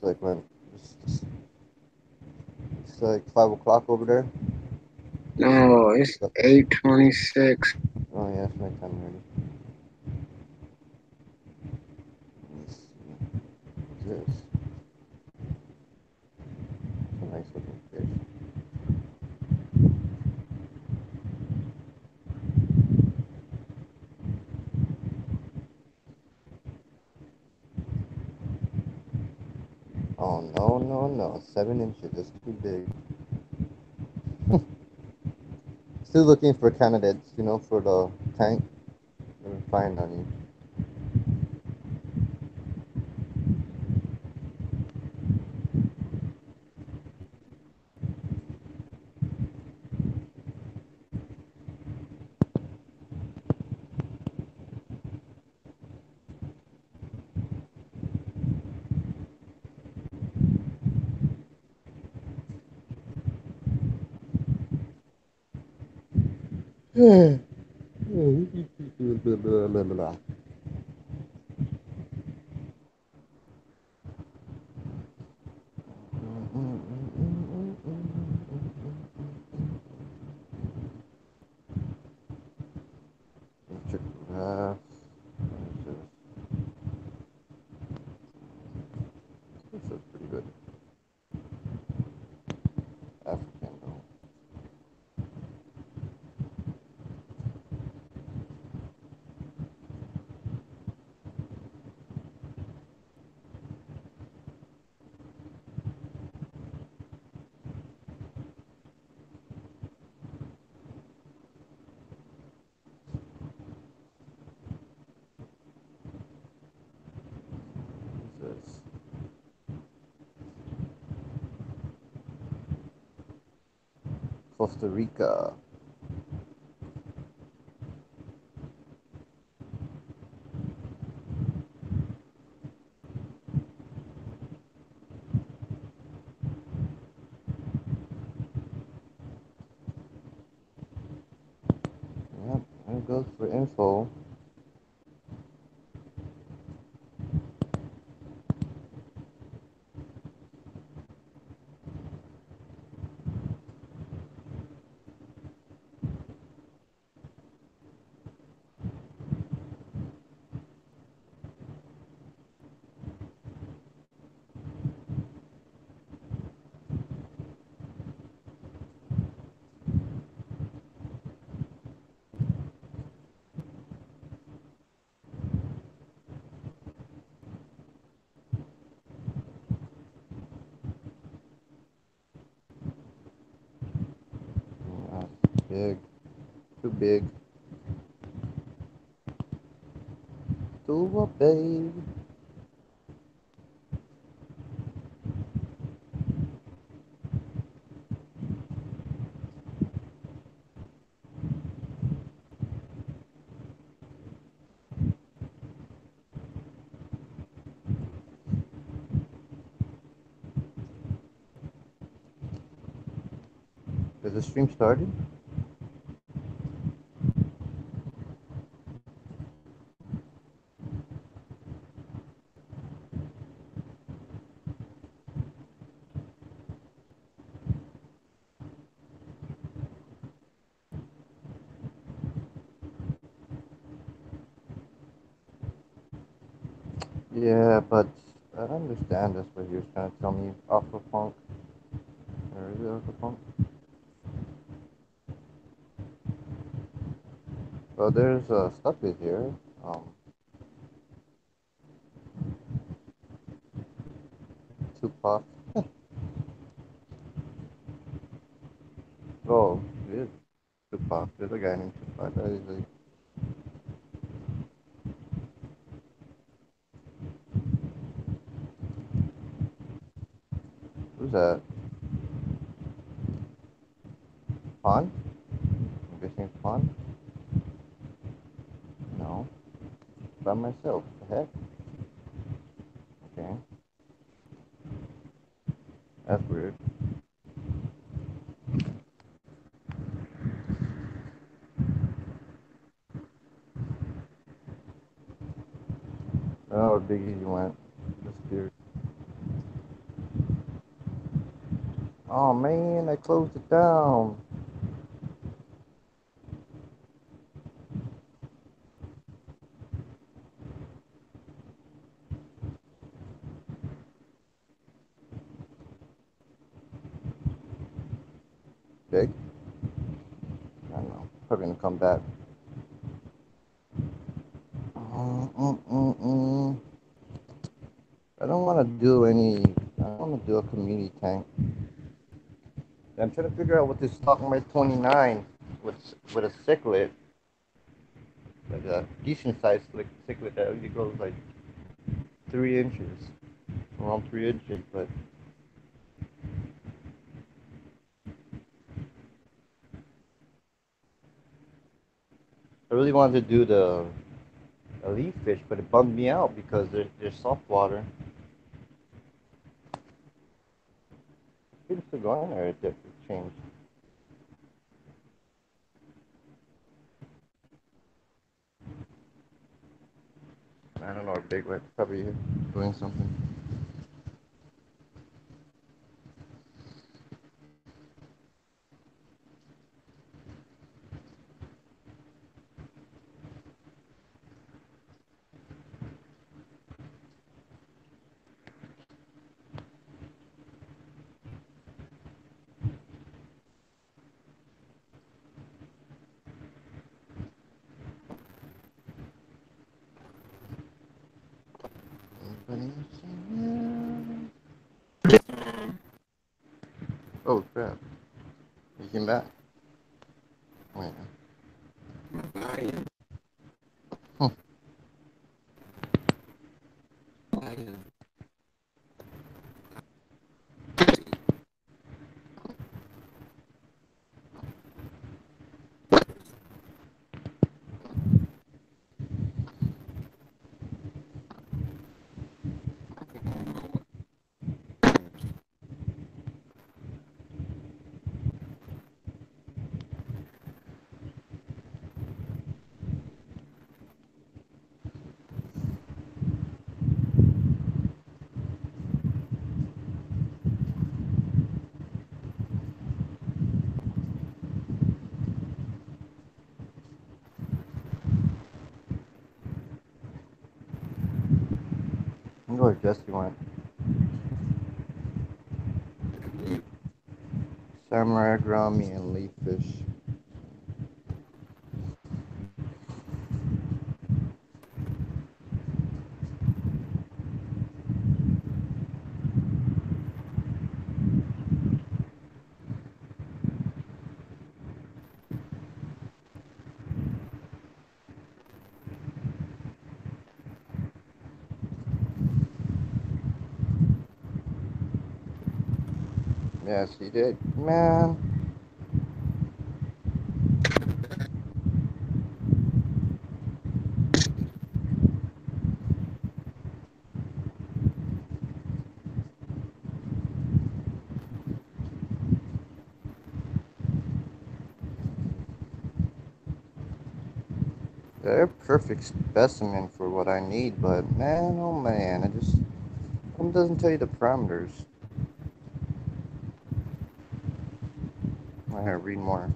It's like when it's like 5 o'clock over there. No, it's 8:26. Oh yeah, it's nighttime already. Let's see. What's this? It's a nice looking fish. Oh no, no, no! 7 inches. That's too big. Still looking for candidates, for the tank. Never find any. Blah, blah, blah, blah. Check the grass. This is pretty good. African though. This is Costa Rica. Yep, there goes for info. Yeah, big, too big, too big. Has the stream started? Yeah, but I don't understand this. What you're trying to tell me, Aqua Punk, or is it Aqua Punk? Well, there's stuff in here. Um, Tupac. Oh, it is Tupac. There's a guy named Tupac. That is like, who's that? Pond? I'm guessing it's Pond. No, by myself. The heck? Okay, that's weird. Oh, Biggie went. Disappeared. Oh man, I closed it down. Big? I don't know. Probably gonna come back. Mm-mm-mm-mm. I don't want to do any. I don't want to do a community tank. I'm trying to figure out what this stock my 29 with a cichlid, like a decent sized cichlid that only goes like 3 inches, around 3 inches. But I really wanted to do the a leaf fish, but it bummed me out because there's soft water. It's still going there. It changed. I don't know. Big Red probably doing something. Oh crap! You came back. Wait. Hmm. I wonder where Jesse went. Samurai Grami and Leaf Fish. Yes, he did. Man, they're a perfect specimen for what I need, but man, oh man, it doesn't tell you the parameters. I gotta read more.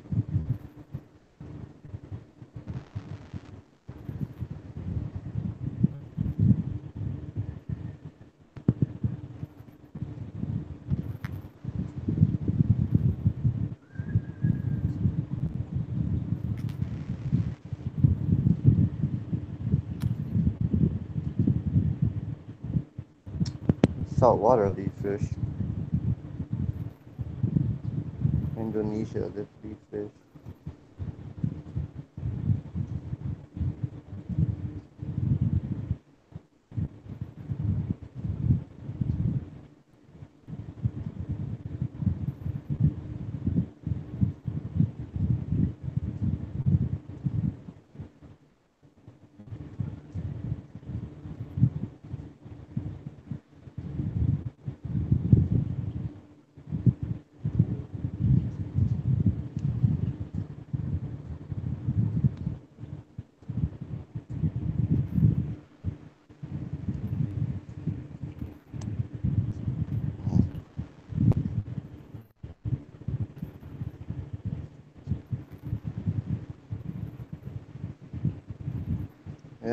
Saltwater leaf fish. Indonesia, this leaf fish.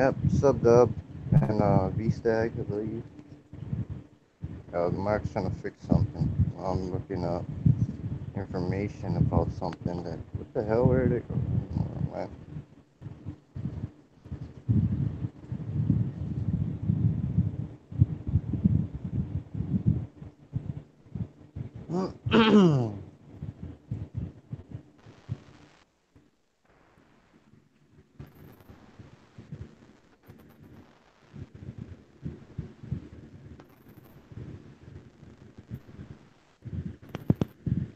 Yep, Subdub and V-Stag, I believe. Mark's trying to fix something. I'm looking up information about something that. What the hell? Where did it go? Man.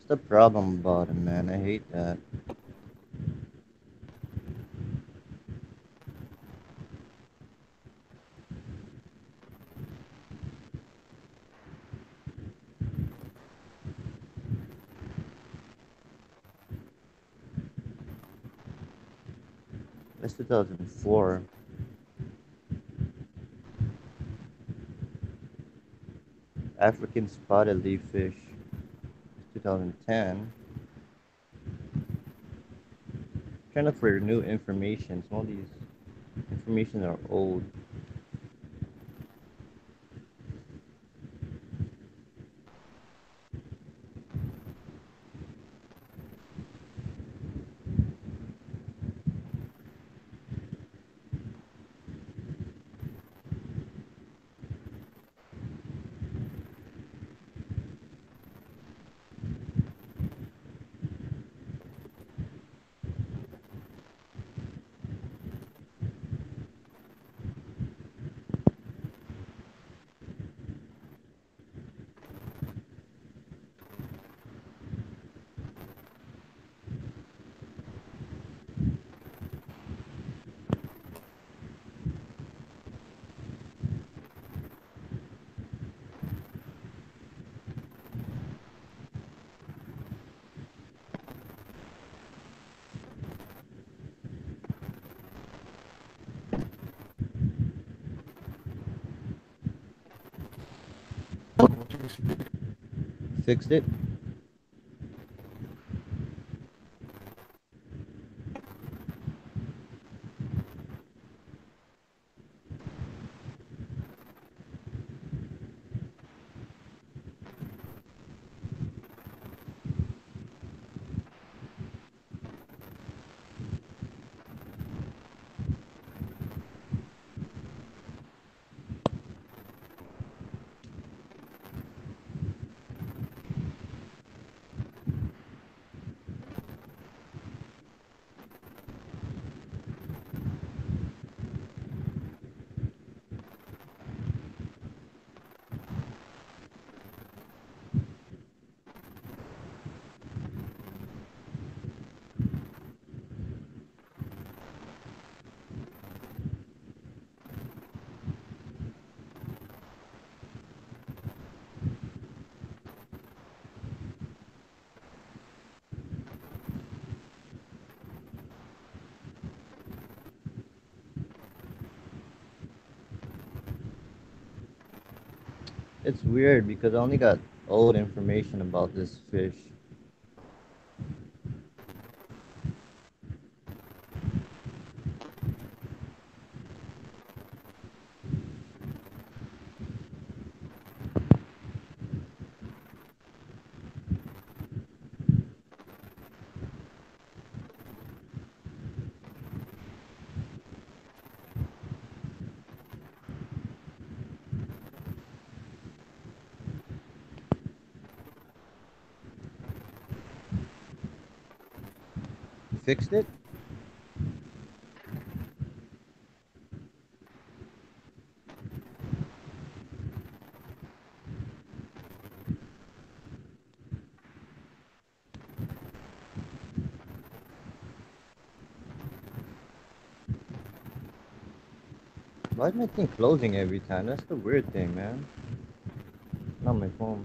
What's the problem about it, man? I hate that. That's 2004. African spotted leaf fish. 2010. Trying to look for new information. Some of these information are old. Fixed it? It's weird because I only got old information about this fish. Fixed it? Why is my thing closing every time? That's the weird thing, man. Not my phone.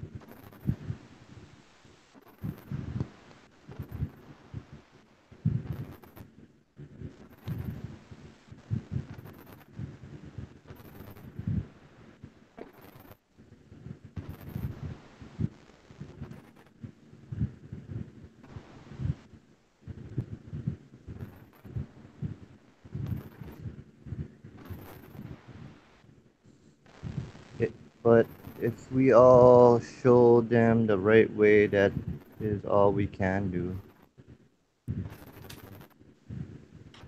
But if we all show them the right way, that is all we can do.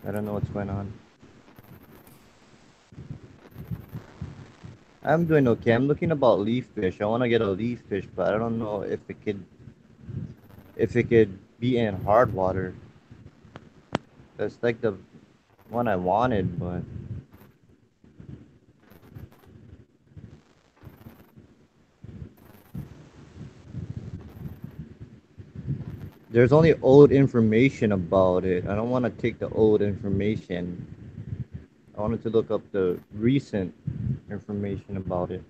I don't know what's going on. I'm doing okay. I'm looking about leaf fish. I want to get a leaf fish, but I don't know if it could be in hard water. That's like the one I wanted, but there's only old information about it. I don't want to take the old information. I wanted to look up the recent information about it.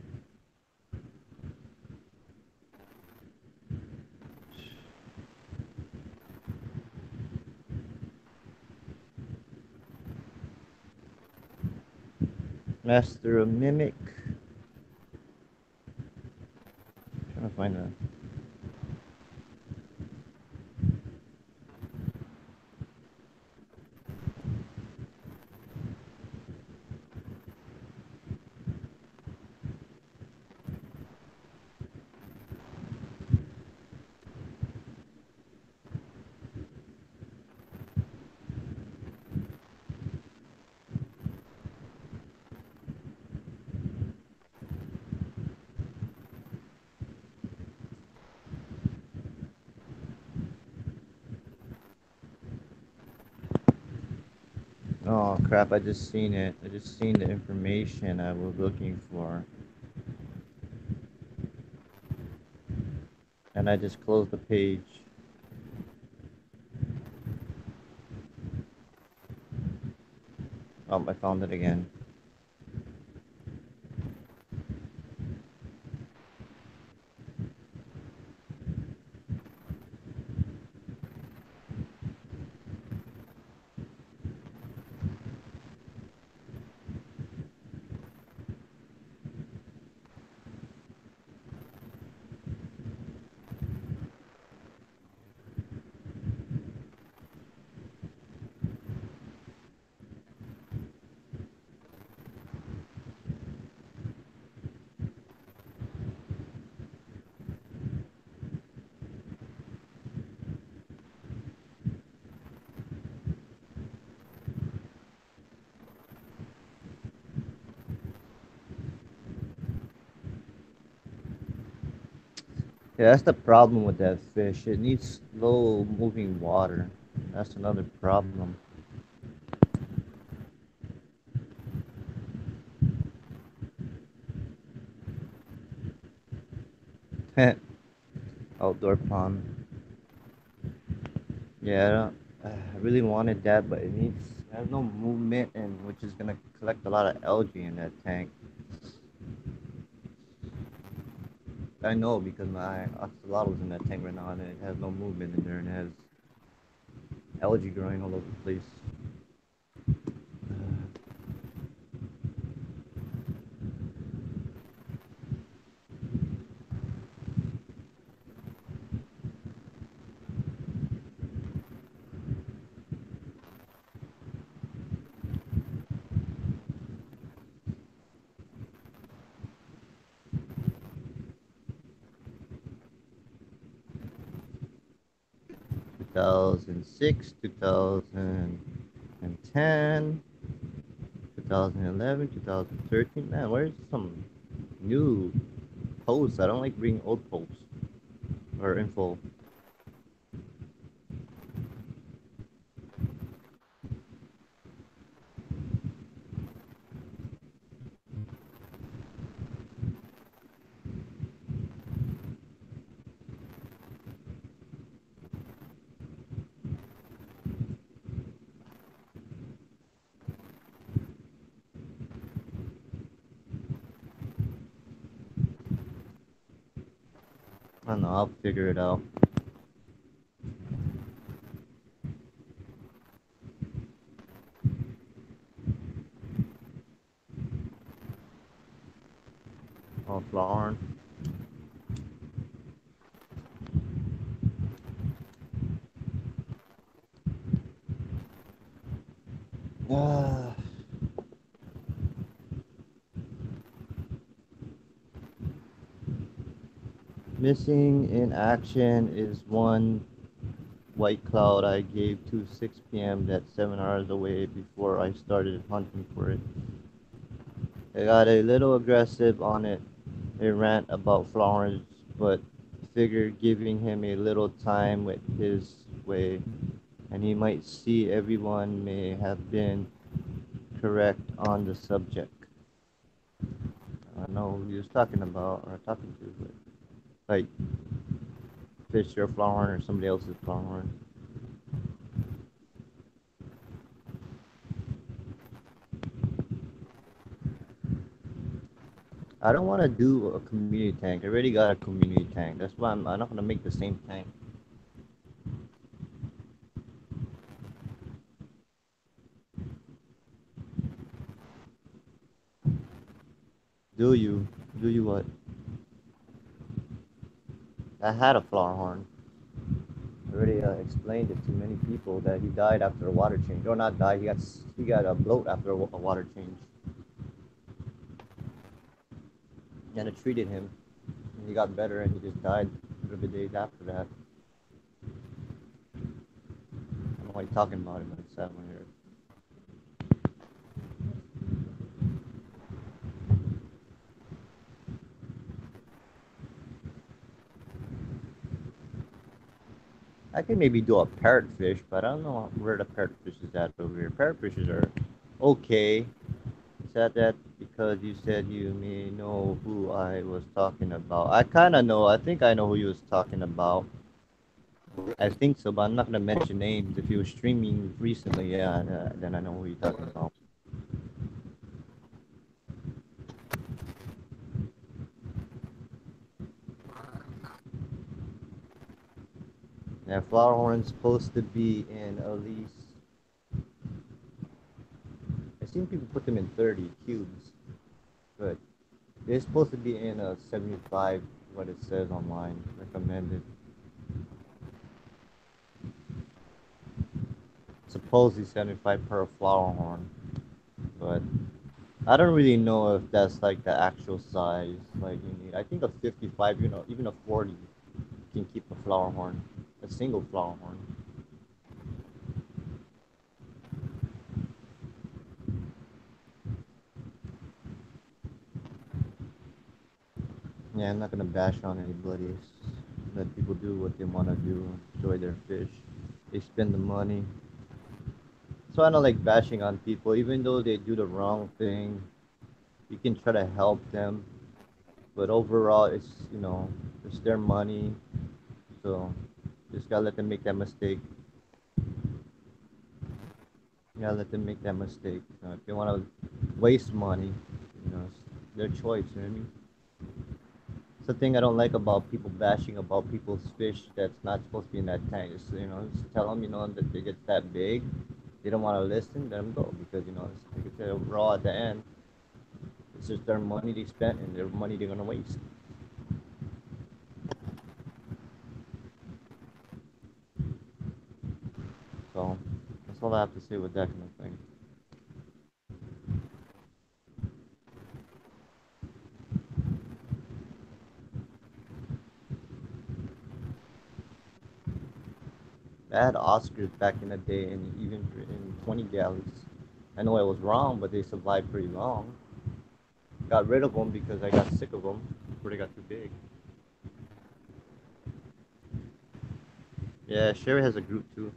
Master a mimic. Trying to find a. Oh crap! I just seen it. I just seen the information I was looking for, and I just closed the page. Oh, I found it again. Yeah, that's the problem with that fish. It needs slow moving water. That's another problem. Outdoor pond. Yeah, I really wanted that, but it has no movement, and which is gonna collect a lot of algae in that tank. I know because my axolotl in that tank right now, and it has no movement in there, and it has algae growing all over the place. 2006, 2010, 2011, 2013. Man, where's some new posts? I don't like reading old posts or info. I don't know. I'll figure it out. Oh, Lauren. Ah. Missing in action is one white cloud I gave to 6 p.m. That's 7 hours away before I started hunting for it. I got a little aggressive on it, a rant about flowers, but figured giving him a little time with his way, and he might see everyone may have been correct on the subject. I don't know who he was talking about or talking to, but like fish your flower horn or somebody else's flower horn. I don't want to do a community tank. I already got a community tank. That's why I'm not gonna make the same tank. Do you? Do you what? I had a flower horn. I already explained it to many people that he died after a water change. Or not died. He got a bloat after a water change. And it treated him. And he got better and he just died a little bit days after that. I don't know why you're talking about it, but it's sad when you're. I could maybe do a parrotfish, but I don't know where the parrotfish is at over here. Parrotfishes are okay. Is that because you said you may know who I was talking about? I kind of know. I think I know who you was talking about. I think so, but I'm not gonna mention names. If you were streaming recently, yeah, then I know who you're talking about. Yeah, flower horn's supposed to be in at least. I've seen people put them in 30 cubes, but they're supposed to be in a 75. What it says online, recommended. Supposedly 75 per flower horn, but I don't really know if that's like the actual size like you need. I think a 55, even a 40 can keep a flower horn, a single flower horn. Yeah, I'm not gonna bash on anybody. Let people do what they want to do, enjoy their fish. They spend the money. So I don't like bashing on people, even though they do the wrong thing. You can try to help them, but overall, it's their money. So just gotta let them make that mistake. You gotta let them make that mistake. If they want to waste money, it's their choice. You know what I mean? It's the thing I don't like about people bashing about people's fish that's not supposed to be in that tank. Just tell them, that they get that big. They don't want to listen, let them go because like I said, raw at the end. It's just their money they spent and their money they're gonna waste. So that's all I have to say with that kind of thing. I had Oscars back in the day, and even in 20 galleys. I know I was wrong, but they survived pretty long. Got rid of them because I got sick of them before they got too big. Yeah, Sherry has a group too.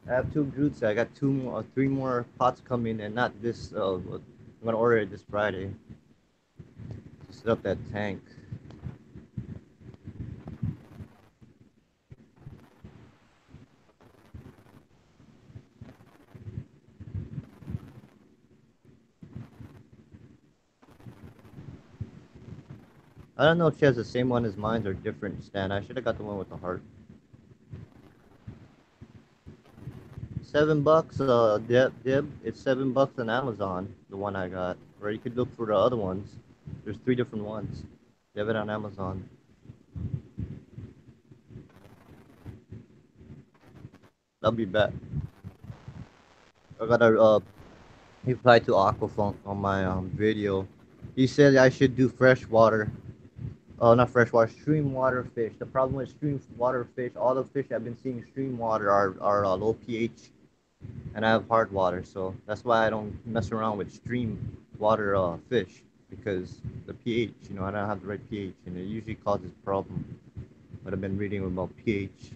I have two groups. I got three more pots coming, and not this. I'm gonna order it this Friday to set up that tank. I don't know if she has the same one as mine or different stand. I should have got the one with the heart. $7, Dib. It's $7 on Amazon. The one I got, or you could look for the other ones. There's three different ones. They have it on Amazon. I'll be back. I got a reply to Aquafunk on my video. He said I should do fresh water. Oh, not freshwater, stream water fish. The problem with stream water fish, all the fish I've been seeing stream water are low pH, and I have hard water, so that's why I don't mess around with stream water fish because the pH, I don't have the right pH, and it usually causes problem. But I've been reading about pH.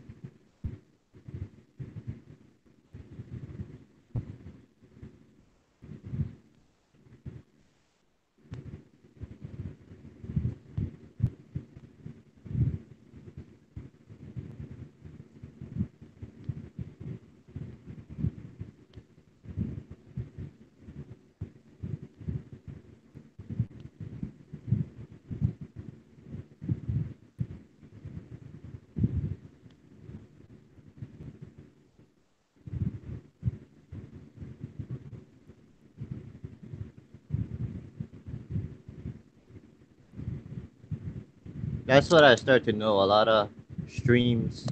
That's what I start to know. A lot of streams,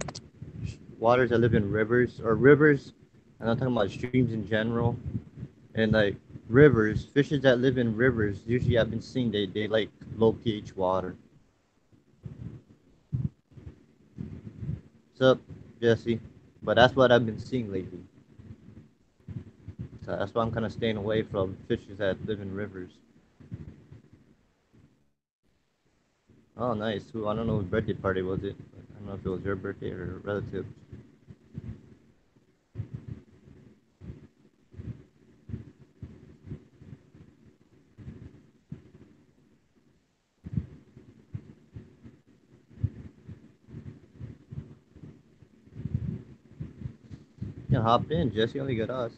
waters that live in rivers or rivers, and I'm talking about streams in general, and like rivers, fishes that live in rivers. Usually, I've been seeing they like low pH water. What's up, Jesse? But that's what I've been seeing lately. So that's why I'm kind of staying away from fishes that live in rivers. Oh, nice. Who? I don't know whose birthday party was it. I don't know if it was your birthday or a relative. Yeah, hop in, Jesse. Only got us.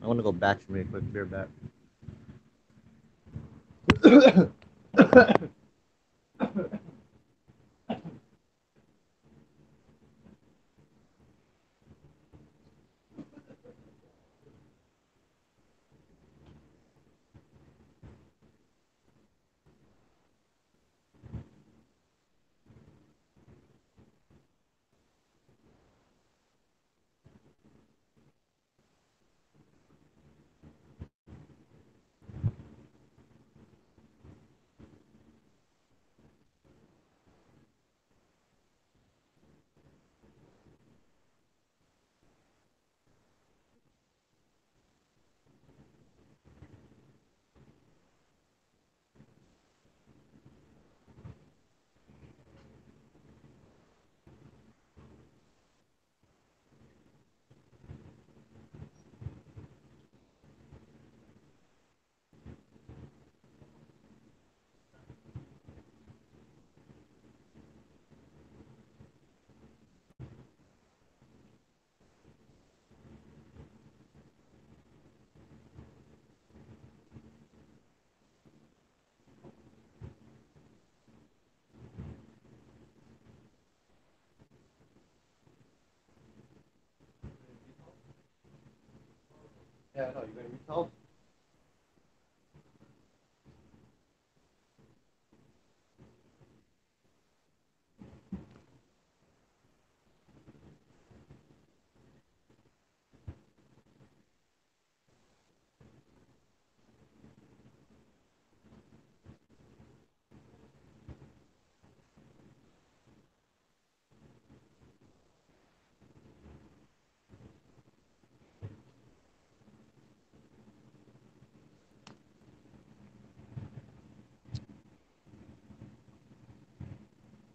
I want to go batch really quick. Beer back. Yeah, no, you gonna be told?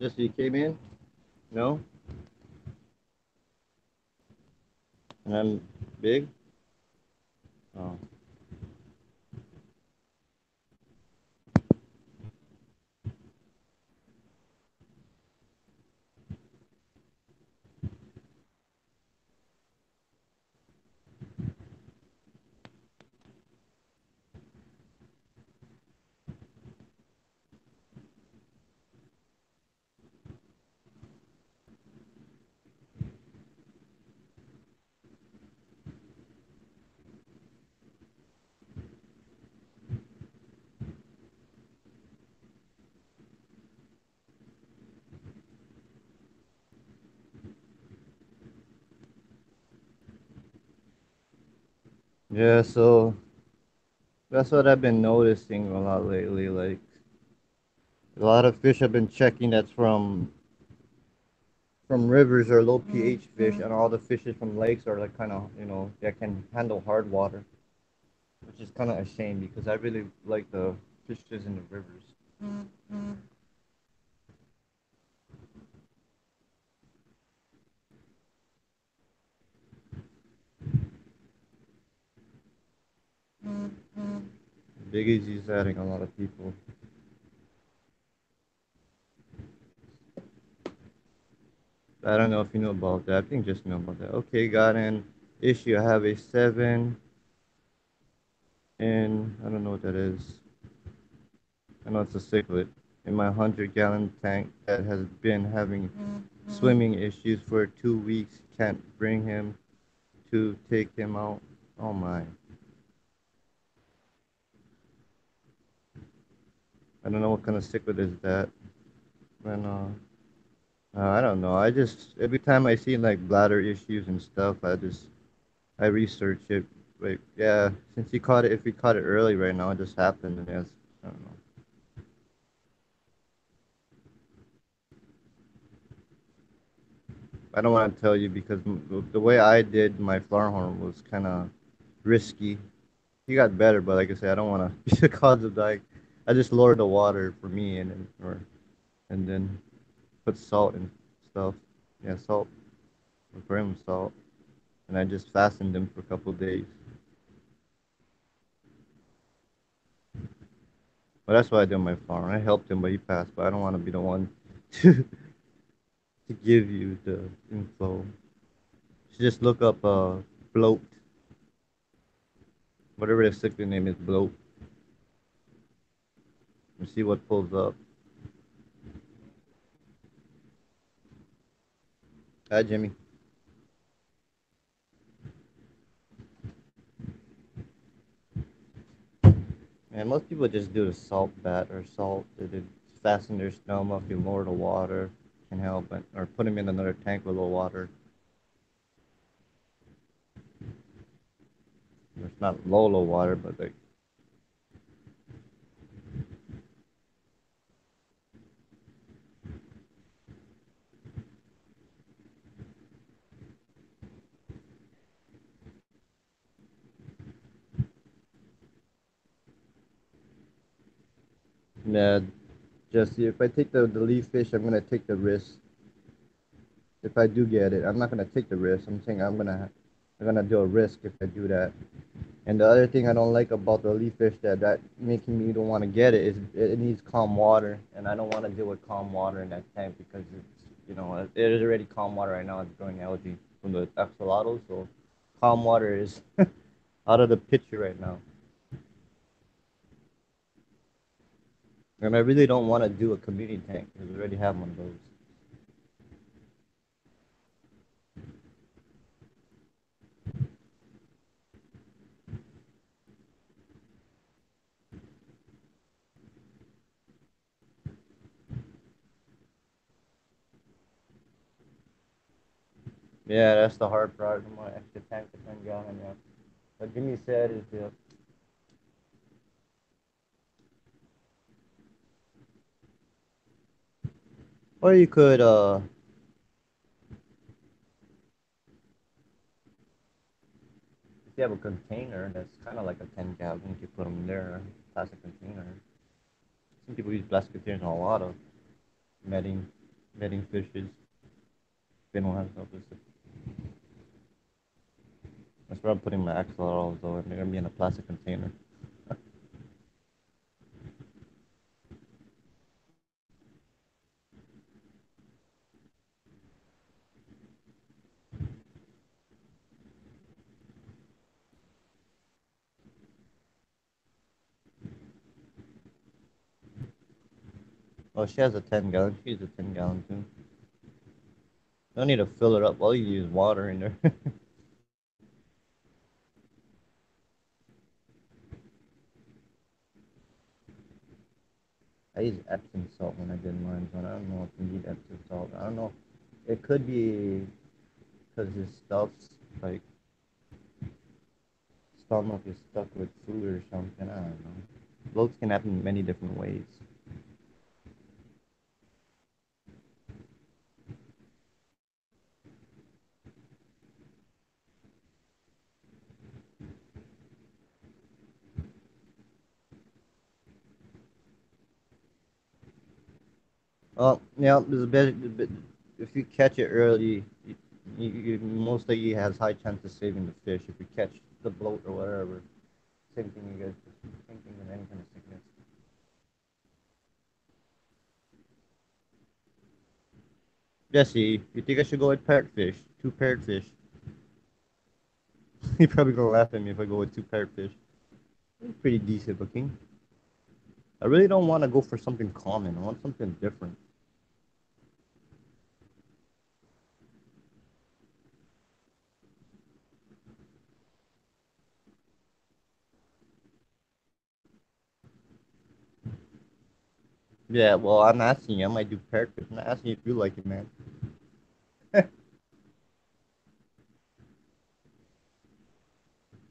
Jesse, you came in? No? And I'm big? Oh. Yeah, so that's what I've been noticing a lot lately. Like a lot of fish I've been checking that's from rivers or low pH fish, and all the fishes from lakes are like kind of that can handle hard water, which is kind of a shame because I really like the fishes in the rivers. Big Easy's adding a lot of people. I don't know if you know about that. I think just know about that. Okay, got an issue. I have a 7 in, I don't know what that is. I know it's a cichlid in my 100-gallon tank that has been having swimming issues for 2 weeks. Can't bring him to take him out. Oh my. I don't know what kind of cichlid is that. And I don't know. I just every time I see like bladder issues and stuff, I research it. Like yeah, since he caught it, if he caught it early right now, it just happened, and yes, I don't know. I don't want to tell you because the way I did my flower horn was kind of risky. He got better, but like I said, I don't want to be the cause of like. I just lowered the water for me and then put salt and stuff. Yeah, salt for him salt, and I just fastened him for a couple of days. But that's what I did on my farm. I helped him, but he passed. But I don't want to be the one to to give you the info. You just look up bloat, whatever the sickly name is, bloat, and see what pulls up. Hi, Jimmy. And most people just do the salt bat or salt. They fasten their stoma if you lower the water can help, or put them in another tank with a little water. It's not low water, but like yeah. Just if I take the leaf fish, I'm gonna take the risk. If I do get it, I'm not gonna take the risk. I'm gonna do a risk if I do that. And the other thing I don't like about the leaf fish that making me don't want to get it is it needs calm water, and I don't want to deal with calm water in that tank because it is already calm water right now. It's growing algae from the axolotls, so calm water is out of the picture right now. And I really don't want to do a community tank because we already have one of those. Yeah, that's the hard part. I want an extra tank to 10 gallon. Yeah. What Jimmy said is or you could if you have a container that's kind of like a 10 gallon, you could put them in there, plastic container. Some people use plastic containers on a lot of netting, netting fishes. They don't have stuff. That's where I'm putting my axolotls though, and they're gonna be in a plastic container. Oh, she has a 10 gallon. She uses a 10 gallon too. Don't need to fill it up. All you use water in there. I use Epsom salt when I did mine, but I don't know if you need Epsom salt. I don't know. It could be because his stuff's like stomach is stuck with food or something. I don't know. Bloats can happen in many different ways. Yeah, there's a bit, if you catch it early, you most likely has high chance of saving the fish. If you catch the bloat or whatever, same thing you guys, same thing with any kind of sickness. Jesse, you think I should go with parrotfish? Two parrotfish. You're probably gonna laugh at me if I go with two parrotfish. Pretty decent looking. I really don't want to go for something common. I want something different. Yeah, well, I'm asking you. I might do parrotfish. I'm not asking you if you like it, man.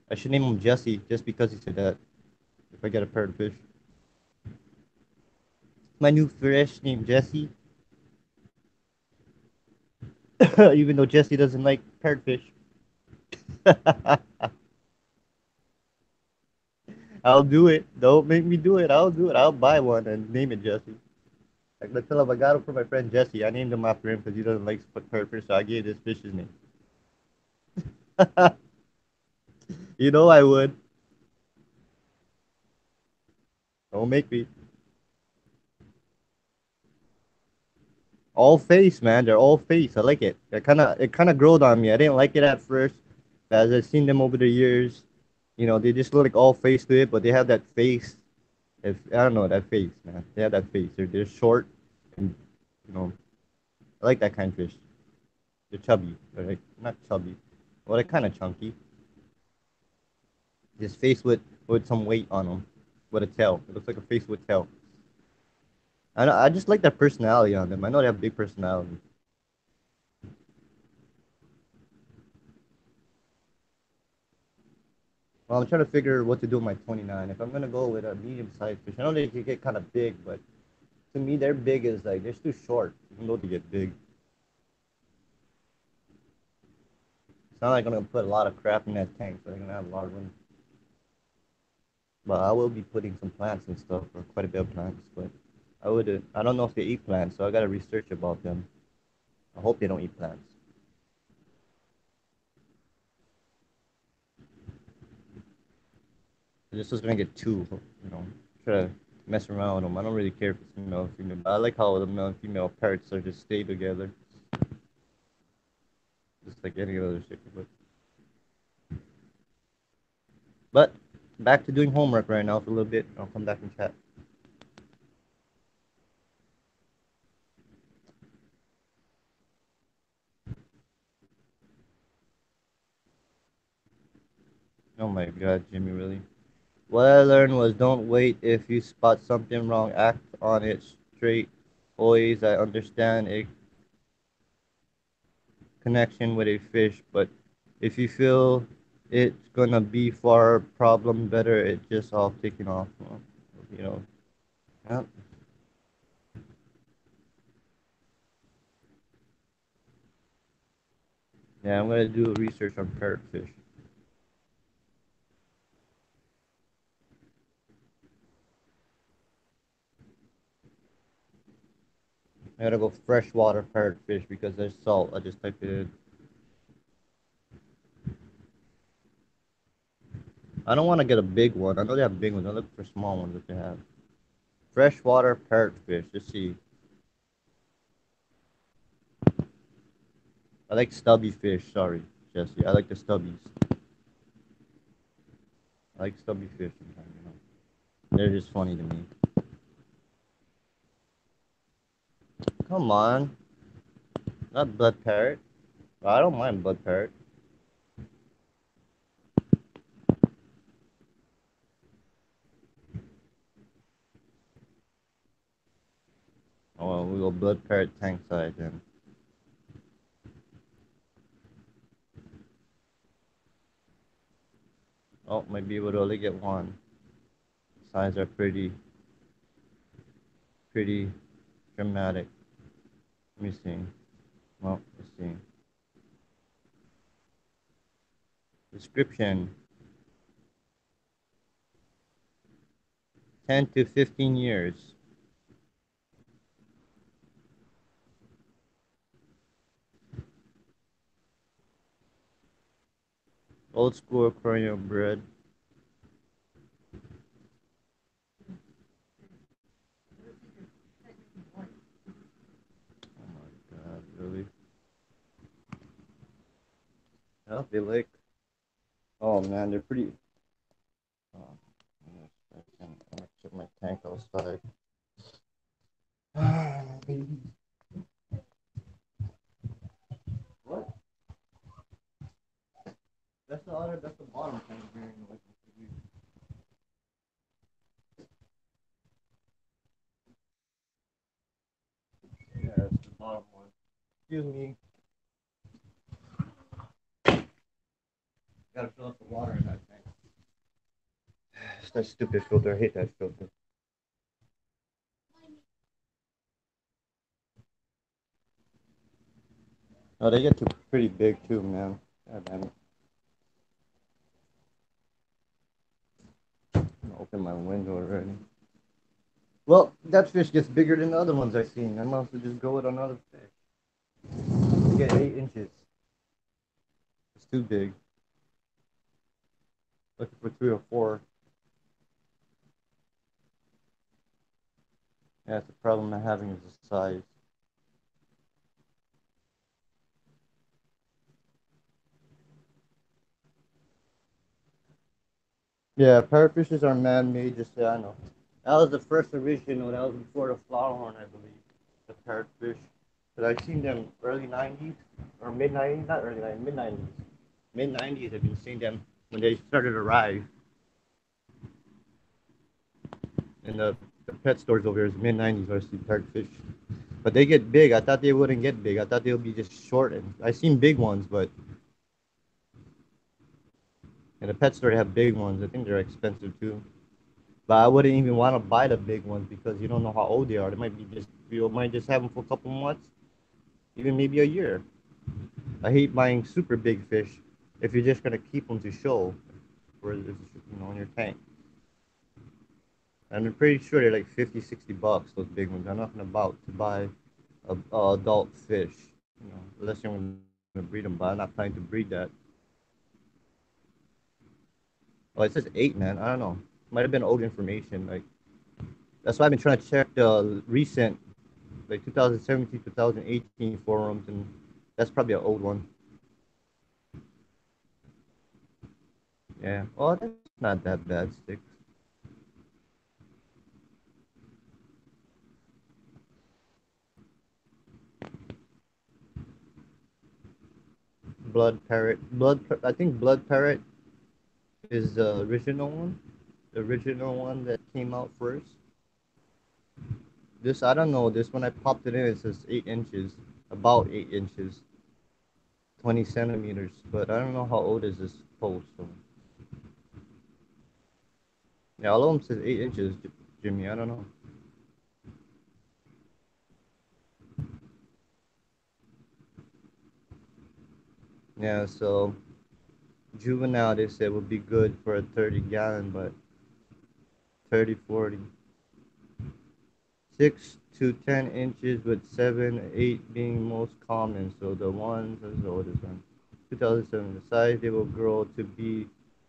I should name him Jesse just because he said that. If I get a parrotfish, my new fish named Jesse. Even though Jesse doesn't like parrotfish. I'll do it. Don't make me do it. I'll do it. I'll buy one and name it Jesse. Like, let's tell him I got it for my friend Jesse. I named him after him because he doesn't like parrotfish, so I gave this fish his name. You know I would. Don't make me. All face, man. They're all face. I like it. It kind of growed on me. I didn't like it at first, but as I've seen them over the years, they just look like all face to it, but they have that face. If I don't know that face, man. They have that face. They're short, and you know I like that kind of fish. They're chubby, but like not chubby. Well, they're kind of chunky. Just face with some weight on them, with a tail. It looks like a face with tail. I just like that personality on them. I know they have big personality. Well, I'm trying to figure what to do with my 29. If I'm gonna go with a medium-sized fish, I know they can get kind of big, but to me, their big is like they're too short, even though they get big. It's not like I'm gonna put a lot of crap in that tank, so they're gonna have a lot of room. But I will be putting some plants and stuff, or quite a bit of plants. But I don't know if they eat plants, so I gotta research about them. I hope they don't eat plants. This is gonna get two, try to mess around with them. I don't really care if it's male or female, but I like how the male and female parrots are just stay together, just like any other chicken. But back to doing homework right now for a little bit. I'll come back and chat. Oh my god, Jimmy, really? What I learned was don't wait if you spot something wrong, act on it straight. Always, I understand a connection with a fish, but if you feel it's gonna be far problem better, it just all taking off. You know, yeah, yeah. I'm gonna do research on parrotfish. I gotta go freshwater parrotfish because there's salt. I just typed it in. I don't want to get a big one. I know they have big ones. I look for small ones if they have. Freshwater parrotfish. Let's see. I like stubby fish. Sorry, Jesse. I like the stubbies. I like stubby fish sometimes. They're just funny to me. Come on. Not blood parrot. I don't mind blood parrot. Oh, well, we go blood parrot tank side then. Oh, might be able to only get one. Signs are pretty dramatic. Let me see. Well, let's see. Description: 10 to 15 years. Old school aquarium bred. Oh my god, really? Yeah, they like. Oh man, they're pretty. Oh, I'm gonna check my tank outside. What? That's the other. That's the bottom tank here. Yeah, that's the bottom one. Excuse me. Gotta fill up the water in that tank. It's that stupid filter. I hate that filter. Oh, they get too pretty big too, man. God damn it. I'm gonna open my window already. Well, that fish gets bigger than the other ones I've seen. I must have just go with another fish. They get 8 inches. It's too big. Looking for 3 or 4. Yeah, that's the problem I'm having is the size. Yeah, parrotfishes are man-made, just so I know. That was the first original. That was before the flowerhorn, I believe. The parrotfish. But I've seen them early 90s or mid 90s, not early 90s, mid 90s. Mid 90s, I've been seeing them when they started to rise in the pet stores over here. It's mid 90s where I see parrotfish. But they get big. I thought they wouldn't get big. I thought they would be just short. And I seen big ones, but in the pet store they have big ones. I think they're expensive too. But I wouldn't even want to buy the big ones because you don't know how old they are. They might be just you might just have them for a couple months, even maybe a year. I hate buying super big fish if you're just gonna keep them to show, for in your tank. And I'm pretty sure they're like 50, $60 those big ones. I'm nothing about to buy a adult fish, unless you're gonna breed them. But I'm not planning to breed that. Oh, it says 8, man. I don't know. Might have been old information. Like that's why I've been trying to check the recent, like 2017, 2018 forums, and that's probably an old one. Yeah. Oh, that's not that bad, Sticks. Blood Parrot. I think Blood Parrot is the original one. The original one that came out first. This I don't know. This when I popped it in, it says 8 inches, about 8 inches, 20 centimeters. But I don't know how old is this post. So. Yeah, all of them says 8 inches, Jimmy. I don't know. Yeah, so juvenile they said would be good for a 30 gallon, but 30, 40. 6 to 10 inches with 7, 8 being most common. So the ones, this is the oldest one. 2007, the size they will grow to be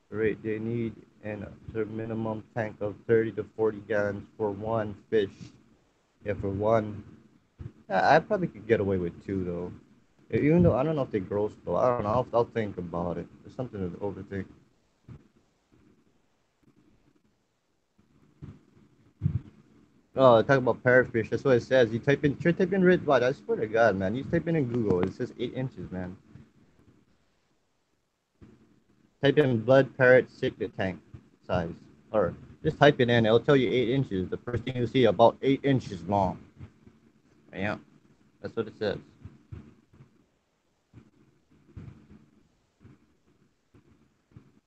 rate they need and their minimum tank of 30 to 40 gallons for one fish. Yeah, for one. I probably could get away with 2 though. Even though I don't know if they grow slow. I don't know. I'll think about it. It's something to overthink. Oh, talk about parrotfish. That's what it says. Try type in red bud. I swear to God, man. You type in Google. It says 8 inches, man. Type in blood parrot cichlid tank size. Or just type it in. It'll tell you 8 inches. The first thing you see about 8 inches long. Yeah, that's what it says.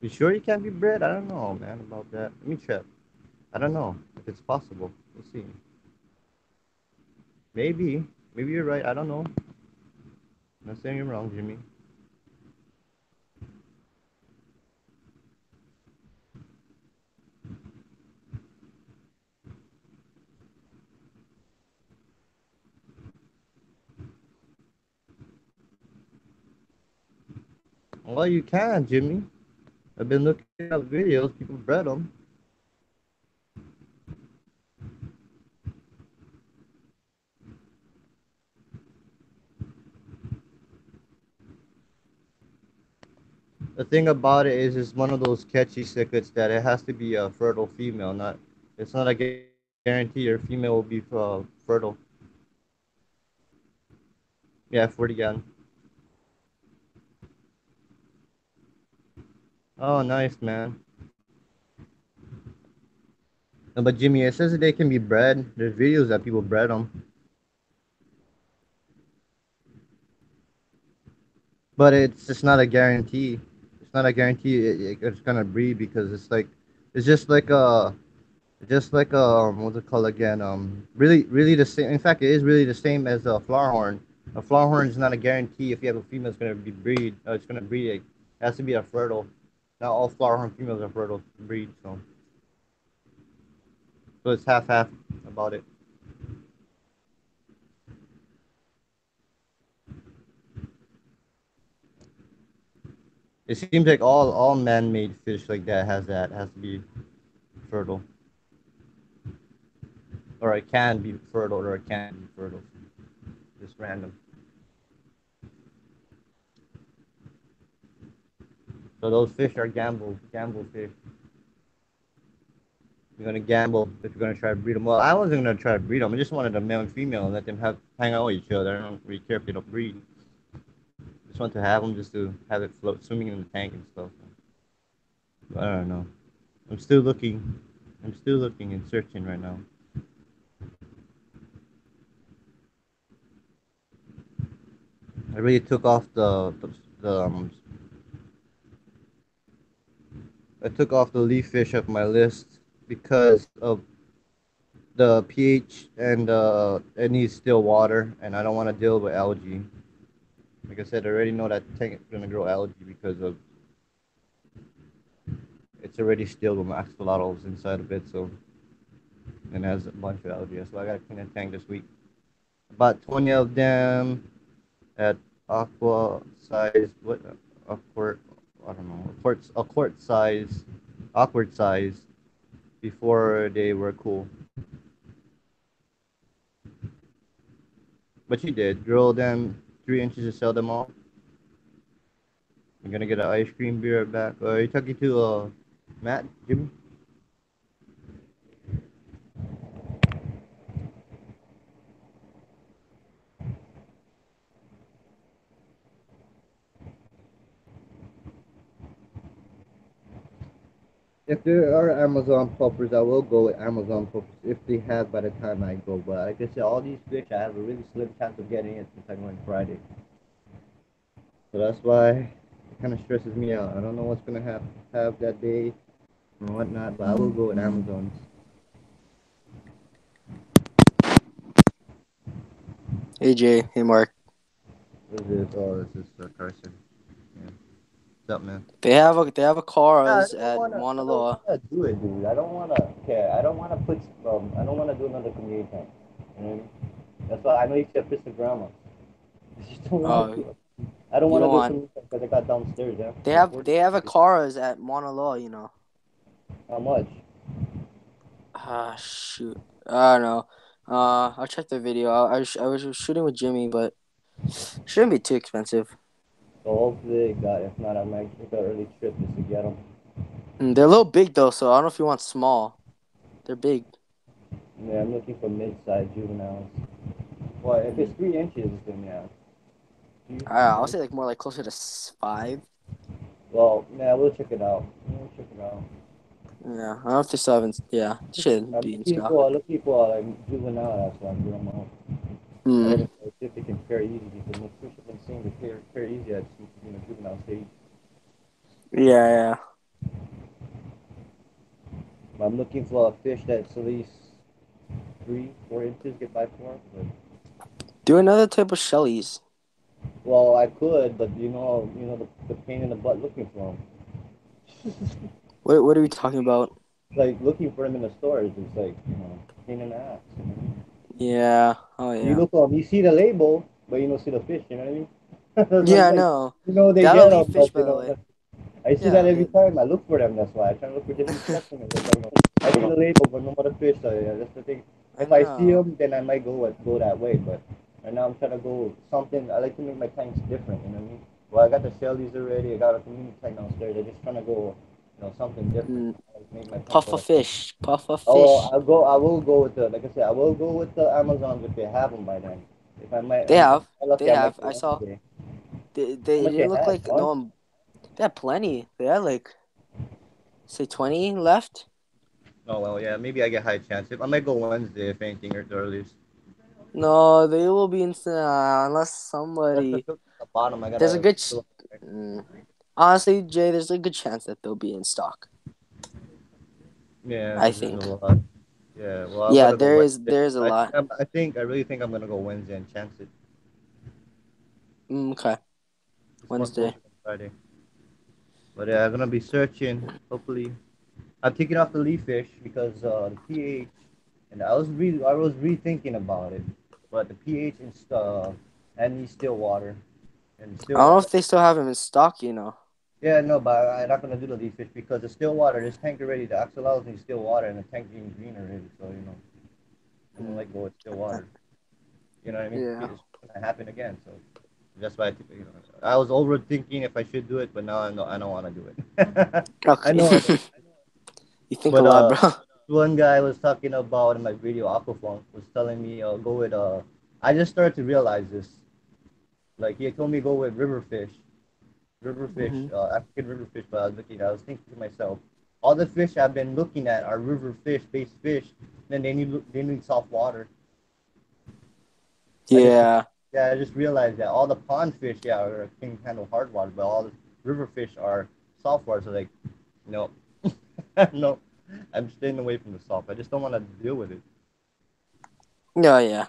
You sure you can't be bred? I don't know, man, about that. Let me check. I don't know if it's possible. We'll see. Maybe. Maybe you're right. I don't know. I'm not saying you're wrong, Jimmy. Well, you can, Jimmy. I've been looking at videos. People bred them. The thing about it is, it's one of those catchy cichlids that it has to be a fertile female. Not, it's not a guarantee your female will be fertile. Yeah, 40 gallon. Oh, nice, man. No, but Jimmy, it says that they can be bred. There's videos that people bred them, but it's just not a guarantee. It's not a guarantee it's gonna breed because it's just like what's it called again? Really the same. In fact, it is really the same as a flower horn. A flower horn is not a guarantee if you have a female, it's gonna be breed. It's gonna breed. It has to be a fertile. Not all flower horn females are fertile to breed, so it's half half about it. It seems like all man-made fish like that has to be fertile, or it can be fertile, or it can't be fertile. Just random. So those fish are gamble fish. You're gonna gamble if you're gonna try to breed them. Well, I wasn't gonna try to breed them. I just wanted a male and female and let them have hang out with each other. I don't really care if they don't breed. Just want to have them just to have it float, swimming in the tank and stuff. But I don't know. I'm still looking. I'm still looking and searching right now. I really took off the I took off the leaf fish off my list because of the pH and it needs still water, and I don't want to deal with algae. Like I said, I already know that tank is gonna grow algae because of it's already still with axolotls inside of it, so and it has a bunch of algae. So I gotta clean the tank this week. About 20 of them at aqua size. What a quart? I don't know. A quart size, awkward size before they were cool. But you did drill them 3 inches to sell them all. You're gonna get an ice cream beer back. Are you talking to Matt, Jimmy? If there are Amazon puppers, I will go with Amazon puppers if they have by the time I go. But like I said, all these fish, I have a really slim chance of getting it since I'm going Friday. So that's why it kind of stresses me out. I don't know what's gonna have that day and whatnot, but I will go with Amazon. Hey Jay, hey Mark. What is this? Oh, this is Carson. Yeah. What's up, man? They have a Yeah, Cars at Mauna I don't Loa. wanna do it, dude. I don't wanna care. I don't wanna put I don't wanna do another community tank. You know what I mean? That's why I know you said Kristen Grandma. I just don't want Oh, to. I don't you want to don't go want. community tank because I got downstairs. Yeah. They The have board. they have a Cars at Mauna Loa. How much? Ah, shoot. I don't know. I'll check the video. I was shooting with Jimmy, but shouldn't be too expensive. So hopefully, God, if not, I might take an early trip just to get them. They're a little big though, so I don't know if you want small. They're big. Yeah, I'm looking for mid-sized juveniles. Well, if it's Mm. 3 inches, then yeah. I'll say like more like closer to 5. Well, yeah, we'll check it out. We'll check it out. Yeah, I don't know if they still haven't. Yeah, they should be in stock. I'm looking for like juvenile. That's why I'm doing them all. I Hmm. want to see if they can pair easy because most fish have been seen to pair easy at juvenile stage. Yeah, yeah. I'm looking for a fish that's at least 3, 4 inches. Get by 4. But, Do another type of shellies. well, I could, but the pain in the butt looking for them. What are we talking about? Like looking for them in the stores is like pain in the ass. Yeah. Oh You yeah. look up, you see the label, but you don't see the fish. You know what I mean? That's what I'm Yeah, I saying. know. They That'll get leave them, fish, but by the way. I see that Yeah. every time. I look for them. That's why I try to look for different specimens. That's why, I see the label, but no more the fish. So yeah, that's the thing. I If I see know. them, then I might go that way. But right now I'm trying to go something. I like to make my tanks different. You know what I mean? Well, I got the shellies already. I got a community tank downstairs. I'm just trying to go, something different. Mm, Like make my tank puff a go. fish. Puff a Oh, fish. I will go with the, like I said, I will go with the Amazons if they have them by then. If I might, They if have. I'm lucky, They I might have. go I saw. Wednesday. They How it much they didn't look have? like no One? one. They had plenty. They had like say 20 left. Oh well, yeah, maybe I get high chance. If I might go Wednesday if anything or the earliest. No, they will be in unless That's the somebody. filter at the bottom. I There's a gotta good. fill up. Mm, honestly, Jay, there's a good chance that they'll be in stock. Yeah, I because there's a think. lot. Yeah, well, I'm Yeah, gonna go there is. Wednesday. There's a lot. I really think I'm gonna go Wednesday and chance it. Okay, This one Wednesday. closer than Friday. But yeah, I'm gonna be searching. Hopefully, I'm taking off the leaf fish because the pH, and I was rethinking about it, but the pH in and still water and I still don't know water. if they still have them in stock. Yeah, no, but I'm not gonna do the leaf fish because the still water. This tank already, the axolotls in still water, and the tank getting green already. So I'm gonna Mm, let go with still water. You know what I mean? yeah. It's gonna happen again. So that's why I was overthinking if I should do it, but now I don't want to do it. I Okay. know I don't. You think a But lot, bro. one guy was talking about in my video, Aquafunk, was telling me go with I just started to realize this. Like he told me go with riverfish, Hmm. African riverfish. But I was thinking to myself, all the fish I've been looking at are river fish, based fish. Then they need soft water. I just Yeah. Yeah, I just realized that all the pond fish, yeah, can handle hard water, but all the river fish are soft water. So like, no, no, I'm staying away from the soft. I just don't want to deal with it. No, yeah.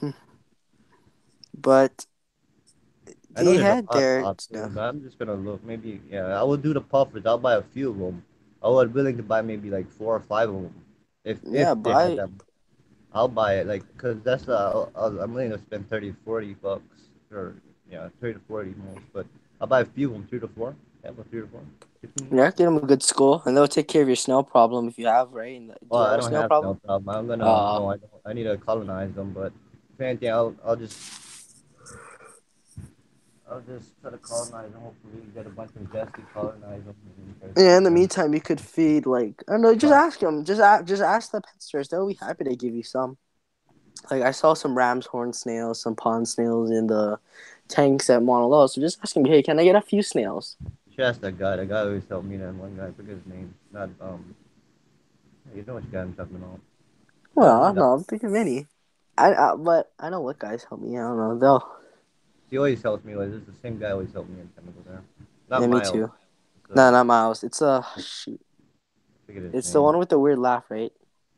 I But know they there's a had lot of their options, stuff. but I'm just gonna look. Maybe yeah, I will do the puffers. I'll buy a few of them. I was willing to buy maybe like 4 or 5 of them, if Yeah, they had buy. them. I'll buy it like because that's I'm willing to spend 30 to 40 bucks or yeah 30 to 40 most, but I'll buy a few of them, 3 to 4. Yeah, about 3 to 4. 15 Yeah, bucks. get them a good school, and they'll take care of your snail problem if you have, right? Do Well, you I have a don't snail have no problem? problem. I'm gonna Uh, no, I don't. I need to colonize them, but if anything, I'll just try to colonize them. Hopefully, get a bunch of zesty, colonize them, and try to yeah. In feed the them. meantime, you could feed like I don't know. Just But ask them. Just ask the pet stores. They'll be happy to give you some. Like I saw some ram's horn snails, some pond snails in the tanks at Mauna Loa. So just ask him, hey, can I get a few snails? you should ask that guy. That guy always helped me. That one guy, I forget his name. Not you know which guy I'm talking about. Well, I He's don't know. I'm thinking of any. But I know what guys help me. I don't know. They'll. He always helps me. Like, this is the same guy always helped me in Chemical there. Not Yeah, me Miles. too. It's No, not Miles. It's a shoot. I forget his It's the name. one with the weird laugh, right?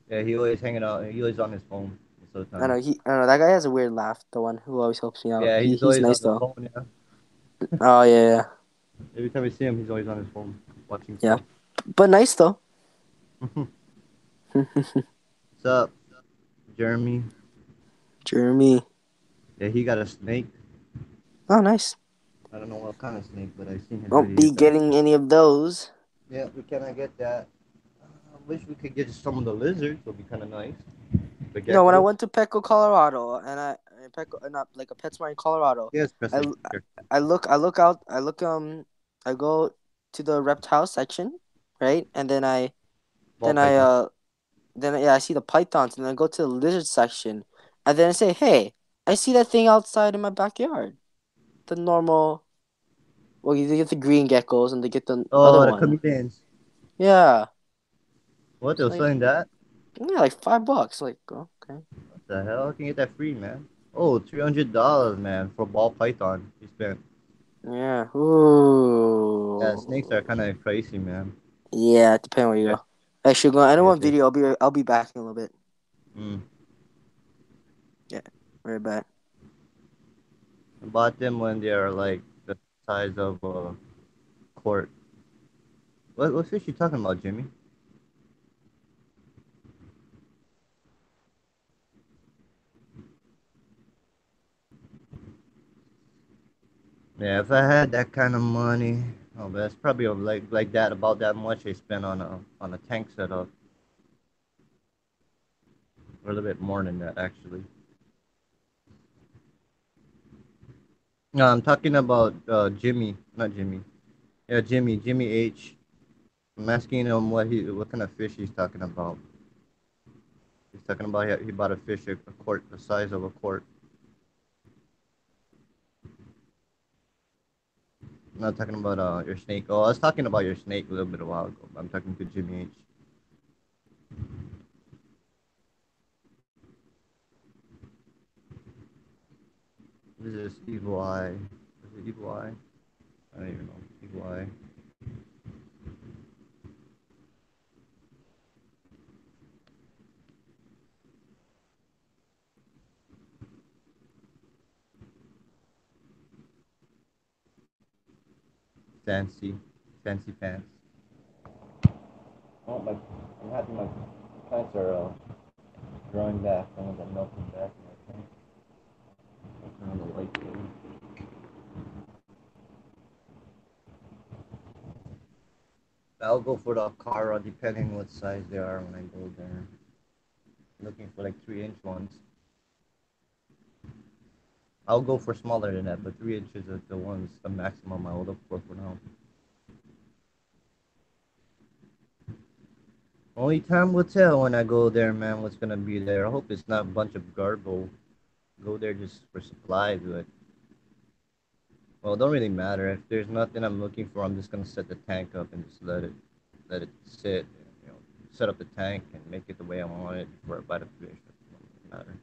Yeah, he always hanging out. He always on his phone most of the I time. know I don't know. That guy has a weird laugh. The one who always helps me out. Yeah, he's He's always nice on the though. phone. Yeah. Oh yeah, Every time I see him, he's always on his phone watching yeah. stuff. But nice though. What's up, Jeremy? Jeremy. Yeah, he got a snake. Oh, nice. I don't know what kind of snake, but I seen his Won't video. be getting any of those. Yeah, we cannot get that. I wish we could get some of the lizards. Would be kind of nice. The No, when I geckos. went to Petco, Colorado, and not like a PetSmart in Colorado, Yes, I, Presley. Sure. I go to the reptile section, right, and Ball then I python. I see the pythons, and then I go to the lizard section, and then I say, hey, I see that thing outside in my backyard. The normal, well, you get the green geckos, and they get the other Oh, the one. chameleons. Yeah, What? They it's were like selling that? yeah, like $5. Like, oh, okay. What the hell? I can get that free, man. Oh, $300, man, for ball python. He spent. Yeah. Yeah, snakes Ooh. are kind of crazy, man. Yeah, depending where you go. Actually, going. I don't Yes, want yes. video. I'll be back in a little bit. Mm. Yeah, right back. I bought them when they are like the size of a quart. What fish you talking about, Jimmy? Yeah, if I had that kind of money, oh, that's probably like that about that much I spent on a tank setup. A little bit more than that, actually. No, I'm talking about Jimmy, not Jimmy. Yeah, Jimmy H. I'm asking him what kind of fish he's talking about. He's talking about he bought a fish a quart the size of a quart. I'm not talking about your snake. Oh, I was talking about your snake a little bit a while ago. I'm talking to Jimmy H. This is Evil Eye. Is it Evil Eye? I don't even know. Evil Eye. Fancy. Fancy pants. Oh, I'm happy my plants are growing back. I want that melting back in my tank. Turn on the light too. I'll go for the Cara depending what size they are when I go there. Looking for like 3-inch ones. I'll go for smaller than that, but 3 inches are the ones, the maximum I will look for now. Only time will tell when I go there, man, what's gonna be there. I hope it's not a bunch of garbo. Go there just for supplies, but well, it don't really matter. If there's nothing I'm looking for, I'm just gonna set the tank up and just let it sit. You know, set up the tank and make it the way I want it before I buy the fish. It doesn't matter.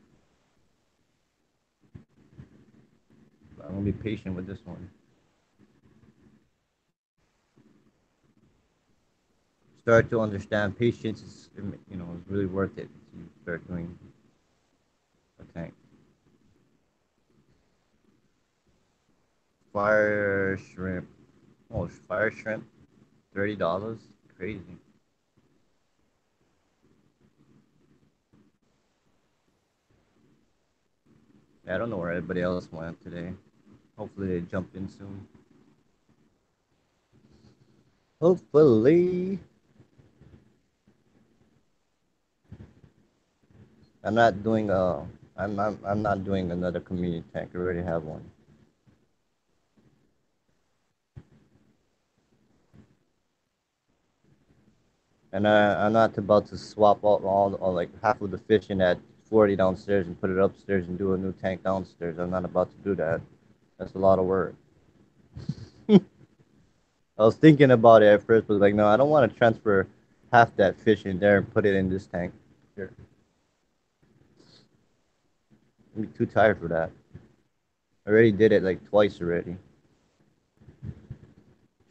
But I'm gonna be patient with this one. Start to understand patience is, is really worth it. You start doing a tank. Fire shrimp. Oh, fire shrimp, $30. Crazy. Yeah, I don't know where everybody else went today. Hopefully they jump in soon. Hopefully. I'm not doing I'm not doing another community tank. I already have one. And I'm not about to swap all like half of the fish in that 40 downstairs and put it upstairs and do a new tank downstairs. I'm not about to do that. That's a lot of work. I was thinking about it at first, but like, no, I don't want to transfer half that fish in there and put it in this tank. Here, I'm too tired for that. I already did it like twice already,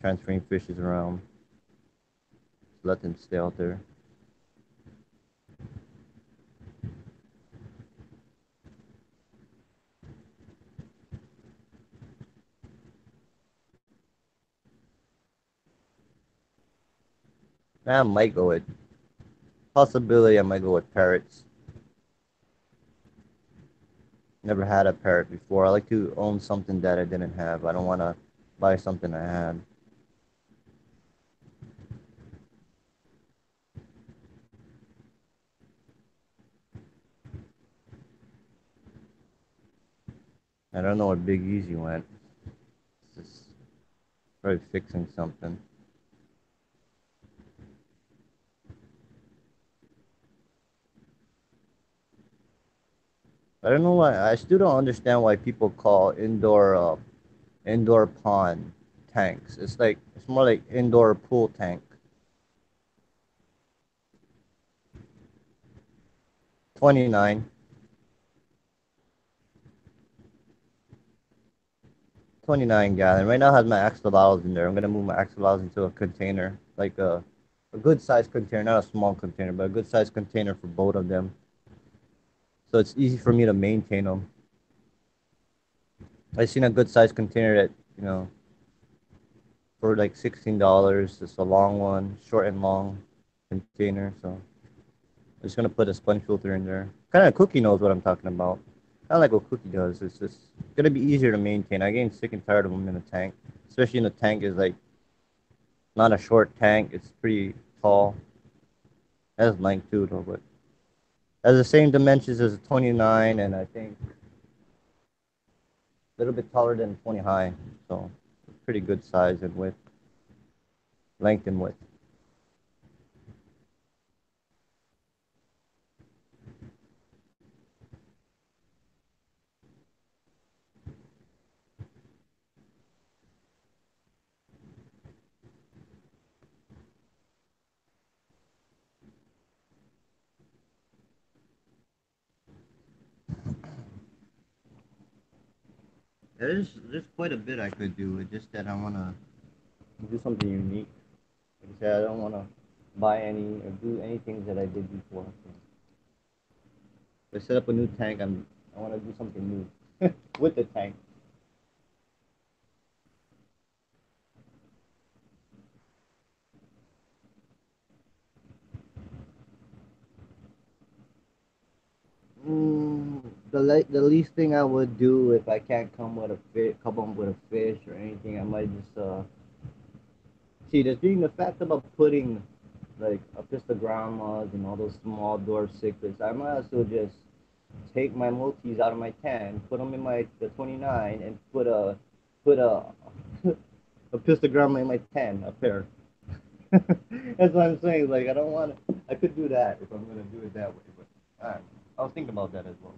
transferring fishes around. Just let them stay out there. I might go with possibility. I might go with parrots. Never had a parrot before. I like to own something that I didn't have. I don't want to buy something I had. I don't know where Big Easy went. It's just probably fixing something. I don't know why. I still don't understand why people call indoor pond tanks. It's more like indoor pool tank. 29, 29 gallon. Right now has my axolotls in there. I'm gonna move my axolotls into a container, like a a good size container, not a small container, but a good size container for both of them. So it's easy for me to maintain them. I seen a good size container that for like $16. It's a long one, short and long container. So I'm just gonna put a sponge filter in there. Kind of Cookie knows what I'm talking about. Kind of like what Cookie does. It's just gonna be easier to maintain. I getting sick and tired of them in the tank, especially in the tank is like not a short tank. It's pretty tall. It has length too, though, but has the same dimensions as a 29, and I think a little bit taller than 20 high. So pretty good size and width, length and width. There's quite a bit I could do. It's just that I wanna do something unique. Like I said, I don't wanna buy any or do anything that I did before. So if I set up a new tank, I wanna do something new with the tank. Mm, the least thing I would do if I can't come up with a fish or anything, I might just see. There's being the fact about putting like apistogrammas and all those small dwarf cichlids. I might as well just take my multis out of my 10, put them in my the 29, and put a a pistogramma in my 10, a pair. That's what I'm saying. Like I don't want to. I could do that if I'm gonna do it that way, but I was thinking about that as well.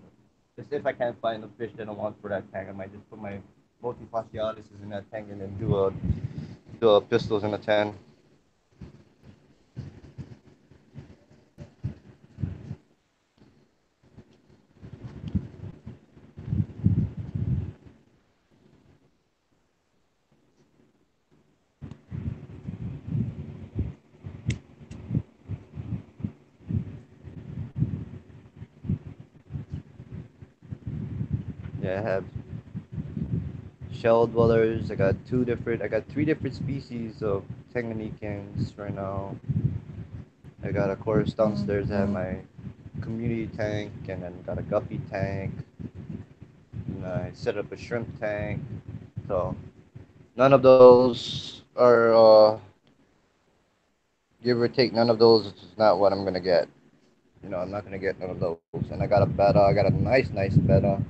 Just if I can't find the fish that I want for that tank, I might just put my multifascialis in that tank and then do a pistols in a 10. Yeah, I have shell dwellers. I got three different species of Tanganyikans right now. I got, of course, downstairs. I have my community tank, and then got a guppy tank. And I set up a shrimp tank. So none of those are, give or take, none of those is not what I'm gonna get. I'm not gonna get none of those. And I got a betta. I got a nice betta.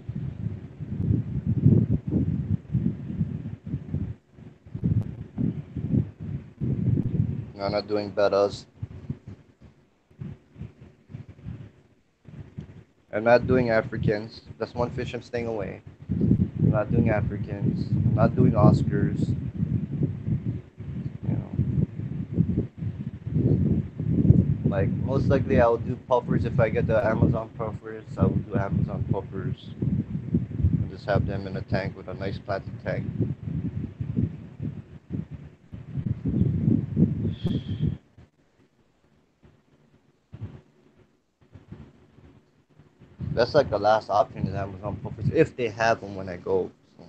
No, I'm not doing bettas. I'm not doing Africans. That's one fish I'm staying away. I'm not doing Africans. I'm not doing Oscars. You know, like most likely I'll do puffers if I get the Amazon puffers. I will do Amazon puffers and just have them in a tank with a nice plastic tank. That's like the last option is Amazon puffers if they have them when I go. So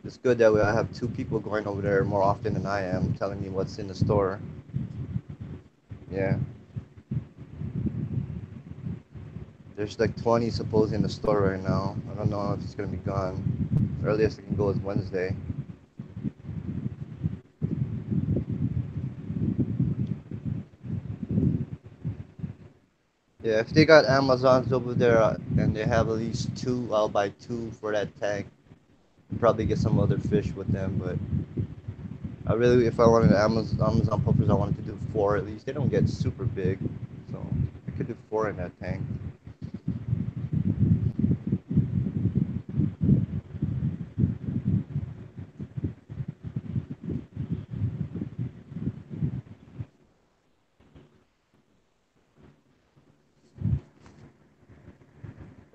it's good that way I have two people going over there more often than I am telling me what's in the store. Yeah. There's like 20 supposed in the store right now. I don't know if it's gonna be gone. Earliest I can go is Wednesday. Yeah, if they got Amazons over there and they have at least two, I'll buy two for that tank. Probably get some other fish with them, but if I wanted Amazon puffers, I wanted to do four at least. They don't get super big, so I could do four in that tank.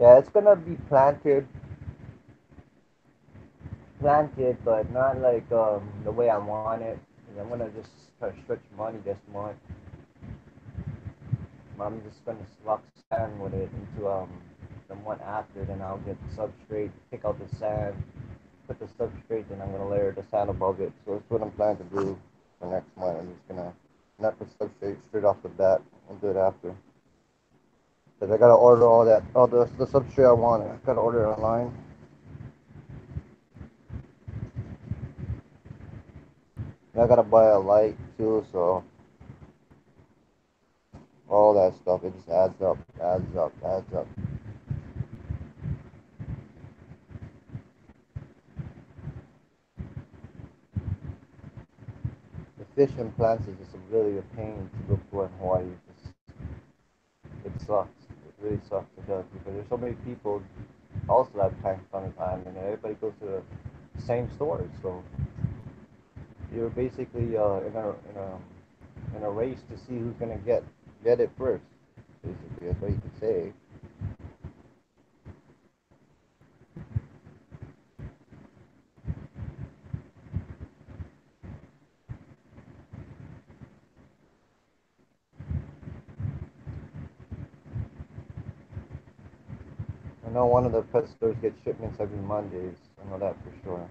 Yeah, it's gonna be planted. plant it, but not like the way I want it. 'Cause I'm gonna just try to stretch money this month. I'm just gonna slug sand with it into the month after. Then I'll get the substrate, pick out the sand, put the substrate, then I'm gonna layer the sand above it. So that's what I'm planning to do for next month. I'm just gonna not put substrate straight off the bat. I'll do it after. Cause I gotta order all that, all the substrate I want. I gotta order it online. And I gotta buy a light too. So all that stuff, it just adds up, adds up, adds up. The fish and plants is just really a pain to look for in Hawaii. Just, it sucks. It really sucks. It does because there's so many people also have tanks on the island, and everybody goes to the same stores. So you're basically in a race to see who's gonna get it first. Basically, that's what you could say. I know one of the pet stores gets shipments every Mondays. I know that for sure.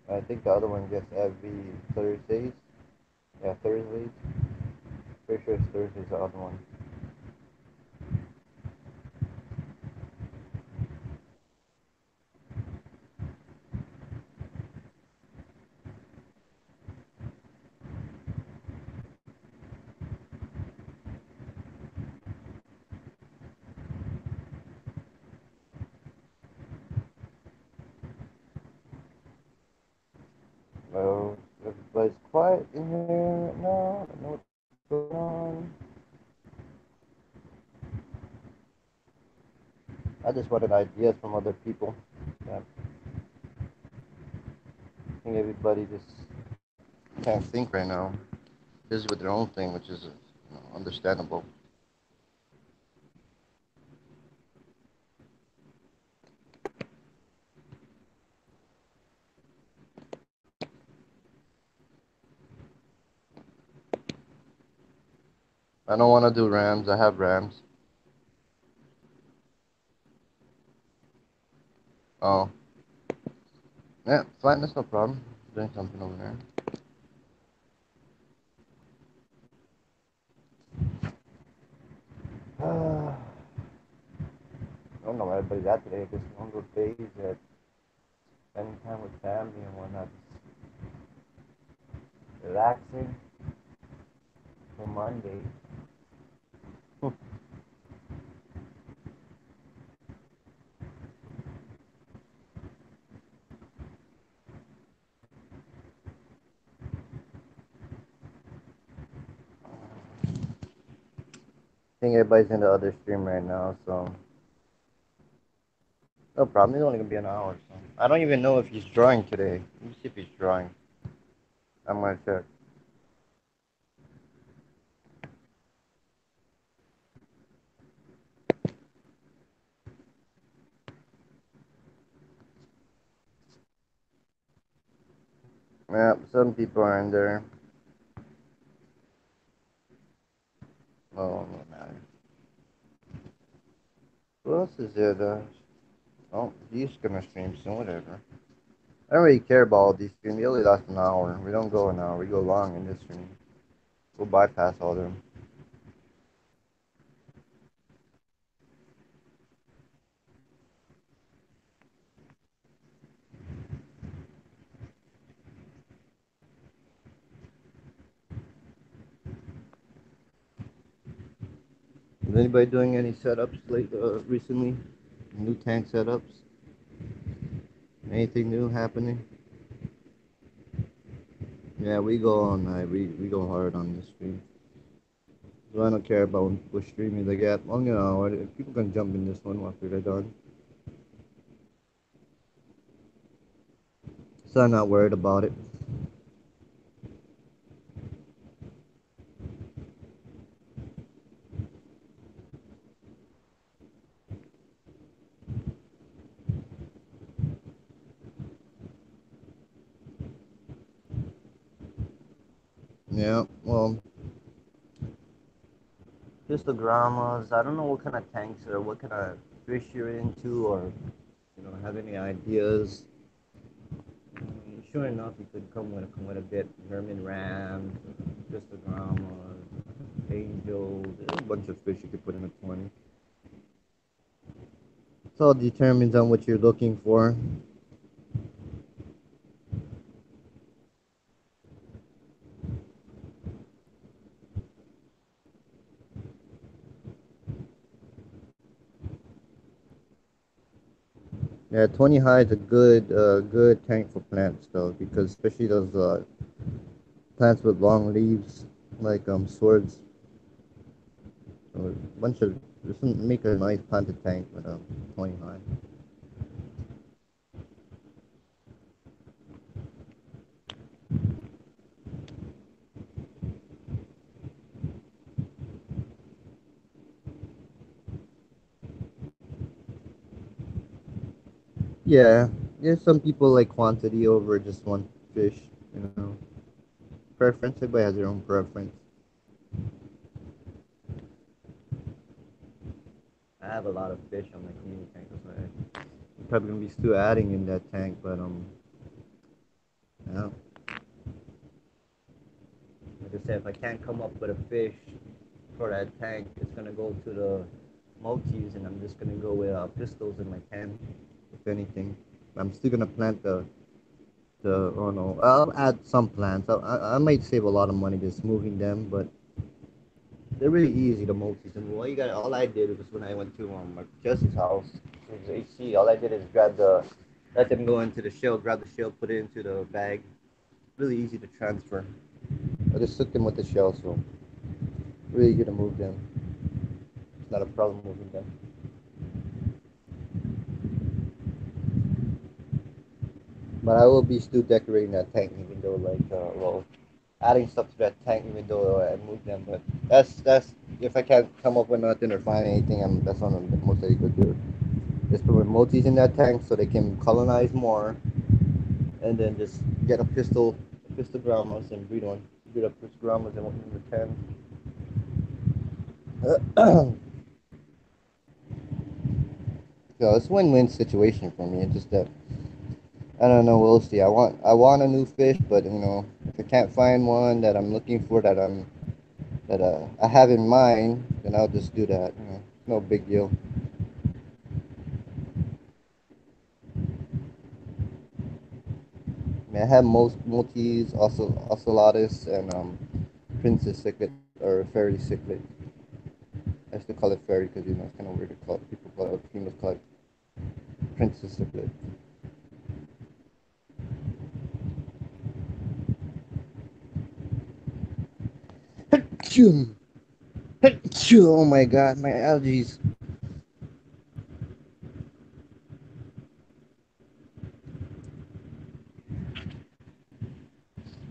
I think the other one gets every Thursdays. Yeah, Thursdays. Pretty sure it's Thursdays the other one. Well, everybody's quiet in here right now. I don't know what's going on. I just wanted ideas from other people. Yeah, I think everybody just can't think right now. Busy with their own thing, which is understandable. I don't want to do Rams. I have Rams. Oh, yeah, fine. That's no problem. Doing something over there. I don't know where everybody's at today. Just one of those days that spending time with family and whatnot, just relaxing for Monday. I think everybody's in the other stream right now, so no problem. It's only gonna be an hour. So I don't even know if he's drawing today. Let me see if he's drawing. I'm gonna check. Yeah, some people are in there. Oh, no matter. Who else is there though? Oh, he's gonna stream soon. Whatever. I don't really care about all these streams. They only last an hour. We don't go an hour. We go long in this stream. We'll bypass all them. Is anybody doing any setups recently? New tank setups? Anything new happening? Yeah, we go all night. We go hard on this stream. So I don't care about when people streaming. Like, yeah, well, people can jump in this one after they're done. So I'm not worried about it. Yeah, well, histogramas. I don't know what kind of tanks or what kind of fish you're into, or have any ideas. Sure enough, you could come with a bit Merman rams, histogramas, angels. There's a bunch of fish you could put in a 20. It all determines on what you're looking for. Yeah, 20 high is a good tank for plants though, because especially those plants with long leaves, like swords, or a bunch of just make a nice planted tank with a 20 high. Yeah, there's some people like quantity over just one fish, you know. Preference, everybody has their own preference. I have a lot of fish on my community tank, so I'm probably gonna be still adding in that tank, but yeah. Like I said, if I can't come up with a fish for that tank, it's gonna go to the multis, and I'm just gonna go with pistols in my tank, if anything. I'm still gonna plant the oh no, I'll add some plants. I might save a lot of money just moving them, but they're really easy to multis. And all I did was when I went to my Jesse's house, it was AC. All I did is let them go into the shell, grab the shell, put it into the bag. Really easy to transfer. I just took them with the shell, so really easy to move them. It's not a problem moving them. But I will be still decorating that tank, even though adding stuff to that tank, even though I moved them. But that's if I can't come up with nothing or find anything, that's one of the most that you could do. Just put multis in that tank so they can colonize more, and then just get a pistol groundmouse and breed up pistol groundmouse in the pen. So it's a win-win situation for me. It's just that I don't know. We'll see. I want a new fish, but if I can't find one that I'm looking for that I have in mind, then I'll just do that. No big deal. I mean, I have most multis, also ocellatus, and princess cichlid or fairy cichlid. I used to call it fairy because it's kind of weird to call it. People call it females call it princess cichlid. Achoo! Achoo! Oh my god, my allergies.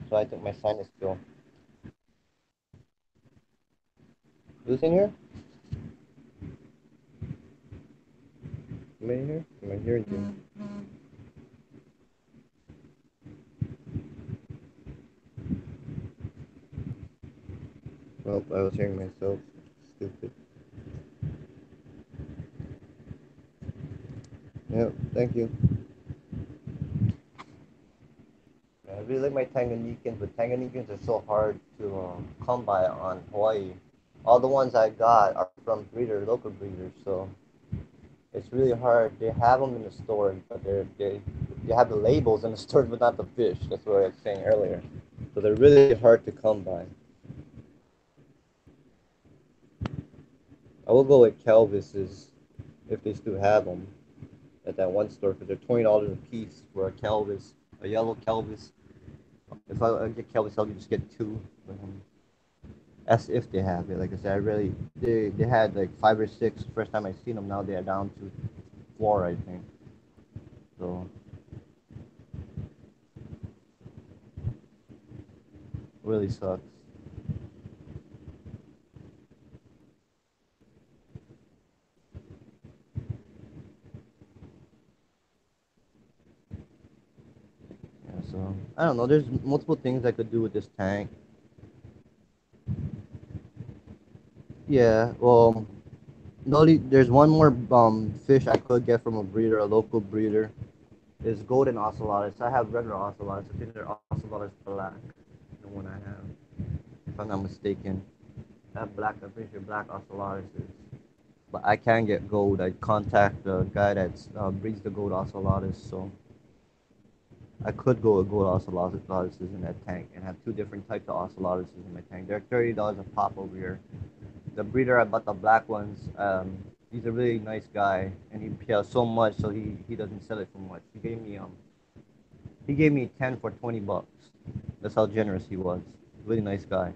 So I think my sinus still. Who's in here? Am I in here? Am I hearing you? Well, I was hearing myself. Stupid. Yeah, thank you. I really like my Tanganyikans, but Tanganyikans are so hard to come by on Hawaii. All the ones I got are from local breeders, so it's really hard. They have them in the store, but they have the labels in the store, but not the fish. That's what I was saying earlier. So they're really hard to come by. I will go with Calvis's if they still have them at that one store because they're $20 a piece for a Calvis, a yellow Calvis. If I get Calvis, I'll just get two. As if they have it. Like I said, they had like 5 or 6 first time I seen them. Now they are down to 4, I think. So really sucks. Yeah, so I don't know. There's multiple things I could do with this tank. Yeah. There's one more fish I could get from a breeder, a local breeder. Is golden ocelotus. I have regular ocelotus. I think they're ocelotus black. The one I have, if I'm not mistaken. I have black. I'm pretty sure black ocelotuses. But I can get gold. I contact the guy that breeds the gold ocelotus, so I could go with gold ocelotuses in that tank and have two different types of ocelotuses in my tank. They're $30 a pop over here. The breeder I bought the black ones. He's a really nice guy, and he has so much, so he doesn't sell it for much. He gave me 10 for $20. That's how generous he was. Really nice guy.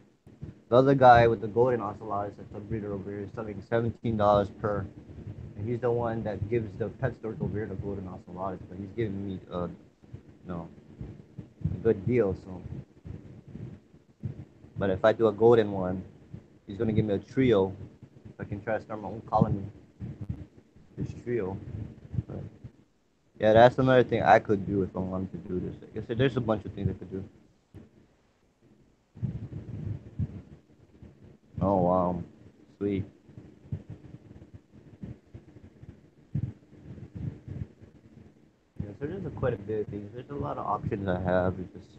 The other guy with the golden ocelotus, that's a breeder over here, is selling $17 per. And he's the one that gives the pet stores over here the golden ocelotus, but he's giving me no a good deal. So, but if I do a golden one, he's gonna give me a trio. I can try to start my own colony. This trio. But yeah, that's another thing I could do if I wanted to do this. Like I said, there's a bunch of things I could do. Oh wow, sweet. Yeah, so there's quite a bit of things. There's a lot of options I have. It's just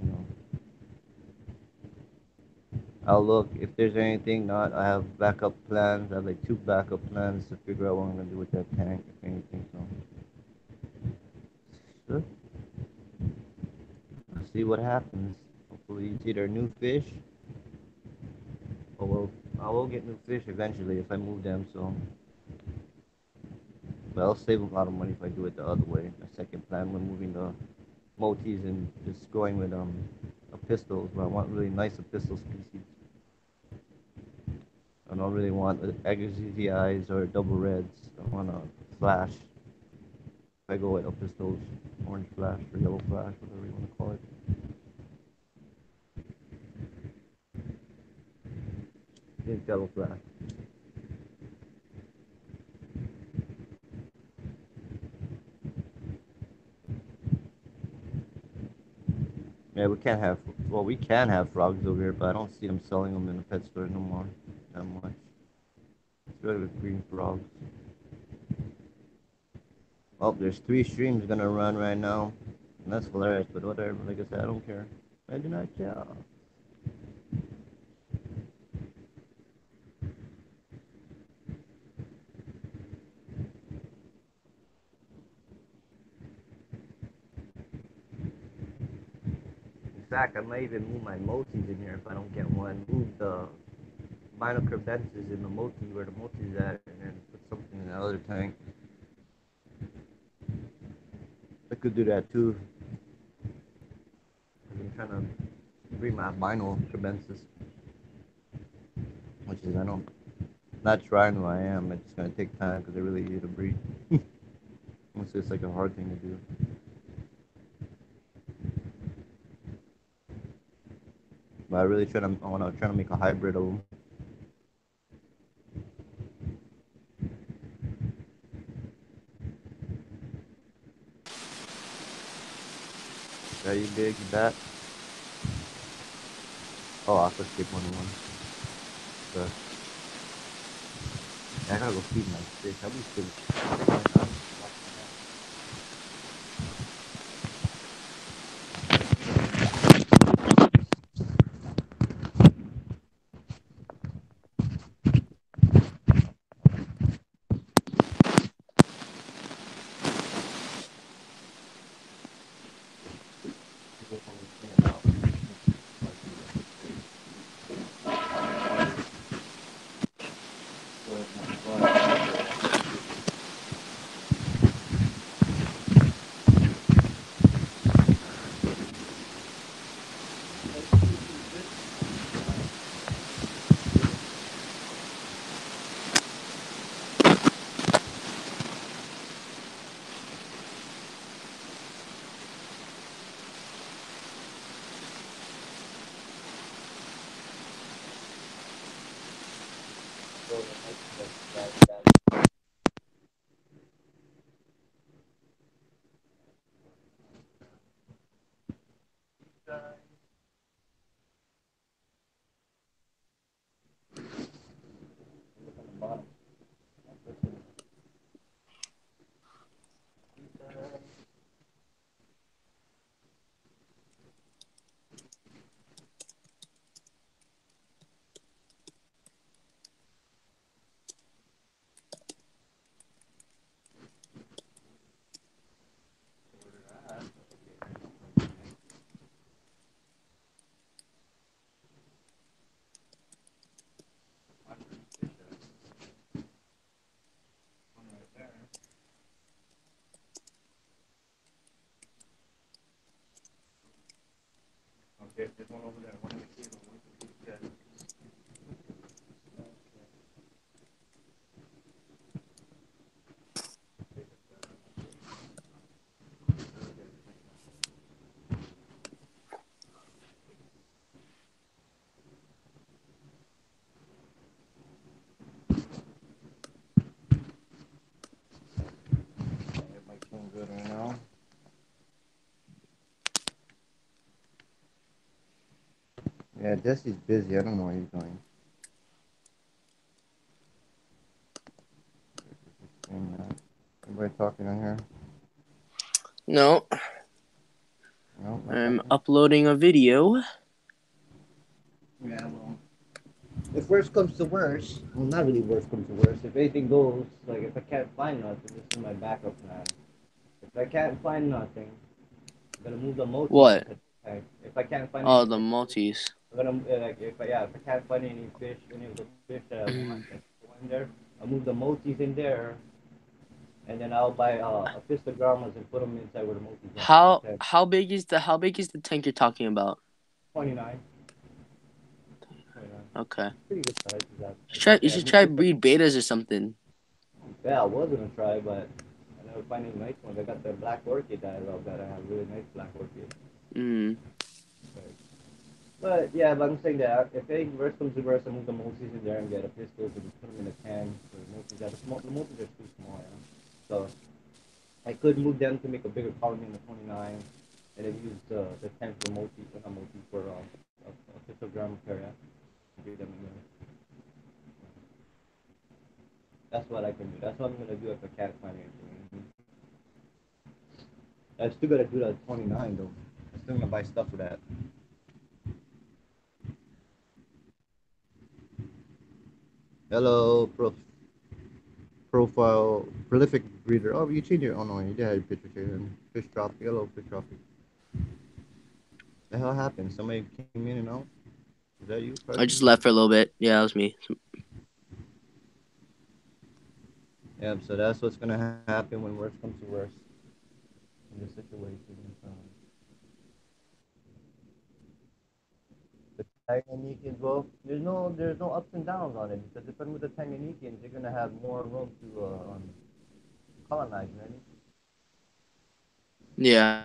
I'll look if there's anything not. I have backup plans. I have like two backup plans to figure out what I'm gonna do with that tank, if anything. So, sure. I'll see what happens. Hopefully, it's either new fish or I will get new fish eventually if I move them. So, but I'll save a lot of money if I do it the other way. My second plan when moving the multis and just going with a pistols. But I want really nice pistol species. I don't really want XZIs or double reds. I want a flash. If I go with a pistols, orange flash or yellow flash, whatever you want to call it. I think yellow flash. Yeah, we can't have. Well, we can have frogs over here, but I don't see them selling them in the pet store no more. That much. It's regular green frogs. Oh, there's 3 streams gonna run right now. And that's hilarious, but whatever. Like I said, I don't care. I do not care. In fact, I might even move my multis in here if I don't get one. Move the Binocurbensis in the multi where the multi's at, and then put something in the other tank. I could do that too. I'm trying to breed my Binocurbensis, which is I don't not trying who I am. It's just gonna take time because they're really easy to breed. It's just like a hard thing to do. But I wanna try to make a hybrid of them. Yeah, you big, you back? Oh, I could skip one. But yeah, I gotta go feed my fish. I'll be still. There's one over there. One in the cable. One in the chest. Everybody's doing good right now. Yeah, Jesse's busy. I don't know what he's doing. Everybody talking on here? No, No, not I'm talking. uploading a video. Yeah, well, if worst comes to worst, well, not really worst comes to worst. If anything goes, like if I can't find nothing, this is my backup plan. If I can't find nothing, I'm gonna move the multis What? into the tank. If I can't find Oh, the anything, multis. I'm gonna like if I can't find any fish, any of the fish that I want, like go in there, I'll move the multis in there, and then I'll buy a pistogramas and put them inside where the multis are. How Okay. how big is the tank you're talking about? 29. 29. Okay. Pretty good size. You should try breed betas or something. Yeah, I was gonna try, but I never find any nice ones. I got the black orchid that I love. That I have really nice black orchid. Mm. But yeah, but I'm saying that if anything worse comes to worse, I move the multis in there and get a pistol to just put them in a can. So the multis are too small, yeah. So I could move them to make a bigger colony in the 29, and then use the 10 for multi, not multi for a pistogram pair, yeah. Give them in there. That's what I can do. That's what I'm gonna do if I can't find anything. I still gotta do that 29 though. I'm still gonna buy stuff for that. Hello, profile prolific breeder. Oh, you changed your. Oh no, you did have your picture here. Fish tropic. Hello, fish tropic. The hell happened? Somebody came in and out. Is that you, I Preston? just left for a little bit. Yeah, that was me. Yeah. So that's what's gonna happen when worst comes to worst in this situation. The Tanganyikians, well, there's no ups and downs on it because if I'm with the Tanganyikians, they're gonna have more room to colonize, right? Yeah.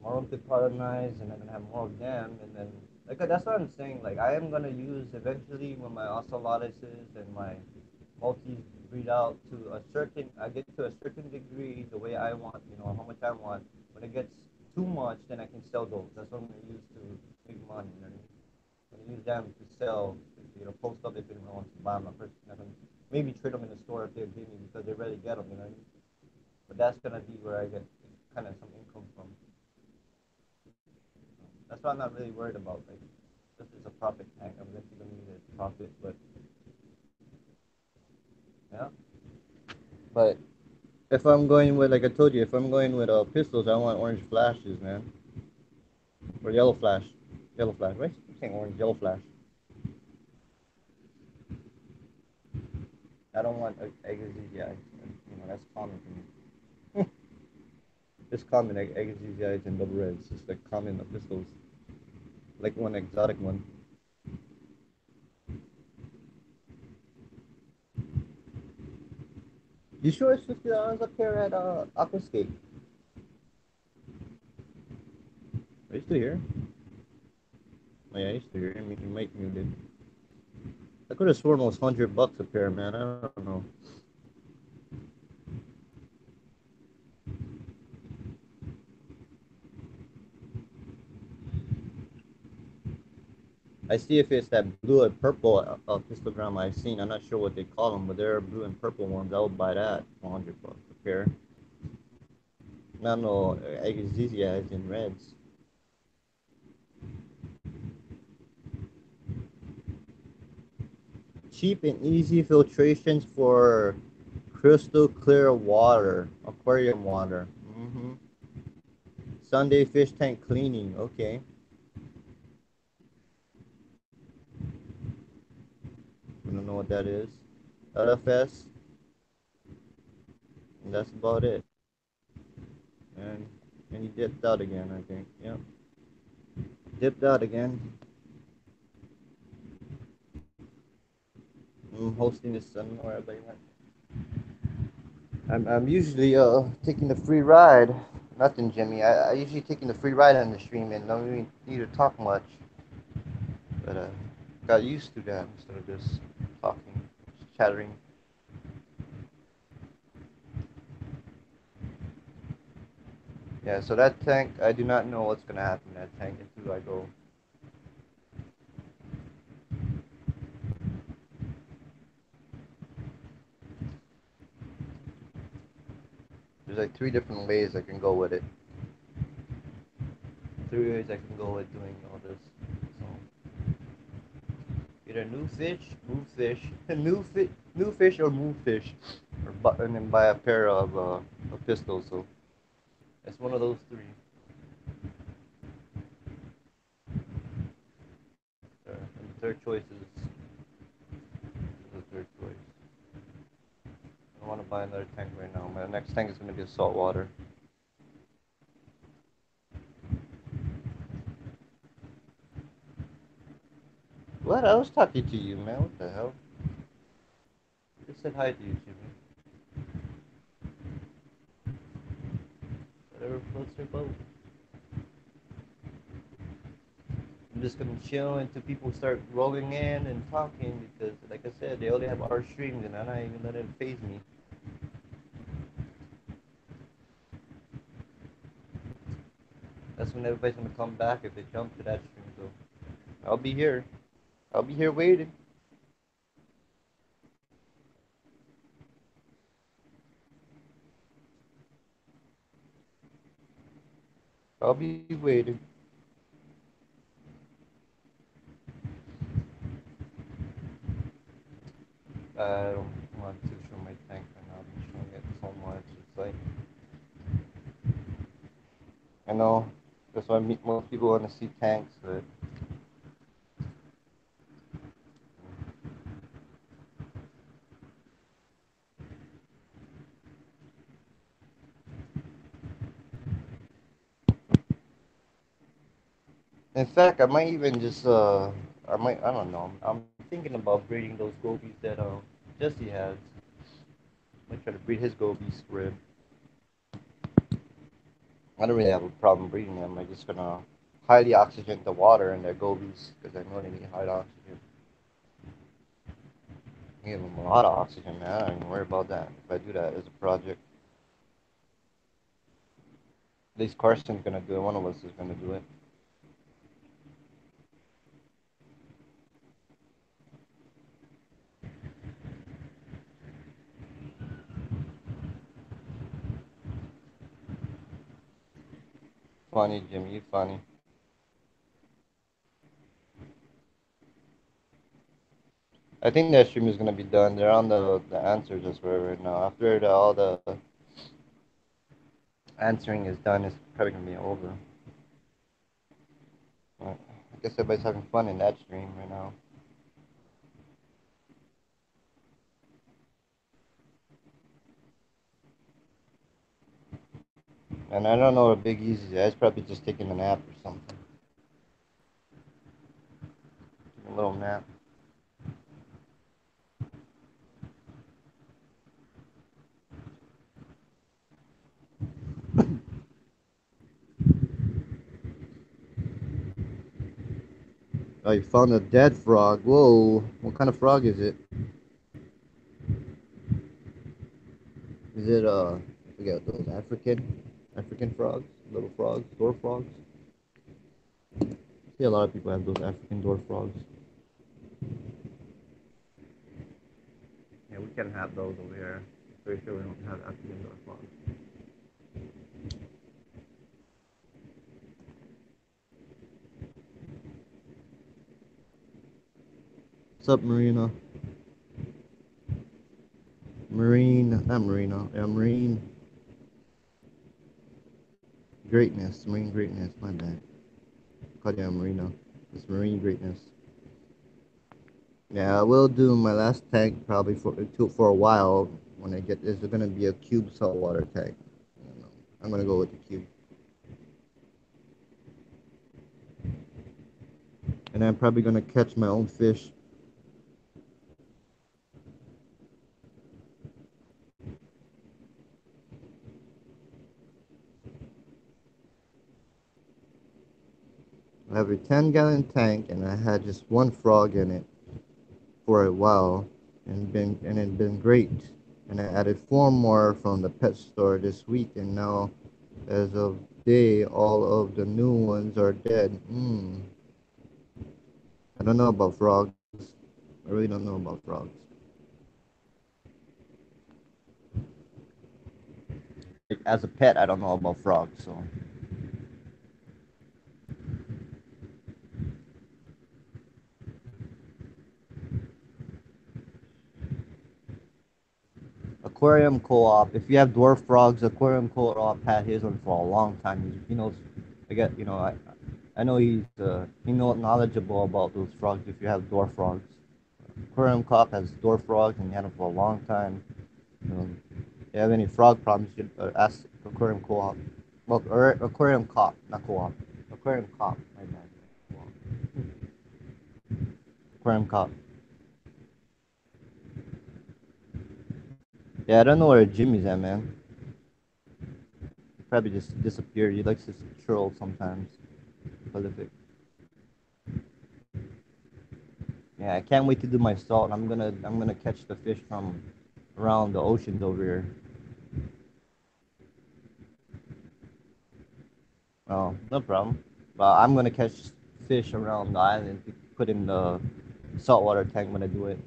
More room to colonize, and I'm gonna have more of them, and then like that's what I'm saying. Like I am gonna use eventually when my ocelotuses and my multis breed out to a certain, I get to a certain degree the way I want, how much I want. When it gets too much, then I can sell those. That's what I'm gonna use to make money. You know what I mean? I'm gonna use them to sell, post up if anyone wants to buy them. I can maybe trade them in the store if they give me because they rarely get them. You know what I mean? But that's gonna be where I get kind of some income from. That's why I'm not really worried about like this is a profit tank. I'm eventually gonna need a profit, but yeah. But if I'm going with, like I told you, if I'm going with pistols, I want orange flashes, man, or yellow flash, right? I'm saying orange, yellow flash. I don't want exozizites. That's common for me. It's common like exozizites and double reds. It's like common pistols, like one exotic one. You sure it's $50 up here at Aquascape? Are you still here? Oh yeah, he's still here. You might muted. I could have sworn it was $100 a pair, man. I don't know. I see if it's that blue and purple histogram I've seen. I'm not sure what they call them, but there are blue and purple ones. I would buy that for $100 a pair. Not no Exizia in reds. Cheap and easy filtrations for crystal clear water, aquarium water. Sunday fish tank cleaning. Okay. I don't know what that is. LFS. And that's about it. And he dipped out again, I think. Yep. dipped out again. I'm hosting this seminar. Everybody went. I'm usually taking the free ride. Nothing, Jimmy. I usually taking the free ride on the stream and don't even need to talk much. But got used to that instead of just talking, just chattering. Yeah, so that tank, I do not know what's gonna happen in that tank until I go. There's like 3 different ways I can go with it. 3 ways I can go with doing all this. So either new fish, move fish, new fish or move fish, and then buy a pair of pistols. So it's one of those 3. And the third choice is the third choice. I want to buy another tank right now. My next tank is gonna be a saltwater. What? I was talking to you, man. What the hell? Just said hi to you, Jimmy. Whatever floats your boat. I'm just gonna chill until people start rolling in and talking because, like I said, they only have our streams and I'm not even letting it phase me. That's when everybody's gonna come back if they jump to that stream. So I'll be here. I'll be here waiting. I'll be waiting. I don't want to show my tank right now. I'm showing it so much. It's like, I know that's why most people want to see tanks, but in fact, I might even just I don't know. I'm thinking about breeding those gobies that Jesse has. I might try to breed his gobies for him. I don't really have a problem breeding them. I'm just gonna highly oxygen the water in their gobies because I know they need high oxygen. I give them a lot of oxygen, man. I don't even worry about that. If I do that as a project, at least Carson's gonna do it. One of us is gonna do it. Funny, Jimmy. You funny. I think that stream is gonna be done. They're on the answers just right now. After all the answering is done, it's probably gonna be over. But I guess everybody's having fun in that stream right now. And I don't know what Big Easy is. He's probably just taking a nap or something. A little nap. Oh, you found a dead frog. Whoa. What kind of frog is it? Is it, I forget those African frogs? Little frogs? Dwarf frogs? I see a lot of people have those African dwarf frogs. Yeah, we can have those over here. Pretty sure we don't have African dwarf frogs. What's up, Marina? Not Marina. Yeah, Marine greatness. Marine greatness. My bad. Called you Marina. It's Marine greatness. Yeah, I will do my last tank probably for a while when I get. Is gonna be a cube saltwater tank. I don't know. I'm gonna go with the cube. And I'm probably gonna catch my own fish. I have a 10-gallon tank, and I had just one frog in it for a while, and it been great. And I added 4 more from the pet store this week, and now, as of day, all of the new ones are dead. I don't know about frogs. I really don't know about frogs. Like, as a pet, I don't know about frogs, so. Aquarium Co-op. If you have dwarf frogs, Aquarium Co-op had his one for a long time. He knows. I know he knowledgeable about those frogs. If you have dwarf frogs, Aquarium Co-op has dwarf frogs, and he had them for a long time. If you have any frog problems, you should ask Aquarium Co-op. Well, or Aquarium Co-op, not Co-op. Aquarium Co-op. My bad. Aquarium Co-op. Yeah, I don't know where Jimmy's at, man. He probably just disappeared. He likes to troll sometimes. Prolific. Yeah, I can't wait to do my salt. I'm gonna catch the fish from around the oceans over here. Oh, no problem. But I'm gonna catch fish around the island to put in the saltwater tank when I do it.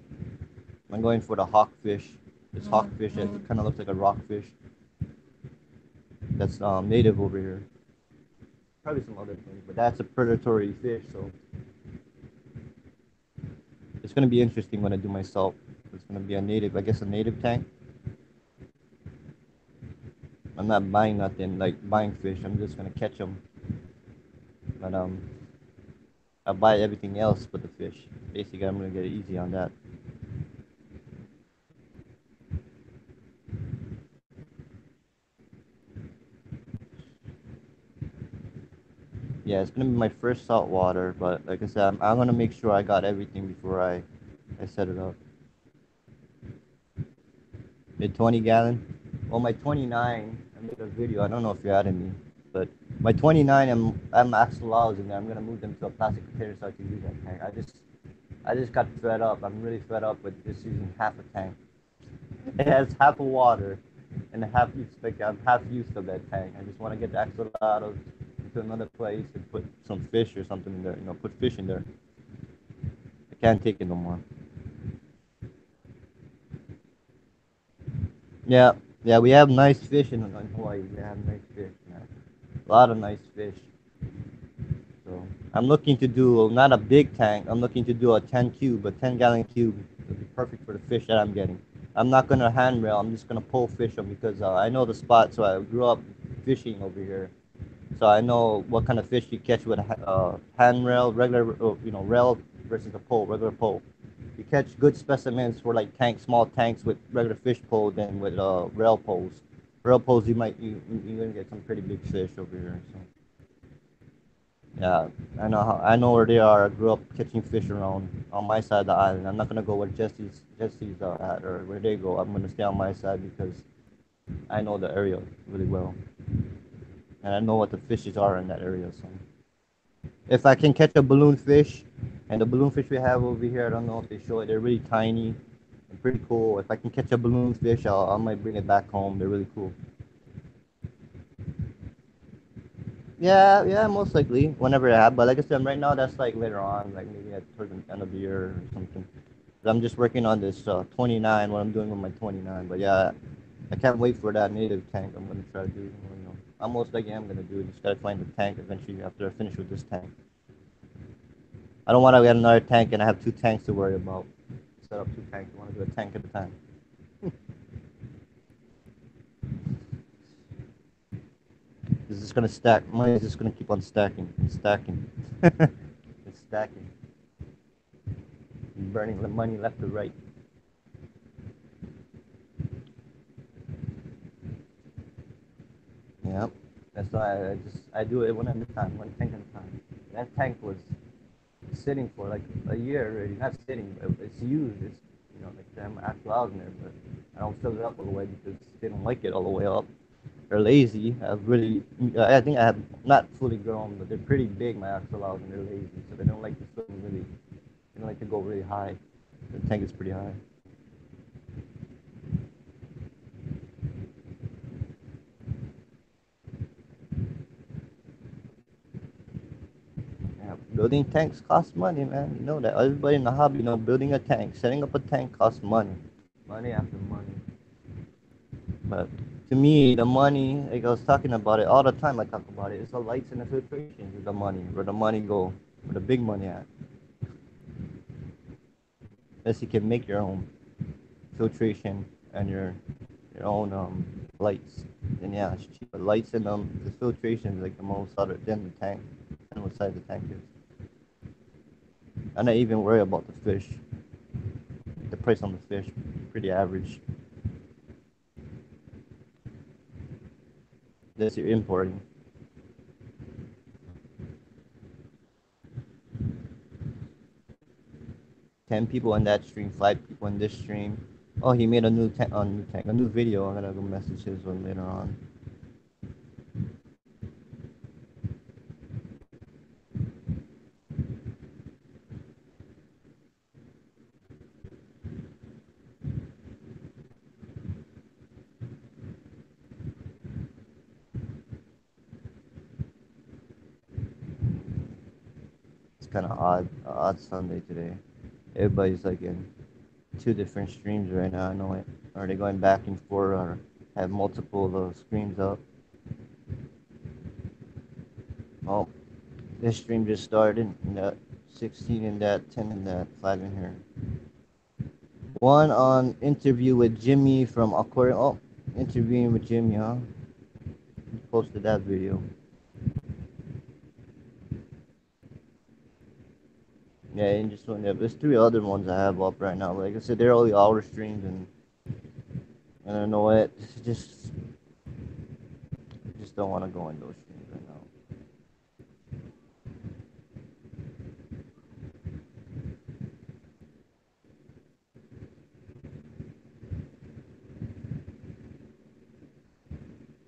I'm going for the hawkfish. This hawkfish that kind of looks like a rockfish. That's native over here. Probably some other things, but that's a predatory fish, so it's gonna be interesting when I do my salt. It's gonna be a native, I guess, a native tank. I'm not buying nothing like buying fish. I'm just gonna catch them. But I buy everything else but the fish. Basically, I'm gonna get it easy on that. Yeah, it's gonna be my first salt water, but like I said, I'm gonna make sure I got everything before I set it up. Mid 20 gallon. Well, my 29. I made a video. I don't know if you added me, but my 29. I'm axolotls, I'm gonna move them to a plastic container so I can use that tank. I just got fed up. I'm really fed up with just using half a tank. It has half of water and half use. Like I'm half used of that tank. I just want to get the axolotls to another place and put some fish or something in there. Put fish in there. I can't take it no more. Yeah, yeah, we have nice fish in Hawaii. We have nice fish, man. A lot of nice fish. So I'm looking to do not a big tank. I'm looking to do a 10 cube, a 10-gallon cube. It'll be perfect for the fish that I'm getting. I'm not gonna handrail. I'm just gonna pull fish them because I know the spot. So I grew up fishing over here. So I know what kind of fish you catch with a handrail, regular, rail versus a pole, regular pole. You catch good specimens for like small tanks with regular fish pole than with rail poles. Rail poles, you're gonna get some pretty big fish over here. So yeah, I know where they are. I grew up catching fish around on my side of the island. I'm not gonna go where Jesse's at or where they go. I'm gonna stay on my side because I know the area really well, and I know what the fishes are in that area. So if I can catch a balloon fish, and the balloon fish we have over here, I don't know if they show it. They're really tiny and pretty cool. If I can catch a balloon fish, I might bring it back home. They're really cool. Yeah, yeah, most likely whenever I have. But like I said, right now that's like later on, like maybe towards the end of the year or something. I'm just working on this 29. What I'm doing with my 29. But yeah, I can't wait for that native tank. I'm gonna try to do. I most likely am gonna do it. Just gotta find the tank eventually after I finish with this tank. I don't want to get another tank and I have 2 tanks to worry about. Set up 2 tanks. I want to do a tank at a time. This is gonna stack. Money is just gonna keep on stacking and stacking. It's stacking. Burning the money left to right. Yep. That's why I do it one at a time, one tank at a time. That tank was sitting for like a year already. Not sitting, but it's used. It's like them actuals in there, but I don't fill it up all the way because they don't like it all the way up. They're lazy. I think I have not fully grown, but they're pretty big. My axolotls and they're lazy, so they don't like to swim really. They don't like to go really high. The tank is pretty high. Yeah, building tanks costs money, man. You know that. Everybody in the hobby know building a tank, setting up a tank costs money. Money after money. But to me, the money, like I was talking about it all the time, I talk about it. It's the lights and the filtration is the money. Where the money go, where the big money at. Unless you can make your own filtration and your own lights, then yeah, it's cheap. But lights and the filtration is like the most other than the tank, and what size the tank is. I'm not even worried about the fish. The price on the fish, pretty average. Unless you're importing. 10 people in that stream, 5 people in this stream. Oh, he made a new tank, a new video. I'm gonna go message his one later on. It's kind of odd Sunday today. Everybody's like in 2 different streams right now. I know it. Are they going back and forth or have multiple streams up? Oh, this stream just started. And that 16 in that, 10 in that, 5 in here. One on interview with Jimmy from Aquarium. Oh, interviewing with Jimmy, huh? He posted that video. Yeah, and just one. Yeah, there's 3 other ones I have up right now. Like I said, they're only hour streams, and I don't know what. Just don't want to go in those streams right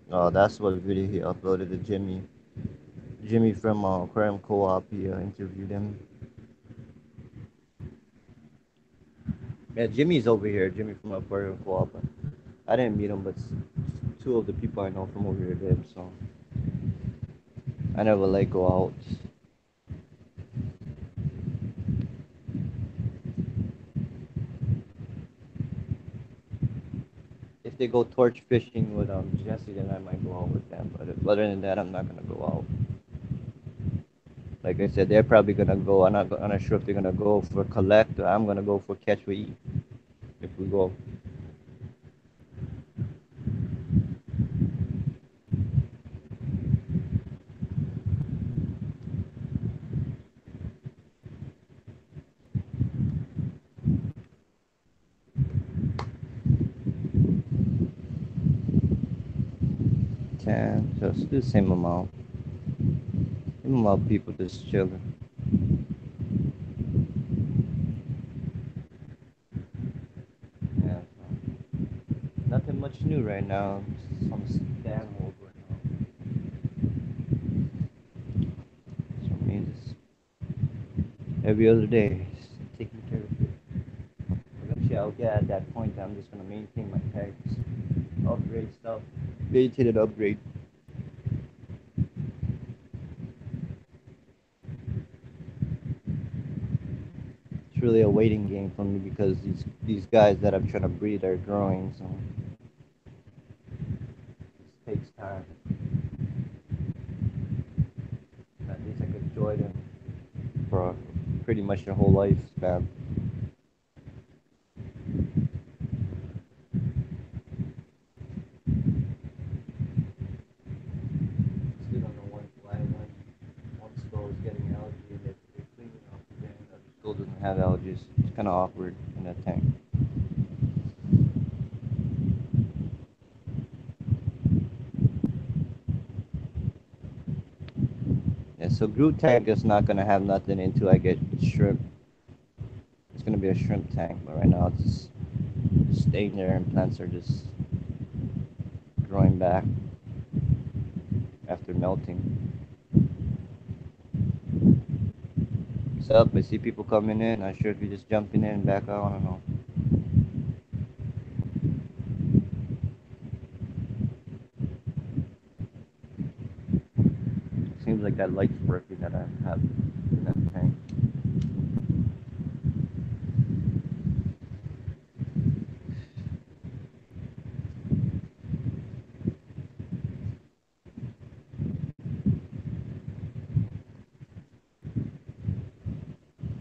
now. Oh, that's what video he uploaded to Jimmy. Jimmy from Aquarium Co-op. He interviewed him. Yeah, Jimmy's over here. Jimmy from Aquarium Co-op. I didn't meet him, but 2 of the people I know from over here did. So I never like go out. If they go torch fishing with Jesse, then I might go out with them. But other than that, I'm not gonna go out. Like I said, they're probably gonna go. I'm not sure if they're gonna go for collect or I'm gonna go for catch we eat. If we go. Just the same amount. Same amount of people just chilling. Yeah. Nothing much new right now. Some stand hold right now. So I mean, it's every other day, just taking care of it. Eventually, I'll get at that point that I'm just gonna maintain my tags, upgrade stuff, maintain and upgrade. It's really a waiting game for me because these guys that I'm trying to breed are growing, so it takes time. At least I could enjoy them for pretty much their whole lifespan. Still don't know why one store is getting algae and they're cleaning up, and the other store doesn't have algae. It's kind of awkward in that tank. so Groot tank is not gonna have nothing until I get shrimp. It's gonna be a shrimp tank, but right now it's just staying there, and plants are just growing back after melting. What's up? I see people coming in. Not sure if you're just jumping in and back out. I don't know. Seems like that light's working that I have in that tank.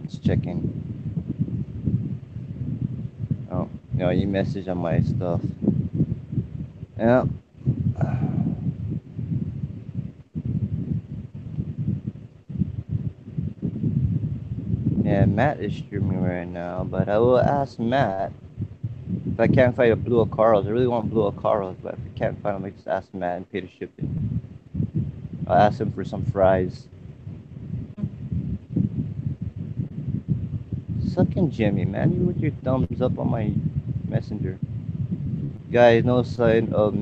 Let's check in. Oh, no, you message on my stuff. Yeah. Yeah, Matt is streaming right now, but I will ask Matt if I can't find a blue Acaros. I really want blue Acaros, but if I can't find them, I just ask Matt and pay the shipping. I'll ask him for some fries. Sucking Jimmy, man, you with your thumbs up on my messenger. Guys, no sign of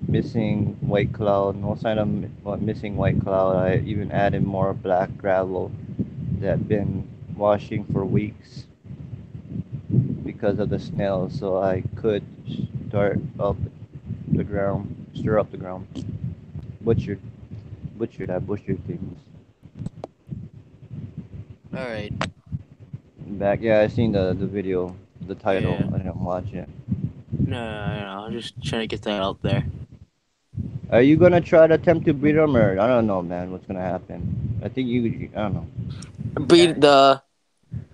missing white cloud. No sign of missing white cloud. I even added more black gravel that been washing for weeks because of the snails, so I could stir up the ground. Butchered things. All right. Back, yeah, I seen the video, the title. Yeah. I didn't watch it. No, I'm just trying to get that out there. Are you gonna try to attempt to breed them, or I don't know, man? What's gonna happen? I think I don't know.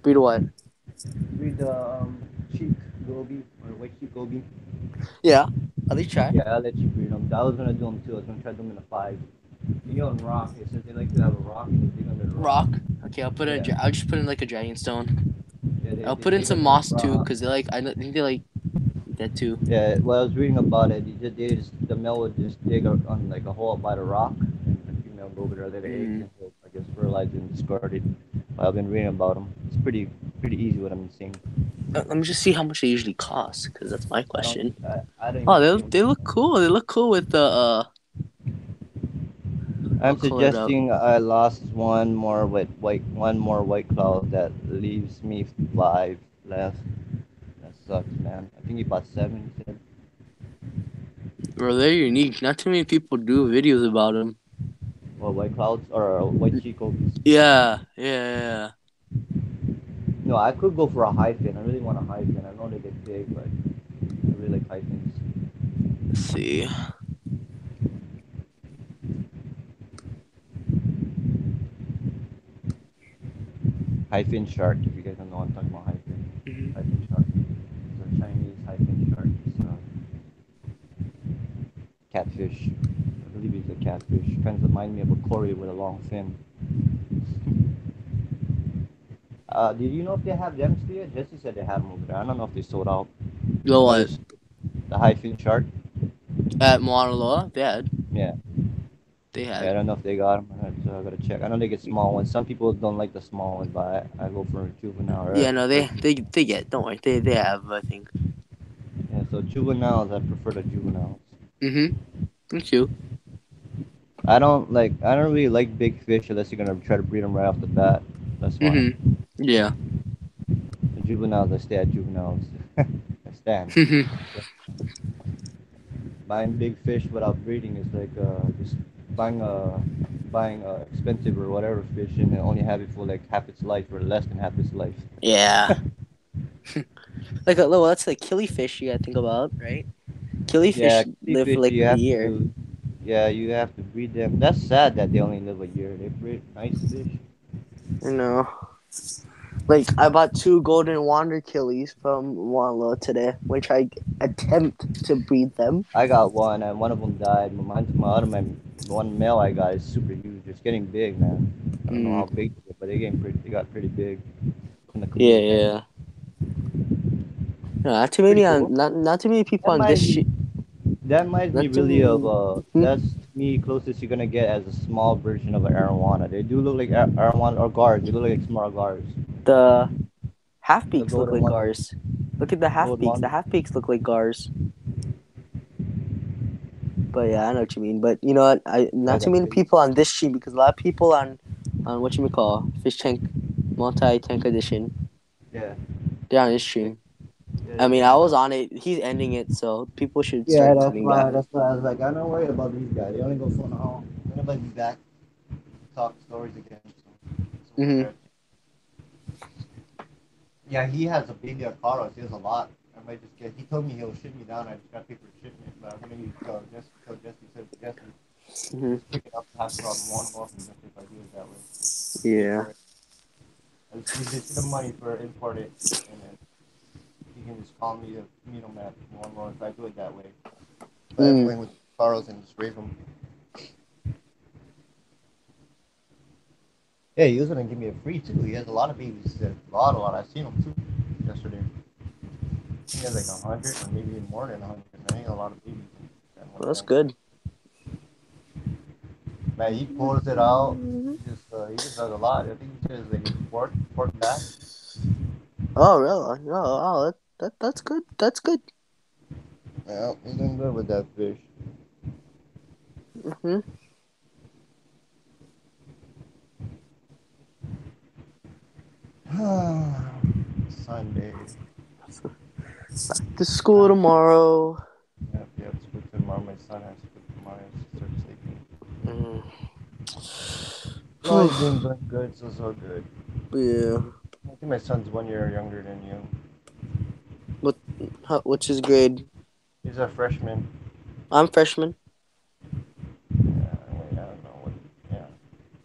Breed what? Breed the sheep goby or white sheep goby. Yeah. At least try. Yeah, I'll let you breed them. I was gonna do them too. I was gonna try them in a 5. You know, in rock, since they like to have a rock and they dig under the rock. Okay, I'll put Yeah. I'll just put in like a dragon stone. Yeah, I'll they put in dig some under moss the too, rock. cause I think they like that too. Yeah, well, I was reading about it. The male would just dig on like a hole by the rock, and the female would go over there, lay the eggs, and he'll, I guess, fertilize and discard it. I've been reading about them. It's pretty easy what I'm seeing. Let me just see how much they usually cost, cause that's my question. I don't Oh, even they look cool. They look cool with the I'm I'll color it up. suggesting I lost one more white cloud that leaves me 5 left. That sucks, man. I think you bought 7. You said. Bro, they're unique. Not too many people do videos about them. Well, white clouds or white chico. Yeah. No, I could go for a hyphen. I really want a hyphen. I know they get big, but I really like hyphens. Let's see. Hyphen shark. If you guys don't know what I'm talking about, hyphen. Mhm. Hyphen shark. It's a Chinese hyphen shark. It's a catfish. I believe it's a catfish. Kind of remind me of a Cory with a long fin. Did you know if they have them still? Jesse said they have them over there. I don't know if they sold out. The what? The hyphen shark. At Mauna Loa? They had. Yeah. They had. Yeah, I don't know if they got them. So I gotta check. I know they get small ones. Some people don't like the small ones, but I go for juvenile. Right? Yeah, no, they get. Don't worry, they have. I think. Yeah, so juveniles, I prefer the juveniles. Me too. I don't really like big fish unless you're gonna try to breed them right off the bat. That's why. Yeah. The juveniles, I stay at juveniles. I stand. Buying big fish without breeding is like just buying expensive or whatever fish and then only have it for like half its life or less than half its life. Yeah. That's the killifish you gotta think about, right? Killifish live for like a year. You have to breed them. That's sad that they only live a year. They breed nice fish. I know. Like, I bought 2 golden wander killies from Mauna Loa today, which I attempt to breed them. I got one, and one of them died. One male I got is super huge. It's getting big, man. I don't know how big, but they got pretty big. Yeah. No, not too many people on this shit. That might be really of that's me, closest you're gonna get as a small version of an arowana. They do look like arowana or gars. They look like small gars. The half The peaks look golden like one. gars. Look at the half Golden peaks. The one. half peaks look like gars. But yeah, I know what you mean. But you know what? Yeah, Not too the many face. people on this stream because a lot of people on what you call fish tank multi tank edition. Yeah. They're on this stream. Yeah, I they mean, do I was now. on it. He's ending it, so people should Yeah, start that's coming why. back. That's why I was like, I don't worry about these guys. They only go for an hour. Anybody be back, talk stories again. So we're Hmm good. Yeah, he has a baby at Carlos. He has a lot. I might just get. He told me he'll ship me down. I just got paper shipment, but I'm gonna use Jesse. Tell Jesse. Said Jesse, hmm just pick it up, pass it on one off, and just if I do it that way. Pay Yeah. for it. I just give you the money for import it, and then you can just call me a middleman one more if I do it that way. But I'm Mm. going with Carlos and just raise them. Yeah, he was gonna give me a free too. He has a lot of babies. He said, a lot. I seen him too yesterday. He has like 100 or maybe even more than 100. Man, he got a lot of babies in one Well, that's tank. good. Man, he pulls it out. He just does a lot. I think he does like his fourth batch. Oh, really? Oh, that's good. That's good. Yeah, he's doing good with that fish. Hmm Sunday. To school tomorrow. Yep, yep. School tomorrow. My son has school tomorrow. He starts sleeping. Mm. No, he's been doing good. So good. Yeah. I think my son's 1 year younger than you. What? What's his grade? He's a freshman. I'm freshman. Yeah, wait, I don't know what. Yeah,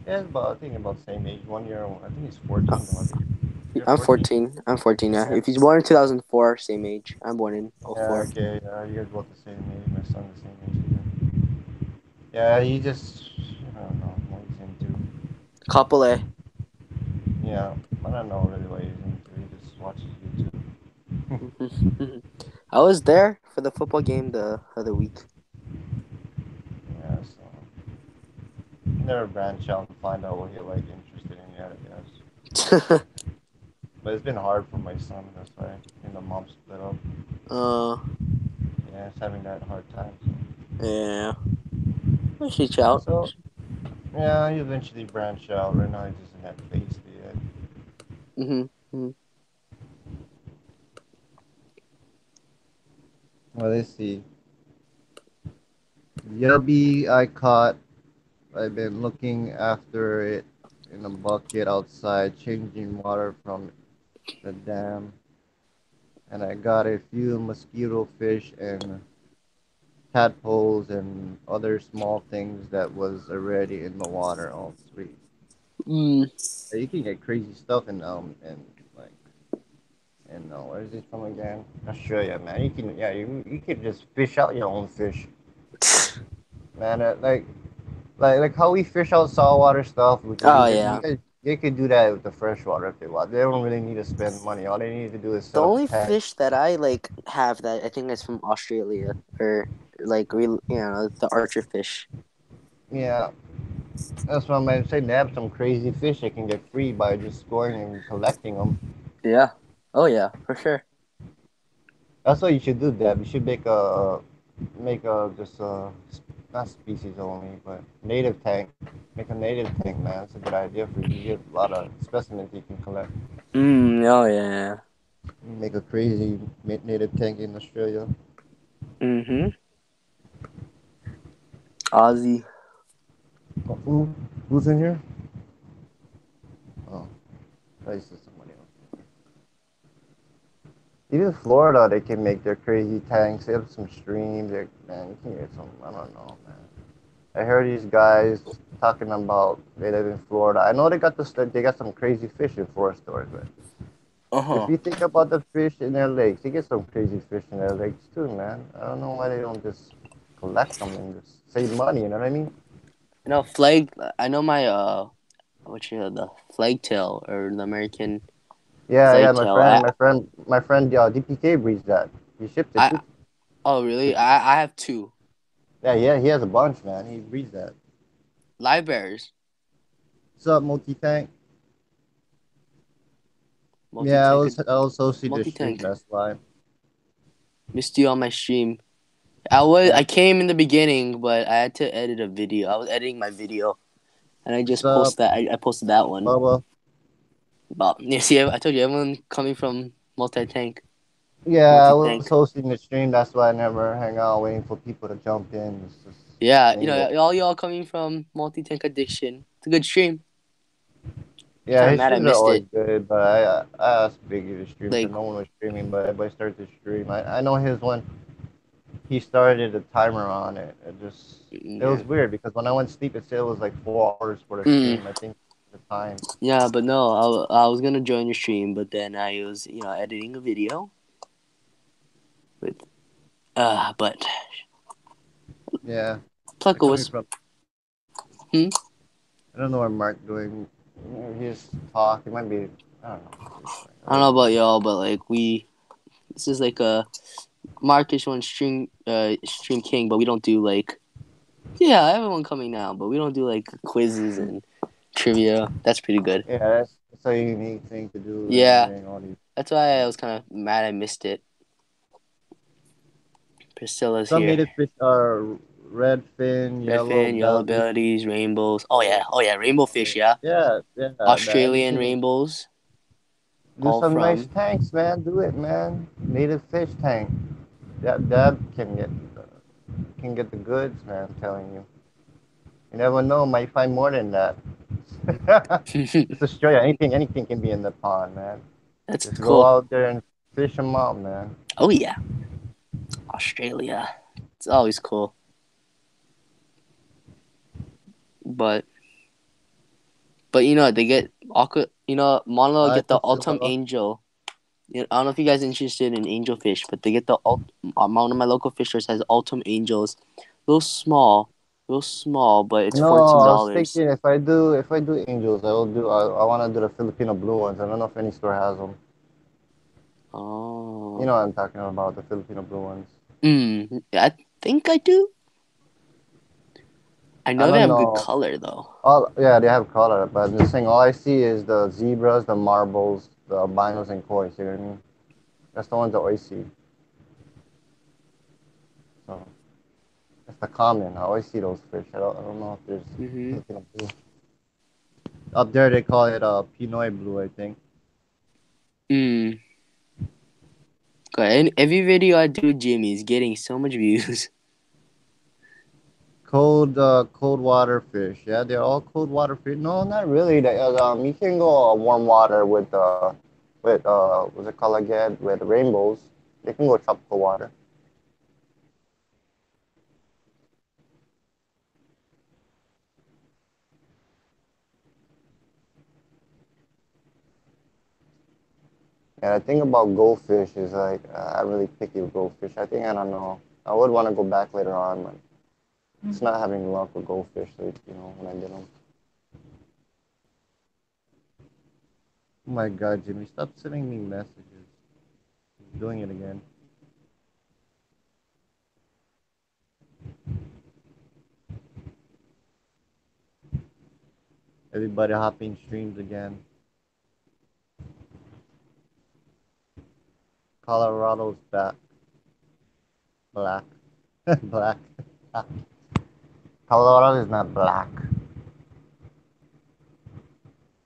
yeah, it's about I think about the same age. 1 year. I think he's 14 though. I think you're I'm 14. 14. I'm 14. Yeah. Yeah. If he's born in 2004, same age. I'm born in Yeah. 04. Okay. You guys both the same age. My son's the same age. Too. Yeah. He just I don't know what he's into. Couple A. Yeah. I don't know really what he's into. He just watches YouTube. I was there for the football game the other week. Yeah. So never branch out and find out what he like interested in yet. I guess. But it's been hard for my son. That's why. And the mom split up. uh, Yeah, it's having that hard time. yeah. Reach out. So yeah, you eventually branch out. Right now, he's just in that phase yet. Mm-hmm. Well, let's see. Yubby, I caught. I've been looking after it in a bucket outside, changing water from the dam. And I got a few mosquito fish and tadpoles and other small things that was already in the water. All three. Mm. You can get crazy stuff in like where is it from again? Australia, man. You can just fish out your own fish, man. Like how we fish out saltwater stuff. We can Oh use it. yeah. They could do that with the freshwater if they want. They don't really need to spend money. All they need to do is The set up only a tank. fish that I like have that I think is from Australia or like real, the archer fish. Yeah, that's what I'm saying. Say they have some crazy fish they can get free by just going and collecting them. Yeah. Oh yeah, for sure. That's what you should do, Deb. You should make a just not species only, but native tank. Make a native tank, man. That's a good idea for you. You get a lot of specimens you can collect. Oh yeah. Make a crazy native tank in Australia. Mm-hmm. Aussie. Oh, who's in here? Oh, I said somebody else. Even Florida, they can make their crazy tanks. They have some streams. Man, you can get some. I don't know, man. I heard these guys talking about they live in Florida. I know they got some crazy fish in Florida stores, but if Uh-huh. you think about the fish in their lakes, you get some crazy fish in their lakes too, man. I don't know why they don't just collect them and just save money. You know what I mean? Flag. I know my the flagtail or the American Yeah, yeah. flagtail. My friend, DPK breeds that. He shipped it I too. oh really? I have two. Yeah, he has a bunch, man. He breeds that. Live bears. What's up, multi tank? Yeah, Multi-tank. I was hosting the stream. Multi-tank. That's why. Missed you on my stream. Yeah. I came in the beginning, but I had to edit a video. I was editing my video, and I What's just up, posted that. I posted that one. Bubba? But you see, I told you everyone coming from multi-tank. Yeah, I was Multi-tank. hosting the stream. That's why I never hang out waiting for people to jump in. It's just Yeah, you bingo. know, all y'all coming from multi-tank addiction. It's a good stream. Yeah, Kind of his mad I streams are missed always it. good, but I asked Biggie to stream Like, because no one was streaming, but everybody started to stream. I know his one. He started a timer on it. It was yeah, weird because when I went to sleep, it said it was like 4 hours for the mm, stream. I think the time. yeah, but no, I was gonna join your stream, but then I was, editing a video with, but Yeah, they're Plucko coming was, from. hmm? I don't know what Mark doing. He's talk. It might be. I don't know. I don't know about y'all, but like this is like a Markish one stream king, but we don't do like, yeah, everyone coming now, but we don't do like quizzes and trivia. That's pretty good. Yeah, that's a unique thing to do. Yeah, Entering all these. that's why I was kind of mad I missed it. Priscilla's Some here. native fish are red fin, yellow Redfin, yellow belly. bellies, rainbows. Oh yeah, rainbow fish. Yeah, Yeah. Australian Everything. rainbows. Do All some nice from. tanks, man. Do it, man. Native fish tank. That can get the goods, man. I'm telling you. You never know. Might find more than that. It's Australia. Anything can be in the pond, man. That's Just go cool. out there and fish them out, man. Oh yeah, Australia. It's always cool. But they get aqua. Mono Hi, get the autumn Priscilla. angel. I don't know if you guys are interested in angelfish, but they get the one of my local fishers has autumn angels. Real small, but it's No, I was $14. thinking if I do angels, I want to do the Filipino blue ones. I don't know if any store has them. You Oh, know what I'm talking about, the Filipino blue ones. I think I do. I I know they don't have good know. color though. Yeah, they have color, but I'm just saying all I see is the zebras, the marbles, the albinos, and koi. You know what I mean? That's the ones that I see. So that's the common. I always see those fish. I don't know if there's Mhm. Filipino blue. Up there they call it Pinoy blue, I think. Mm. And every video I do, Jimmy is getting so much views. Cold water fish. Yeah, they're all cold water fish. No, not really. You can go warm water with what's it called again? With rainbows. They can go tropical water. And the thing about goldfish is like I'm really picky with goldfish. I don't know. I would want to go back later on, but it's not having luck with goldfish. Like, when I did them. Oh my God, Jimmy, stop sending me messages. He's doing it again. Everybody hopping streams again. Colorado's back. Black. Black. Colorado is not black.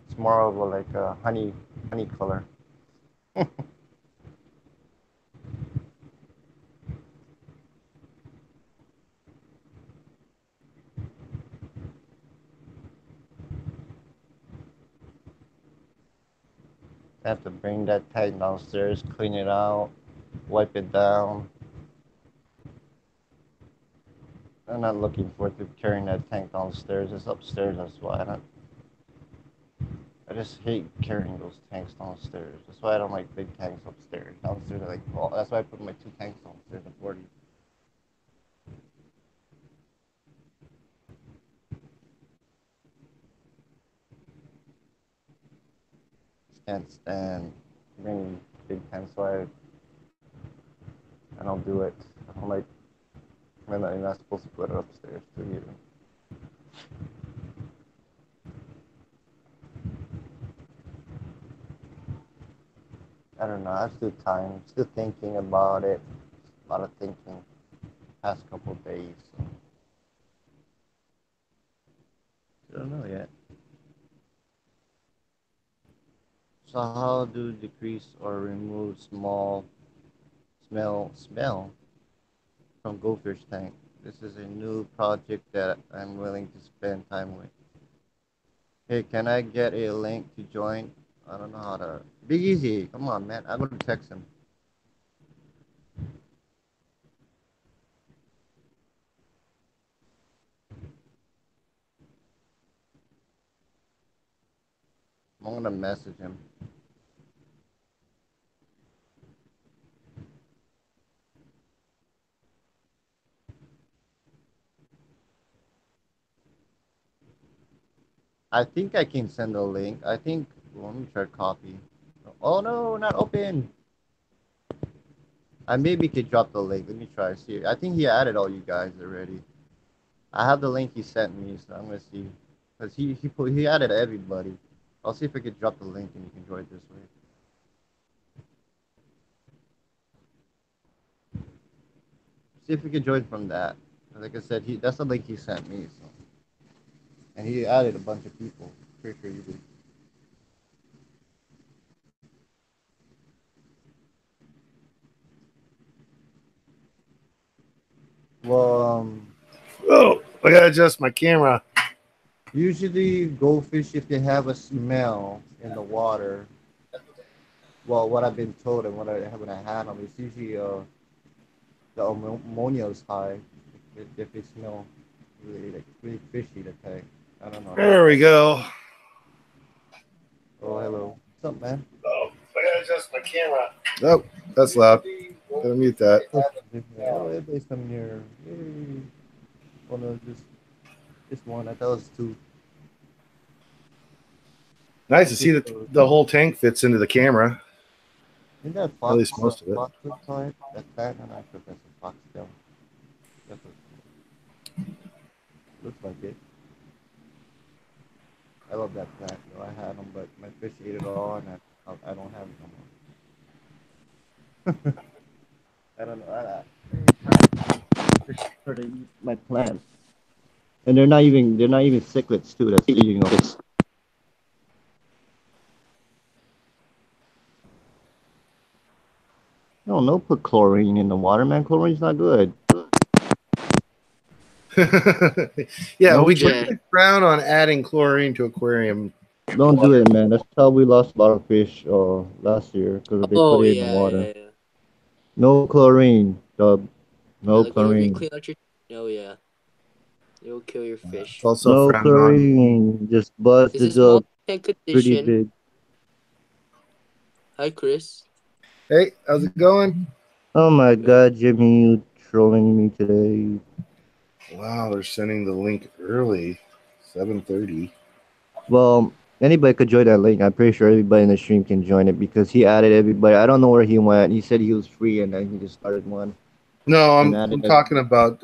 It's more of like a honey color. I have to bring that tank downstairs, clean it out, wipe it down. I'm not looking forward to carrying that tank downstairs. It's upstairs, that's why. I just hate carrying those tanks downstairs. That's why I don't like big tanks upstairs. Downstairs, that's why I put my 2 tanks downstairs at 40. Can't stand bringing big tanks, so I don't do it. I don't like And you're not supposed to put it upstairs too either. I don't know. I'm still time. Still thinking about it. A lot of thinking. Past couple of days. So. I don't know yet. So how do decrease or remove smell from goldfish tank? This is a new project that I'm willing to spend time with. Hey, can I get a link to join? I don't know how to. Be easy. Come on, man. I'm gonna text him. I'm gonna message him. I think I can send a link. I think. Well, let me try copy. Oh no, not open. I maybe could drop the link. Let me try. See. I think he added all you guys already. I have the link he sent me, so I'm gonna see. Cause he added everybody. I'll see if I could drop the link and you can join this way. See if we can join from that. Like I said, that's the link he sent me. So. And he added a bunch of people. Pretty sure you did. Well, Oh, I gotta adjust my camera. usually goldfish, if they have a smell in the water, well, what I've been told and what I haven't had them, it's usually the ammonia is high. If they smell really like really fishy, the tank. I don't know. There we go. Oh, hello. What's up, man? Oh, I gotta adjust my camera. Oh, that's loud. Gotta mute that. Oh, everybody's coming here. Yay. Oh no, just one. I thought it was two. Nice to see that the whole tank fits into the camera. Isn't that fox? At least most of it. Fox looks like that. I'm not sure if that's a fox tail. That's looks like it. I love that plant. You know, I had them, but my fish ate it all, and I don't have them no more. I don't know. Fish try to eat my plants, and they're not even cichlids too. That's eating them. No, put chlorine in the water, man. Chlorine's not good. Yeah, No, we Jay. generally frown on adding chlorine to aquarium. Don't do it, man. That's how we lost a lot of fish last year because they Oh put it in the yeah, water. yeah, yeah. No chlorine, Dub. No Like whenever you chlorine. clean out your, oh yeah, it'll kill your It's fish. also No frowned on. chlorine. Just bust This the is small dub tank pretty condition. big. Hi, Chris. Hey, how's it going? Oh my Good. god, Jimmy, you trolling me today. Wow, they're sending the link early, 7:30. Well, anybody could join that link. I'm pretty sure everybody in the stream can join it because he added everybody. I don't know where he went. He said he was free and then he just started one. No, And I'm talking about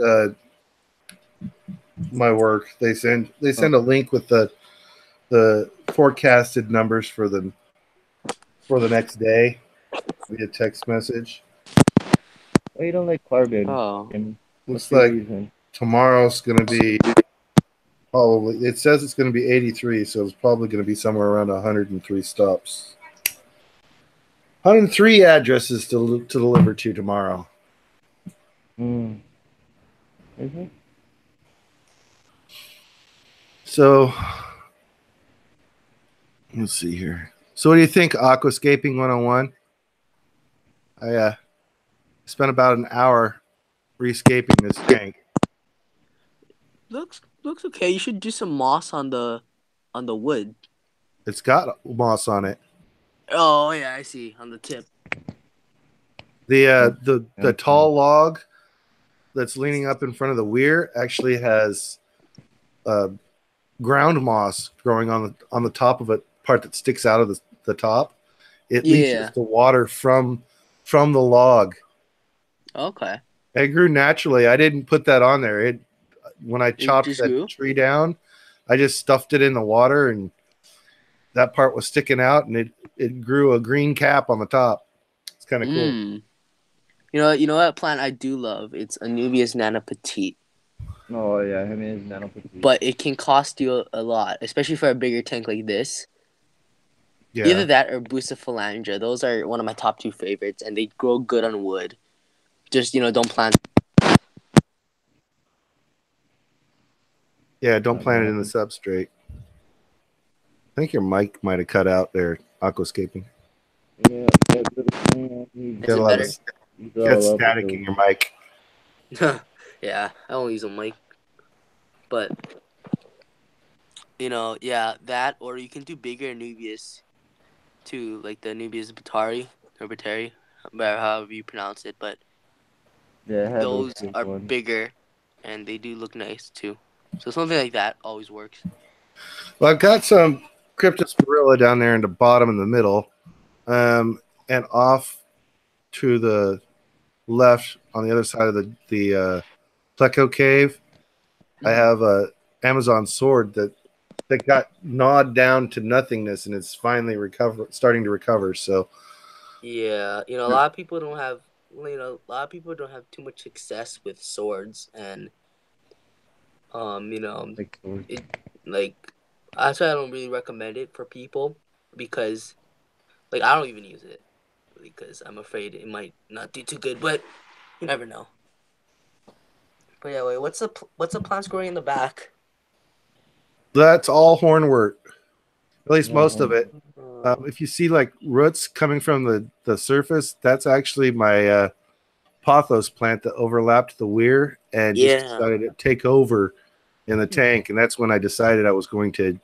my work. They send a link with the forecasted numbers for the next day via text message. Oh, you don't like carbon. Oh. And Looks what's your like reason? tomorrow's going to be probably, it says it's going to be 83, so it's probably going to be somewhere around 103 stops. 103 addresses to deliver to tomorrow. Mm. Is it? So let's see here. So what do you think, Aquascaping 101? I spent about an hour rescaping this tank. Looks okay. You should do some moss on the wood. It's got moss on it. Oh yeah, I see. On the tip. The tall log that's leaning up in front of the weir actually has ground moss growing on the top of it, part that sticks out of the top. It leaches the water from the log. Okay. It grew naturally. I didn't put that on there. It when I chopped just that grew? tree down, I just stuffed it in the water, and that part was sticking out, and it grew a green cap on the top. It's kind of cool. You know what plant I do love? It's Anubias nana petite, Oh yeah, him is nano petite. but it can cost you a lot, especially for a bigger tank like this. Yeah. Either that or Bucephalandra. Those are one of my top 2 favorites, and they grow good on wood. Just don't plant. Yeah, don't plant it in the substrate. I think your mic might have cut out there, aquascaping. Yeah, Is it better? You got static in your mic. Yeah, I don't use a mic, but yeah, that or you can do bigger Anubias too, like the Anubias batari or batari, however you pronounce it. But Yeah, those are bigger, and they do look nice too. So something like that always works. Well, I've got some Cryptosporilla down there in the bottom in the middle, and off to the left on the other side of the Pleco cave, I have a Amazon sword that got gnawed down to nothingness, and it's finally starting to recover. So yeah, a lot of people don't have too much success with swords, and like that's why I don't really recommend it for people, because I don't even use it because I'm afraid it might not do too good, but you never know. But yeah, wait, what's the plants growing in the back? that's all hornwort, at least most of it. If you see like roots coming from the surface, that's actually my pothos plant that overlapped the weir and just decided to take over in the tank. And that's when I decided I was going to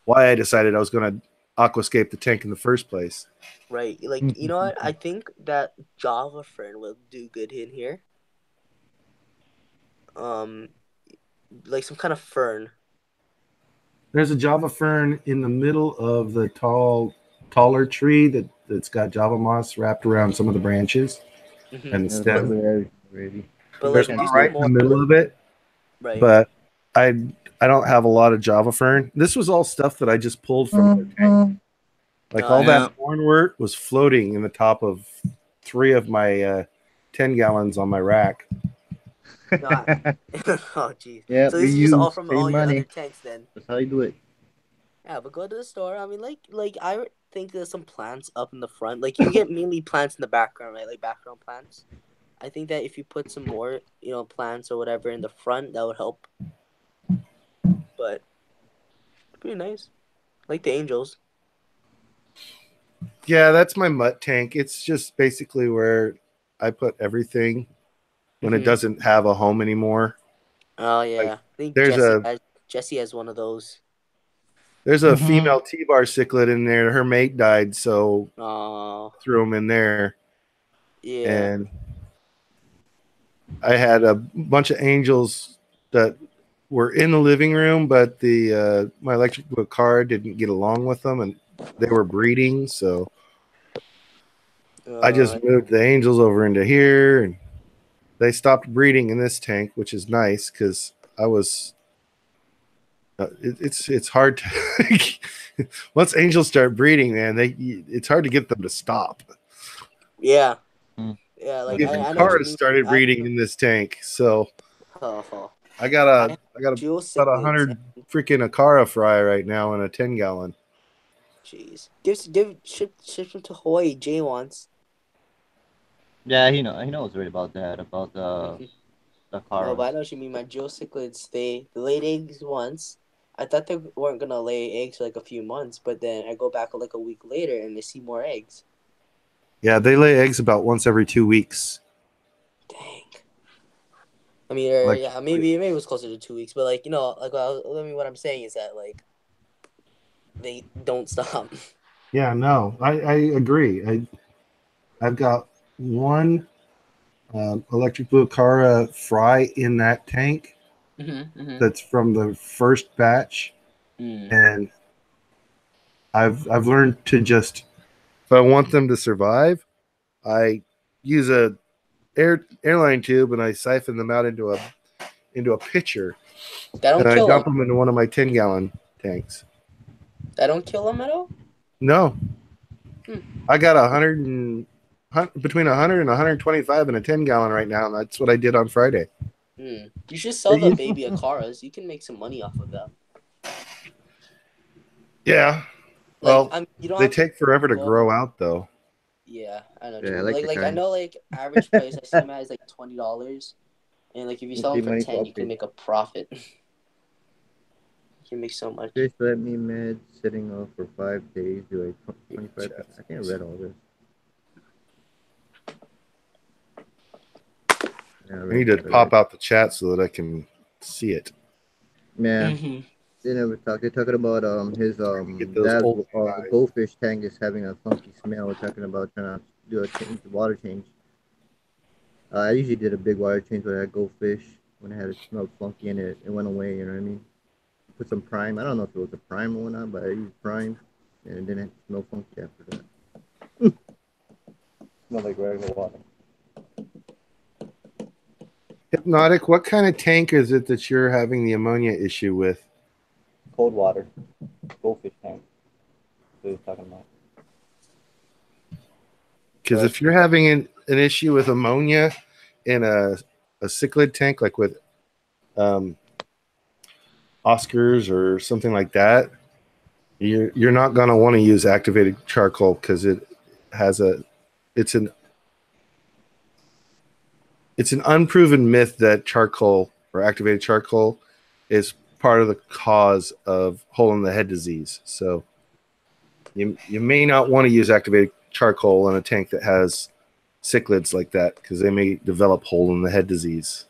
aquascape the tank in the first place. Right. You know what? I think that Java Fern will do good in here. Like some kind of fern. There's a Java fern in the middle of the taller tree that's got Java moss wrapped around some of the branches and the stem. But There's one right in the middle of it. Right. But I don't have a lot of Java fern. This was all stuff that I just pulled from the tank. Like all that hornwort was floating in the top of 3 of my 10 gallons on my rack. Oh jeez. Yeah, so this is just all from all your other tanks then. That's how you do it. Yeah, but go to the store. I mean, like I think there's some plants up in the front. Like you get mainly plants in the background, right? Like background plants. I think that if you put some more, plants or whatever in the front, that would help. But pretty nice. Like the angels. Yeah, that's my mutt tank. It's just basically where I put everything when it doesn't have a home anymore. Oh yeah, like, I think Jesse has one of those. There's a female T-bar cichlid in there. Her mate died, so threw them in there. Yeah. And I had a bunch of angels that were in the living room, but my electric book car didn't get along with them, and they were breeding, so I just moved the angels over into here, and they stopped breeding in this tank, which is nice because I was. It's hard to once angels start breeding, man. It's hard to get them to stop. Yeah, yeah. Like I cars started breeding in this tank, so I got about 100 freaking Akara fry right now in a 10-gallon. Jeez, ship them to Hawaii. Jay wants. Yeah, he knows right about that, about the Akara. No, but I know what you mean. My geocichlids, they laid eggs once. I thought they weren't gonna lay eggs for like a few months, but then I go back like a week later and they see more eggs. Yeah, they lay eggs about once every 2 weeks. Dang. I mean, maybe it was closer to 2 weeks, but what I'm saying is that they don't stop. Yeah, no, I agree. I've got one electric blue Akara fry in that tank. That's from the first batch, and I've learned to just, if I want them to survive, I use a airline tube and I siphon them out into a pitcher, That don't and I kill dump them. them into one of my 10-gallon tanks. That don't kill them at all. No, Hmm. I got between 100 and 125 in a 10-gallon right now, and that's what I did on Friday. You should sell the baby Acaras. You can make some money off of them. Yeah. Like, Well, you don't they have take forever to go- grow out, though. Yeah, I know. Yeah, I Yeah, like like the like I kind. know like average price I see them at is like $20, and like if you sell them for money 10, you can profit. make a profit. You can make so much. Just let me meds sitting off for 5 days. Do I 25%? I can't read all this. Yeah, I need to pop out the chat so that I can see it. Yeah. Mhm. They never talk. They're talking about his Get those dad's old guys. goldfish tank is having a funky smell. Talking about trying to do a water change. I usually did a big water change when I had goldfish when it had it smelled funky and it went away. You know what I mean? Put some prime. I don't know if it was a prime or not, but I used prime and it didn't smell funky after that. Smelled like regular water. Hypnotic, what kind of tank is it that you're having the ammonia issue with? Cold water, goldfish tank. That's what he's talking about. Because if you're having an issue with ammonia in a cichlid tank, like with Oscars or something like that, you're not going to want to use activated charcoal because it's an unproven myth that charcoal or activated charcoal is part of the cause of hole in the head disease. So you may not want to use activated charcoal in a tank that has cichlids like that because they may develop hole in the head disease.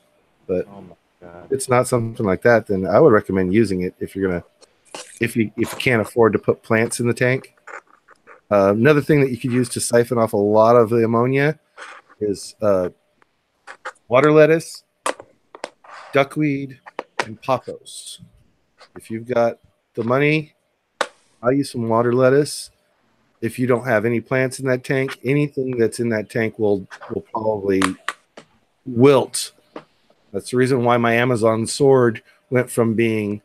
But Oh my god. if it's not something like that, then I would recommend using it if you can't afford to put plants in the tank. Another thing that you could use to siphon off a lot of the ammonia is water lettuce, duckweed, and pothos. If you've got the money, I'll use some water lettuce. If you don't have any plants in that tank, anything that's in that tank will probably wilt. That's the reason why my Amazon sword went from being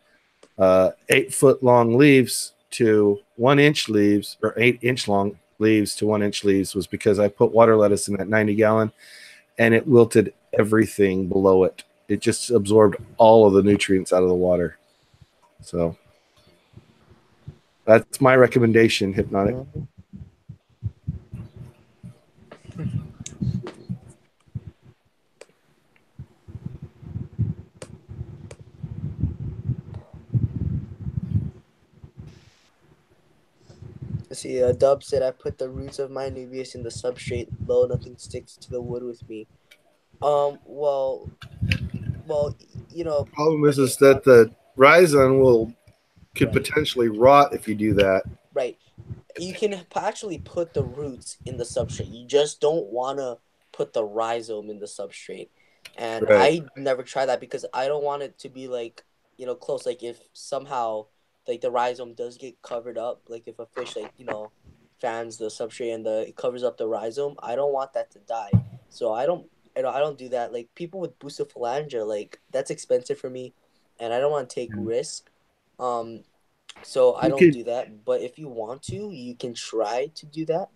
8-foot long leaves to 1-inch leaves, or 8-inch long leaves to 1-inch leaves, was because I put water lettuce in that 90-gallon and it wilted everything below it. It just absorbed all of the nutrients out of the water. So that's my recommendation, Hypnotic. See, Dub said I put the roots of my Nubius in the substrate low. Nothing sticks to the wood with me. Well, you know. Problem is that the rhizome could Right. potentially rot if you do that. Right. You can actually put the roots in the substrate. You just don't want to put the rhizome in the substrate. And Right. I never try that because I don't want it to be like, close. Like if somehow like the rhizome does get covered up, like if a fish fans the substrate and it covers up the rhizome, I don't want that to die. So I don't do that. Like people with Bucephalangia, like that's expensive for me, and I don't want to take risk. So I don't do that. But if you want to, you can try to do that.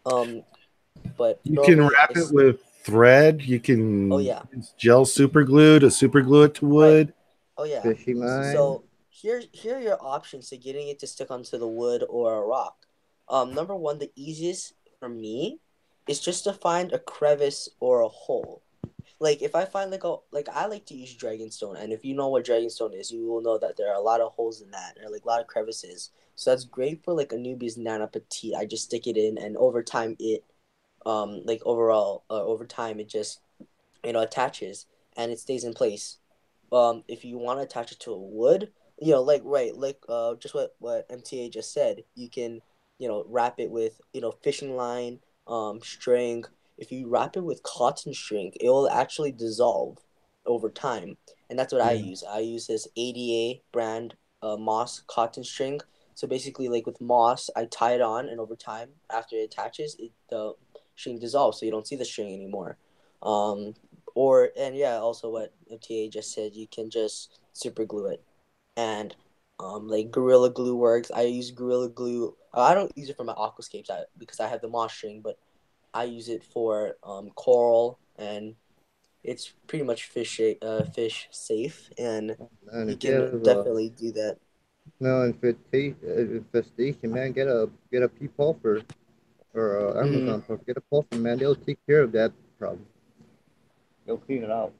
But you can normally wrap it with thread. You can use gel super glue to super glue it to wood. Right. Oh yeah. Fishing line. So here are your options to getting it to stick onto the wood or a rock. Number one, the easiest for me is just to find a crevice or a hole. Like if I find I like to use Dragonstone, and if you know what Dragonstone is, you will know that there are a lot of holes in that, or like a lot of crevices. So that's great for like a newbie's Nana Petite. I just stick it in, and over time over time it just attaches and it stays in place. If you want to attach it to a wood, just what MTA just said, you can wrap it with fishing line, string. If you wrap it with cotton string, it will actually dissolve over time, and that's what I use. I use this ADA brand Moss cotton string. So basically, like with moss, I tie it on, and over time, after it attaches, the string dissolves, so you don't see the string anymore. Also what MTA just said, you can just super glue it, and like Gorilla Glue works. I use Gorilla Glue. I don't use it for my aquascapes because I have the moss string, but I use it for coral, and it's pretty much fish safe, and And you if you can have definitely do that. no infestation, man, get a pea puffer or Amazon puffer. Get a puffer, man. They'll take care of that problem. They'll clean it out.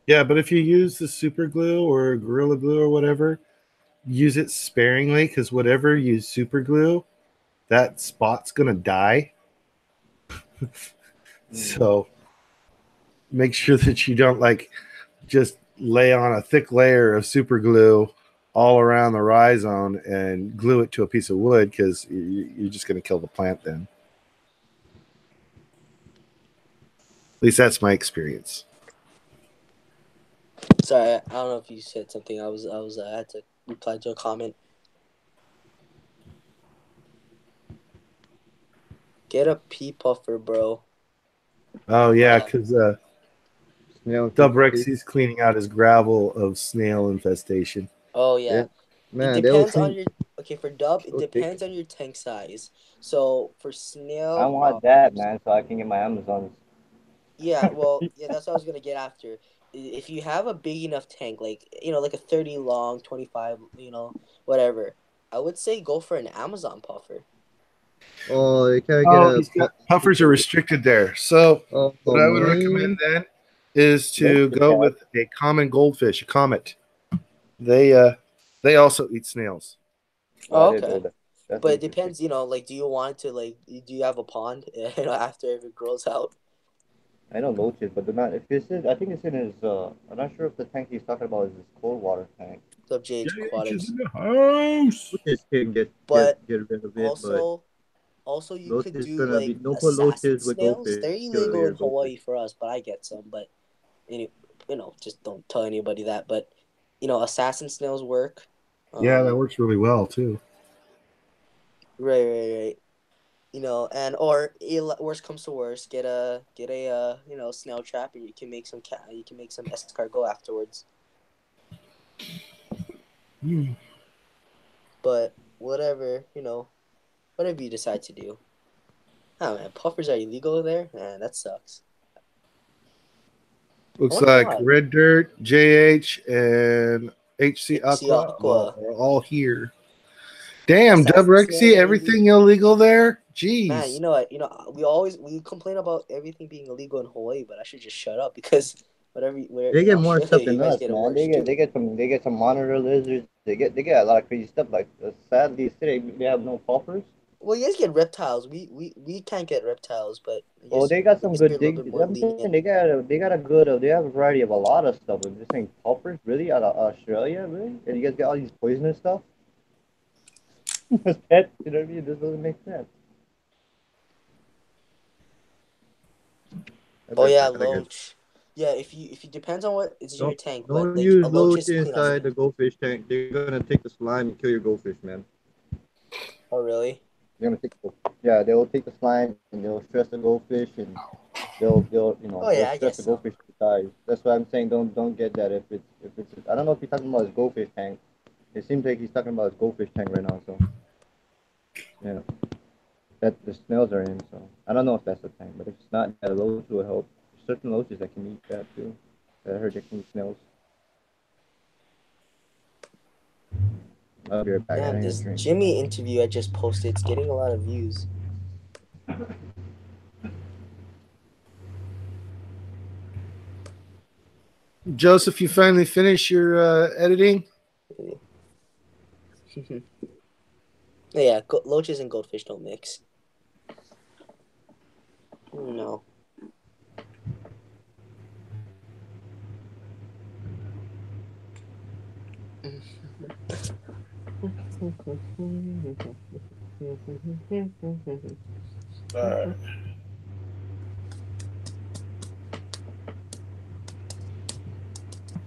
Yeah, but if you use the super glue or Gorilla Glue or whatever, use it sparingly because whatever you super glue, that spot's gonna die. So make sure that you don't like just lay on a thick layer of super glue all around the rhizome and glue it to a piece of wood because you're just going to kill the plant then. At least that's my experience. Sorry, I don't know if you said something. I had to reply to a comment. Get a pea puffer, bro. Oh yeah, because Snail Dubrexy's cleaning out his gravel of snail infestation. Oh yeah. Yeah. It Man, they'll depends on clean. your for dub. It depends on your tank size. So for I snail, want that, man, so I can get my Amazons. yeah, well, yeah, that's what I was gonna get after. If you have a big enough tank, like like a 30 long, 25, whatever, I would say go for an Amazon puffer. Oh, you can't get Oh, a. puffers are restricted there. So Oh what I would recommend man. then is to go with a common goldfish, a comet. They also eat snails. Oh, I Oh, didn't know okay. that. That's But it interesting. depends, like, do you want to do you have a pond, after it grows out? I know loaches, but they're not. If this is, I think it's in his. I'm not sure if the tank he's talking about is his cold water tank. Sub JH JH is Aquatics. in the house. Loaches can But get rid of it, but also you could loaches do gonna be like don't put assassin loaches with snails. goldfish. They're Kill illegal your in goldfish. Hawaii for us, but I get some. But any, just don't tell anybody that. But assassin snails work. Yeah, that works really well too. Right. And or worst comes to worst, get a snail trap, and you can make some escargot afterwards. But whatever you decide to do. Oh man, puffers are illegal there? Man, that sucks. Looks wonder like why. Red Dirt, JH, and HC Aqua Aqua. are all here. Damn, Assassin Dubrexy, snails are everything illegal. illegal there? Man, you Jeez. know what? We complain about everything being illegal in Hawaii, but I should just shut up because where They in get more stuff Australia, you than guys us, get it man. worse too. They get some monitor lizards. They get a lot of crazy stuff. Like sadly, today they have no puffers. Well, you guys get reptiles. We can't get reptiles, but I Well, guess they got you some guys are good a little dig. bit more I'm saying lenient. they got a good. They have a variety of a lot of stuff. But just saying puffers, really, out of Australia, really, and you guys get all these poisonous stuff. As pets, you know what I mean? This doesn't make sense. Oh yeah, I guess. loach. Yeah, if you depends on what is in your tank, but Don't like a use loach loach is clean on inside you. the goldfish tank. They're gonna take the slime and kill your goldfish, man. Oh really? They're gonna take they will take the slime and they'll stress the goldfish and Oh they'll yeah, I stress guess the so. goldfish to die. That's why I'm saying don't get that if it's I don't know if he's talking about his goldfish tank. It seems like he's talking about his goldfish tank right now, so yeah. That the snails are in, so I don't know if that's the tank, but if it's not, yeah, loach will help. There's certain loaches that can eat that too. I heard they can eat snails. I'll be right back. I Damn, need a this drink. Jimmy interview I just posted, it's getting a lot of views. Joseph, you finally finish your editing? Yeah, loaches and goldfish don't mix. No.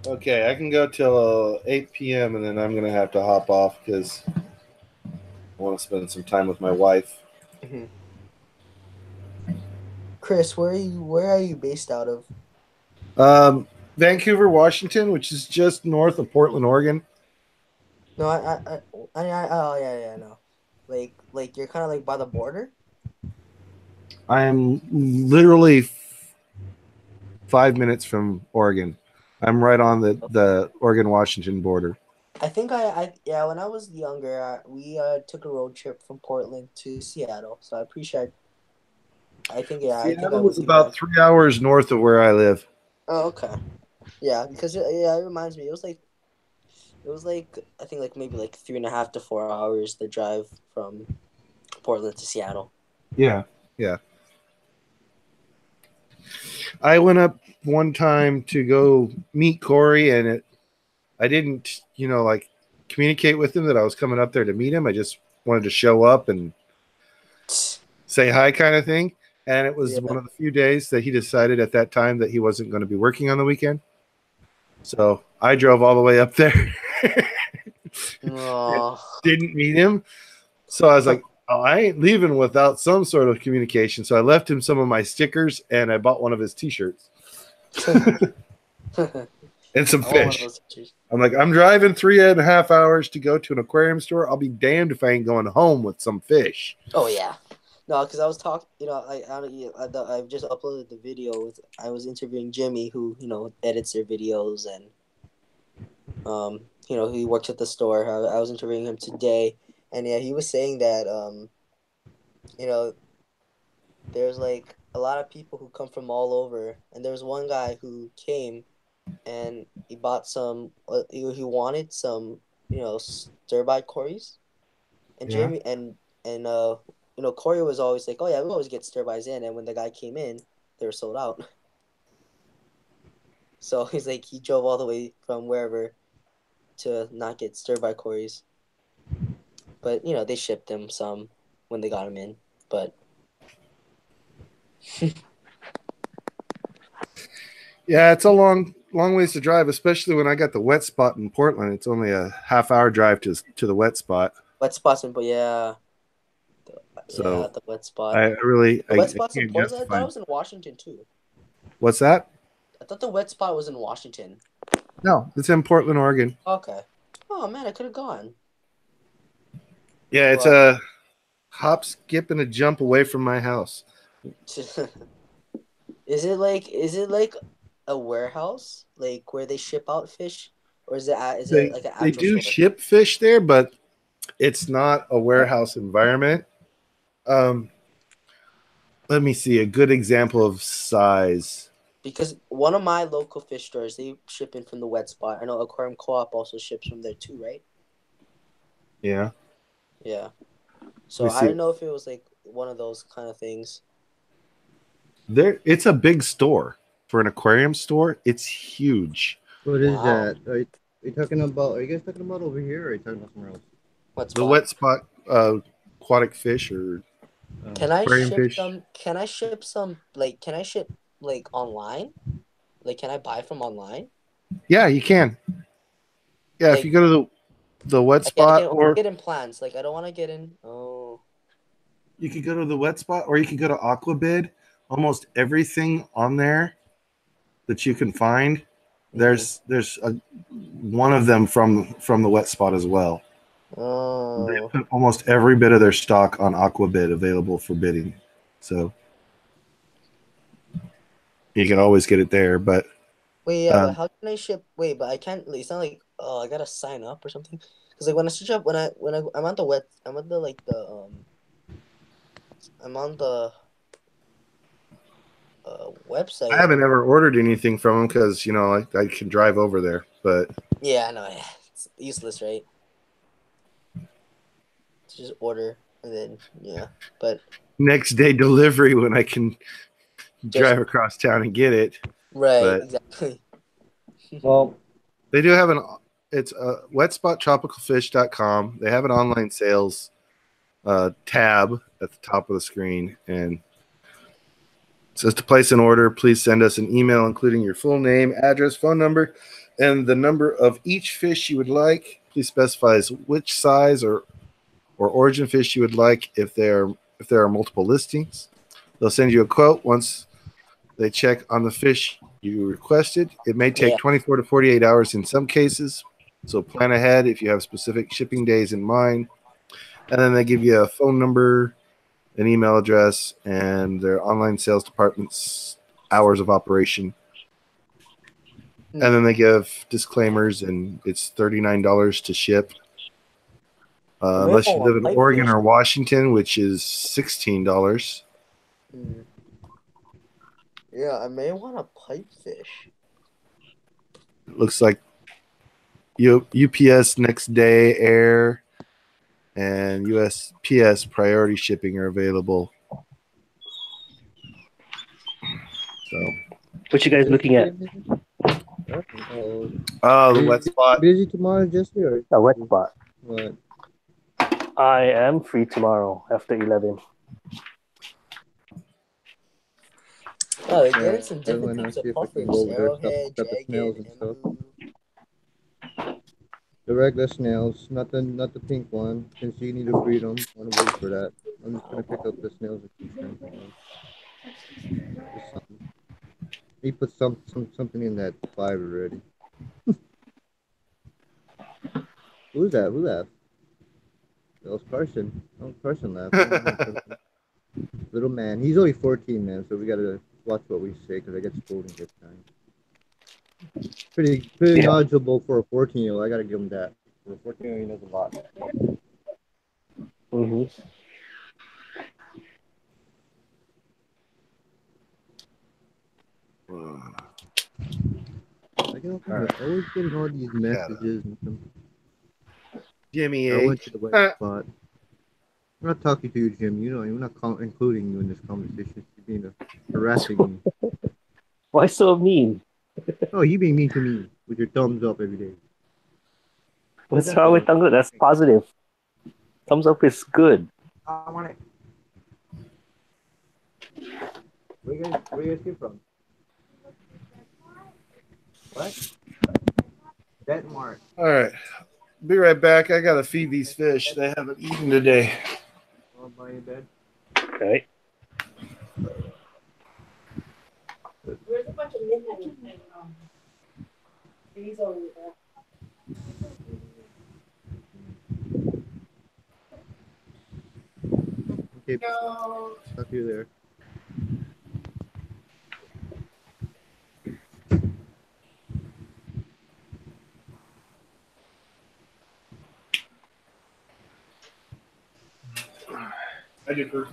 Okay, I can go till 8 p.m. and then I'm going to have to hop off because I want to spend some time with my wife. Chris, where are you based out of? Vancouver, Washington, which is just north of Portland, Oregon. No, oh yeah, no. Like you're kind of like by the border. I am literally 5 minutes from Oregon. I'm right on the Oregon-Washington border. I think yeah, when I was younger, we took a road trip from Portland to Seattle. So I appreciate. I think yeah, I think I Seattle would was do about that. 3 hours north of where I live. Oh, okay. Yeah, because yeah, it reminds me. It was like I think like maybe like 3.5 to 4 hours the drive from Portland to Seattle. Yeah. I went up one time to go meet Corey, and I didn't, like communicate with him that I was coming up there to meet him. I just wanted to show up and say hi kind of thing. And it was Yeah. one of the few days that he decided at that time that he wasn't going to be working on the weekend. So I drove all the way up there. Oh. Didn't meet him. So I was like, oh, I ain't leaving without some sort of communication. So I left him some of my stickers and I bought one of his t-shirts and some fish. I'm like, I'm driving 3.5 hours to go to an aquarium store. I'll be damned if I ain't going home with some fish. Oh yeah, no, because I was talking. I've just uploaded the video. I was interviewing Jimmy, who edits their videos, and he works at the store. I was interviewing him today, and yeah, he was saying that there's like a lot of people who come from all over, and there was one guy who came, and he bought some. He wanted some, stir-fried Corys, and Yeah. Jamie and Corey was always like, oh yeah, we always get stir-fries in, and when the guy came in, they were sold out. So he's like, he drove all the way from wherever to not get stir-fry Corys, but they shipped him some when they got him in, but. Yeah, it's a long ways to drive, especially when I got the wet spot in Portland. It's only a half-hour drive to the wet spot. Wet spots in, but yeah. So the wet spot. I really The wet spots in can't Portland. I justify. thought it was in Washington too. What's that? I thought the wet spot was in Washington. No, it's in Portland, Oregon. Okay. Oh man, I could have gone. Yeah, it's a hop, skip, and a jump away from my house. Is it like a warehouse, like where they ship out fish, or is it like an actual They do store? ship fish there, but it's not a warehouse environment. Let me see a good example of size. Because one of my local fish stores, they ship in from the wet spot. I know Aquarium Co-op also ships from there too, right? Yeah. Yeah. So I didn't know if it was like one of those kind of things. It's a big store for an aquarium store. It's huge. What is Wow. that? Are you talking about? Are you guys talking about over here, or are you talking about somewhere else? Wet The spot. wet spot aquatic fish or Can I aquarium ship fish. some? Can I ship some? Like, can I ship like online? Like, can I buy from online? Yeah, you can. Yeah, Like- if you go to the wet spot, or get in plans. Like, I don't want to get in. Oh. you could go to the wet spot, or you could go to Aquabid. Almost everything on there that you can find, there's one of them from the wet spot as well. They Oh. put almost every bit of their stock on Aquabid available for bidding, so you can always get it there. But Wait, yeah, but how can I ship? Wait, but I can't. It's not like I gotta sign up or something. Because like when I search up I'm on the web. I'm on the I'm on the website. I haven't ever ordered anything from them because I can drive over there. But Yeah, I know. Yeah. It's useless, right? To just order and then but next day delivery when I can drive across town and get it. right, But- exactly. Well, They do have it's wetspottropicalfish.com. They have an online sales tab at the top of the screen, and it says to place an order, please send us an email including your full name, address, phone number, and the number of each fish you would like. Please specify which size or origin fish you would like if there are multiple listings. They'll send you a quote once they check on the fish you requested. It may take 24 to 48 hours in some cases, so plan ahead if you have specific shipping days in mind. And then they give you a phone number, an email address, and their online sales department's hours of operation. And then they give disclaimers, and it's $39 to ship. Unless you live in Oregon or Washington, which is $16. Yeah, I may want a pipefish. It looks like UPS next day air and USPS priority shipping are available. So, what you guys looking at? Oh, the wet spot. Busy tomorrow, Jesse? Or A wet spot. what? I am free tomorrow after 11. Oh, they're getting some Everyone different types see of if I can puffers. go over there, Arrowhead, stuff the snails jagged, and stuff. Embu. The regular snails, not the pink one. Since you need to breed them, I want to wait for that. I'm just gonna pick up the snails and keep them. Just something. He put something in that 5 already. Who's that? Who left? That was Carson. Oh, Carson left. Little man. He's only 14, man, so we gotta watch what we say because I get scolding this time. Pretty knowledgeable for a 14-year-old. I gotta give him that. For a 14-year-old, he knows a lot. Mm-hmm. I'm always getting all these messages and some. Jimmy I H. went to the wet spot. I'm not talking to you, Jim. You know, I'm not including you in this conversation. You're being harassing me. Why so mean? Oh, you being mean to me with your thumbs up every day. What's wrong with thumbs up? That's positive. Thumbs up is good. I want it. Where you guys came from? What? Denmark. All right. Be right back. I got to feed these fish. They haven't eaten today. All by your bed. Okay. There's a bunch of midnight these over there. Okay. Talk to you there. I did first.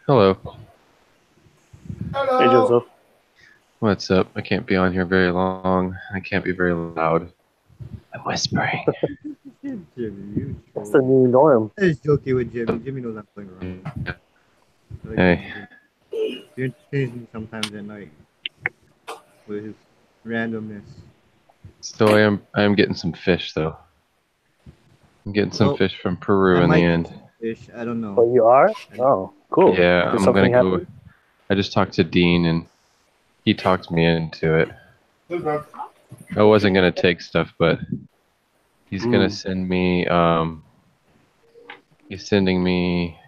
Hello. Hey, Joseph. What's up? I can't be on here very long. I can't be very loud. I'm whispering. Jimmy, you That's the new norm. I was joking with Jimmy. Jimmy knows I'm playing around. Like, Hey. he entertains me sometimes at night with his randomness. Still, I am getting some fish though. I'm getting some Well, fish from Peru I in the might- end. Fish, I don't know. Oh, you are? Oh, cool. Yeah, Did I'm something gonna go. happen? I just talked to Dean and he talked me into it. I wasn't gonna take stuff, but he's gonna send me. He's sending me.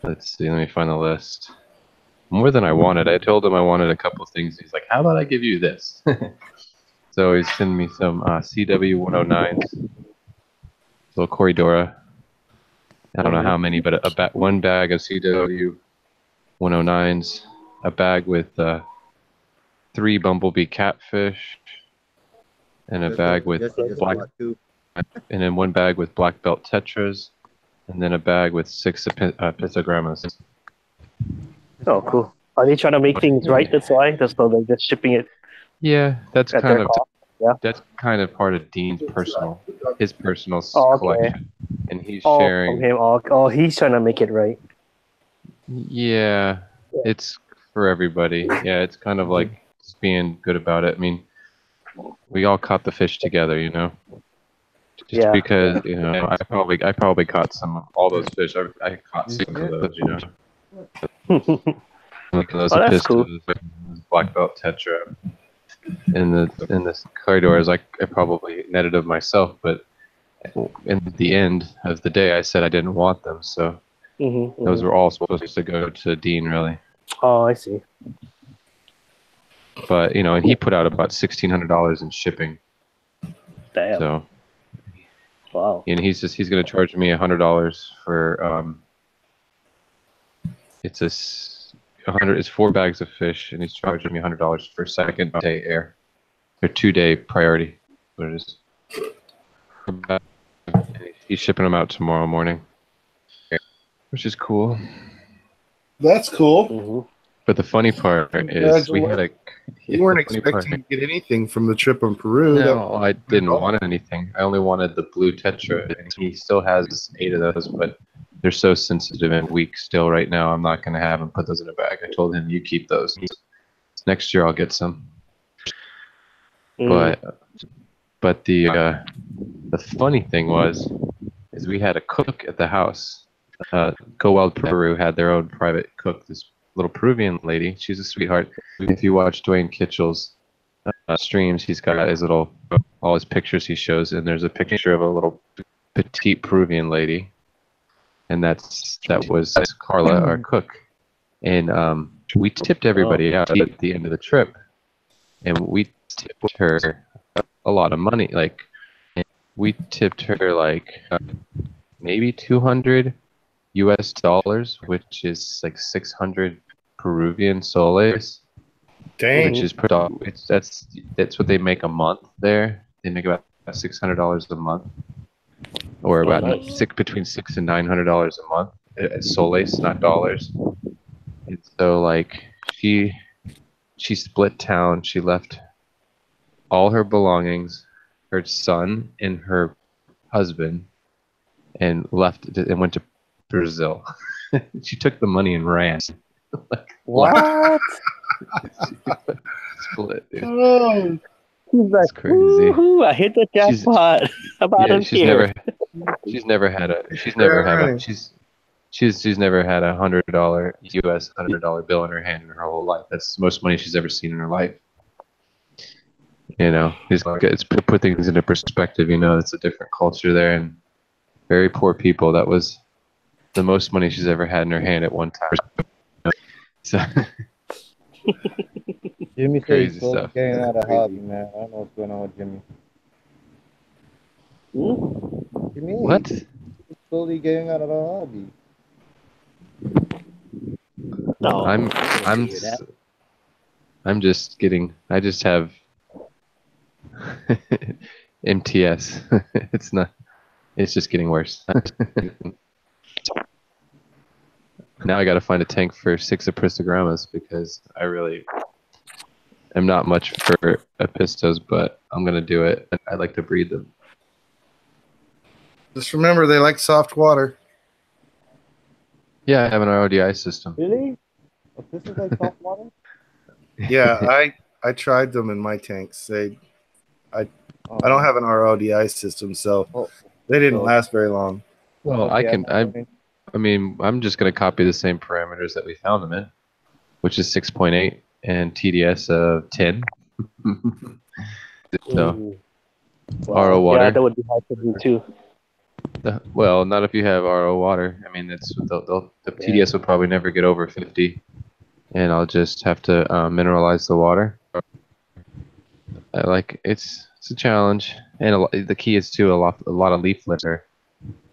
Let's see. Let me find the list. More than I wanted. I told him I wanted a couple of things. He's like, "How about I give you this?" So he's sending me some CW 109s, little Corridora. I don't know how many, but one bag of CW 109s, a bag with 3 bumblebee catfish, and a bag with Jesse just black, bought 2. and then one bag with black belt tetras, and then a bag with 6 pistogrammas. Oh, cool. Are they trying to make things right? That's why? That's why they're just shipping it Yeah, that's at kind their of cost? Yeah. that's kind of part of Dean's personal Oh, okay. collection, and he's Oh, sharing. from him. Oh, he's trying to make it right. Yeah, it's for everybody. Yeah, it's kind of like just being good about it. I mean, we all caught the fish together, you know. Just Yeah. because I probably caught all those fish. I caught some of those, you know. Like those Oh, that's cool. pistos. black belt tetra in the corridors. I probably netted them myself, but in the end of the day, I said I didn't want them. So those were all supposed to go to Dean, really. Oh, I see. But and he put out about $1,600 in shipping. Damn. So. Wow. And he's going to charge me $100 for it's 4 bags of fish, and he's charging me $100 for second day air, or 2-day priority. What it is. He's shipping them out tomorrow morning, which is cool. That's cool. But the funny part is you weren't expecting to get anything from the trip in Peru. No, I didn't want anything. I only wanted the blue tetra. He still has 8 of those, but they're so sensitive and weak still right now. I'm not going to have him put those in a bag. I told him, you keep those. Next year I'll get some. But the funny thing is we had a cook at the house. Go Wild Peru had their own private cook, this little Peruvian lady. She's a sweetheart. If you watch Dwayne Kitchell's streams, he's got all his pictures he shows, and there's a picture of a little petite Peruvian lady, and that was Carla, our cook. And we tipped everybody out at the end of the trip, and we tipped her a lot of money. Like, we tipped her like maybe $200 US, which is like 600 Peruvian soles. Dang. Which is that's what they make a month there. They make about $600 a month, or about between $600 and $900 a month. Soles, not dollars. And so like she split town. She left all her belongings, her son and her husband, and went to Brazil. She took the money and ran. What? Split, dude. Oh, he's like, crazy. Woo-hoo, I hit the jackpot. She's never had a $100 US $100 bill in her hand in her whole life. That's the most money she's ever seen in her life. It's put things into perspective. It's a different culture there, and very poor people. That was the most money she's ever had in her hand at one time. So Jimmy said crazy he's slowly stuff. getting out of hobby, man. I don't know what's going on with Jimmy. Jimmy, what? he's slowly getting out of the hobby. No, I'm just kidding. I just have MTS. It's just getting worse. Now I got to find a tank for 6 Apristogramas, because I really am not much for Apistos, but I'm going to do it. I like to breed them. Just remember, they like soft water. Yeah, I have an RODI system. Really? This is like soft water? Yeah, I tried them in my tanks. I don't have an RODI system, so they didn't last very long. Well, I'm just going to copy the same parameters that we found them in, which is 6.8 and TDS of 10. So, RO water. Yeah, that would be hard to do too. Well, not if you have RO water. I mean, the TDS will probably never get over 50, and I'll just have to mineralize the water. It's a challenge, and the key is too a lot of leaf litter.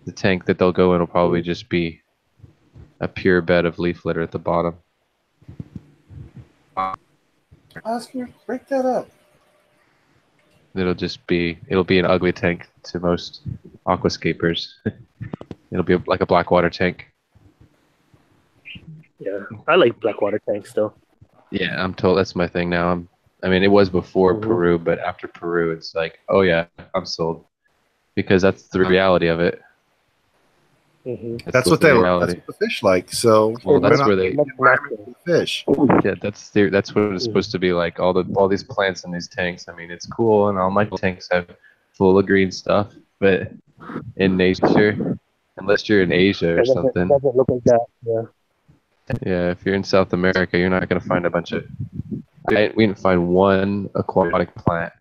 The tank that they'll go in will probably just be a pure bed of leaf litter at the bottom. Oscar, break that up. It'll be an ugly tank to most aquascapers. It'll be like a blackwater tank. Yeah, I like blackwater tanks still. Yeah, I'm told that's my thing now. It was before Peru, but after Peru, it's like, oh yeah, I'm sold, because that's the reality of it. That's what they like. That's what the fish like. So that's where they fish. Yeah, that's what it's supposed to be like. All these plants in these tanks. It's cool, and all my tanks have full of green stuff. But in nature, unless you're in Asia or something, it doesn't look like that. Yeah. Yeah, if you're in South America, you're not gonna find a bunch of We didn't find one aquatic plant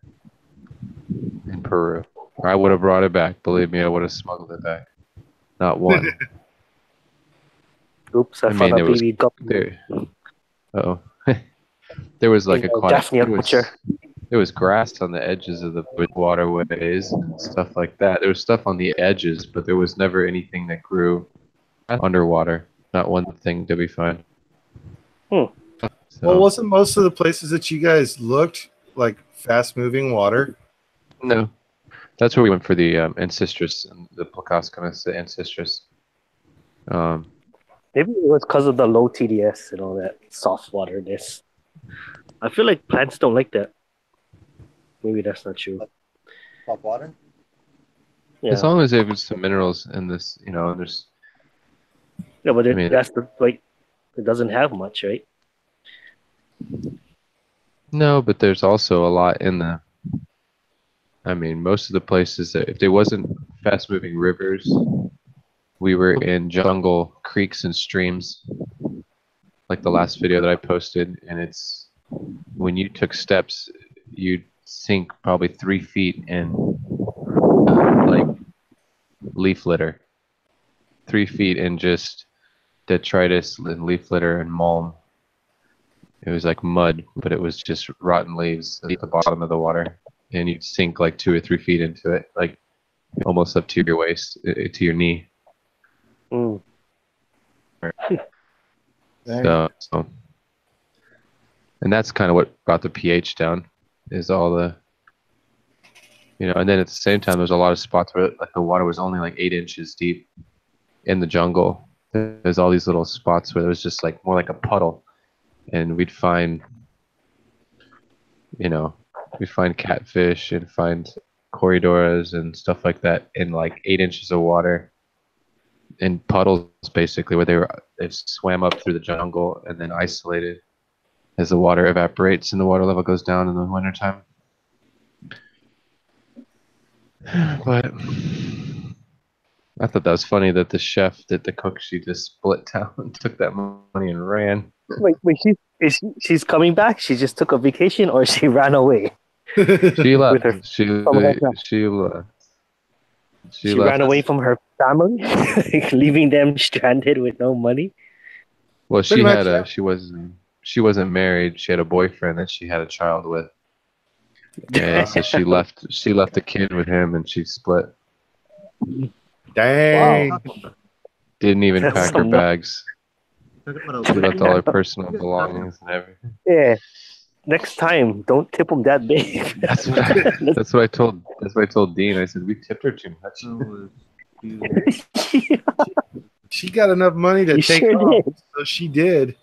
in Peru. Or I would have brought it back. Believe me, I would have smuggled it back. Not one. Oops, I I found mean, a there was baby guppi. there. Oh, there was like aquatic. Daphnia culture. There was grass on the edges of the waterways and stuff like that. There was stuff on the edges, but there was never anything that grew underwater. Not one thing did we find. Hmm. So, Well, wasn't most of the places that you guys looked like fast-moving water? no, that's where we went for the Ancestris and the Placascamus Ancestris. Maybe it was because of the low TDS and all that soft waterness. I feel like plants don't like that. Maybe that's not true. Top water? Yeah, As long as there's some minerals in this, you know, there's yeah, but I mean- that's the like. It doesn't have much, right? no, but there's also a lot in the. I mean, most of the places that if there wasn't fast-moving rivers, we were in jungle, creeks, and streams. Like the last video that I posted, and it's when you took steps, you'd sink probably 3 feet in like leaf litter. 3 feet in just detritus and leaf litter and mulm. It was like mud, but it was just rotten leaves at the bottom of the water, and you'd sink like 2 or 3 feet into it, like almost up to your waist, to your knee. Mm. So, and that's kind of what brought the pH down, is all the, you know, and then at the same time, there's a lot of spots where like the water was only like 8 inches deep in the jungle. There's all these little spots where it was just like more like a puddle, and we'd find, you know, we'd find catfish and find corridoras and stuff like that in like 8 inches of water. In puddles, basically, where they swam up through the jungle and then isolated as the water evaporates and the water level goes down in the wintertime. But I thought that was funny that the chef, that the cook, she just split down and took that money and ran. Wait, she's coming back? She just took a vacation, or she ran away? She left. her- She She left. ran away from her family, leaving them stranded with no money. Well, she Pretty had much, she wasn't married. She had a boyfriend that she had a child with. Yeah, so she left the kid with him, and she split. Dang. Didn't even That's pack her some- bags. She left all her personal belongings and everything. Yeah. Next time, don't tip them that big. That's what I told Dean. I said we tipped her too much. She got enough money to You take sure off, did. so she did.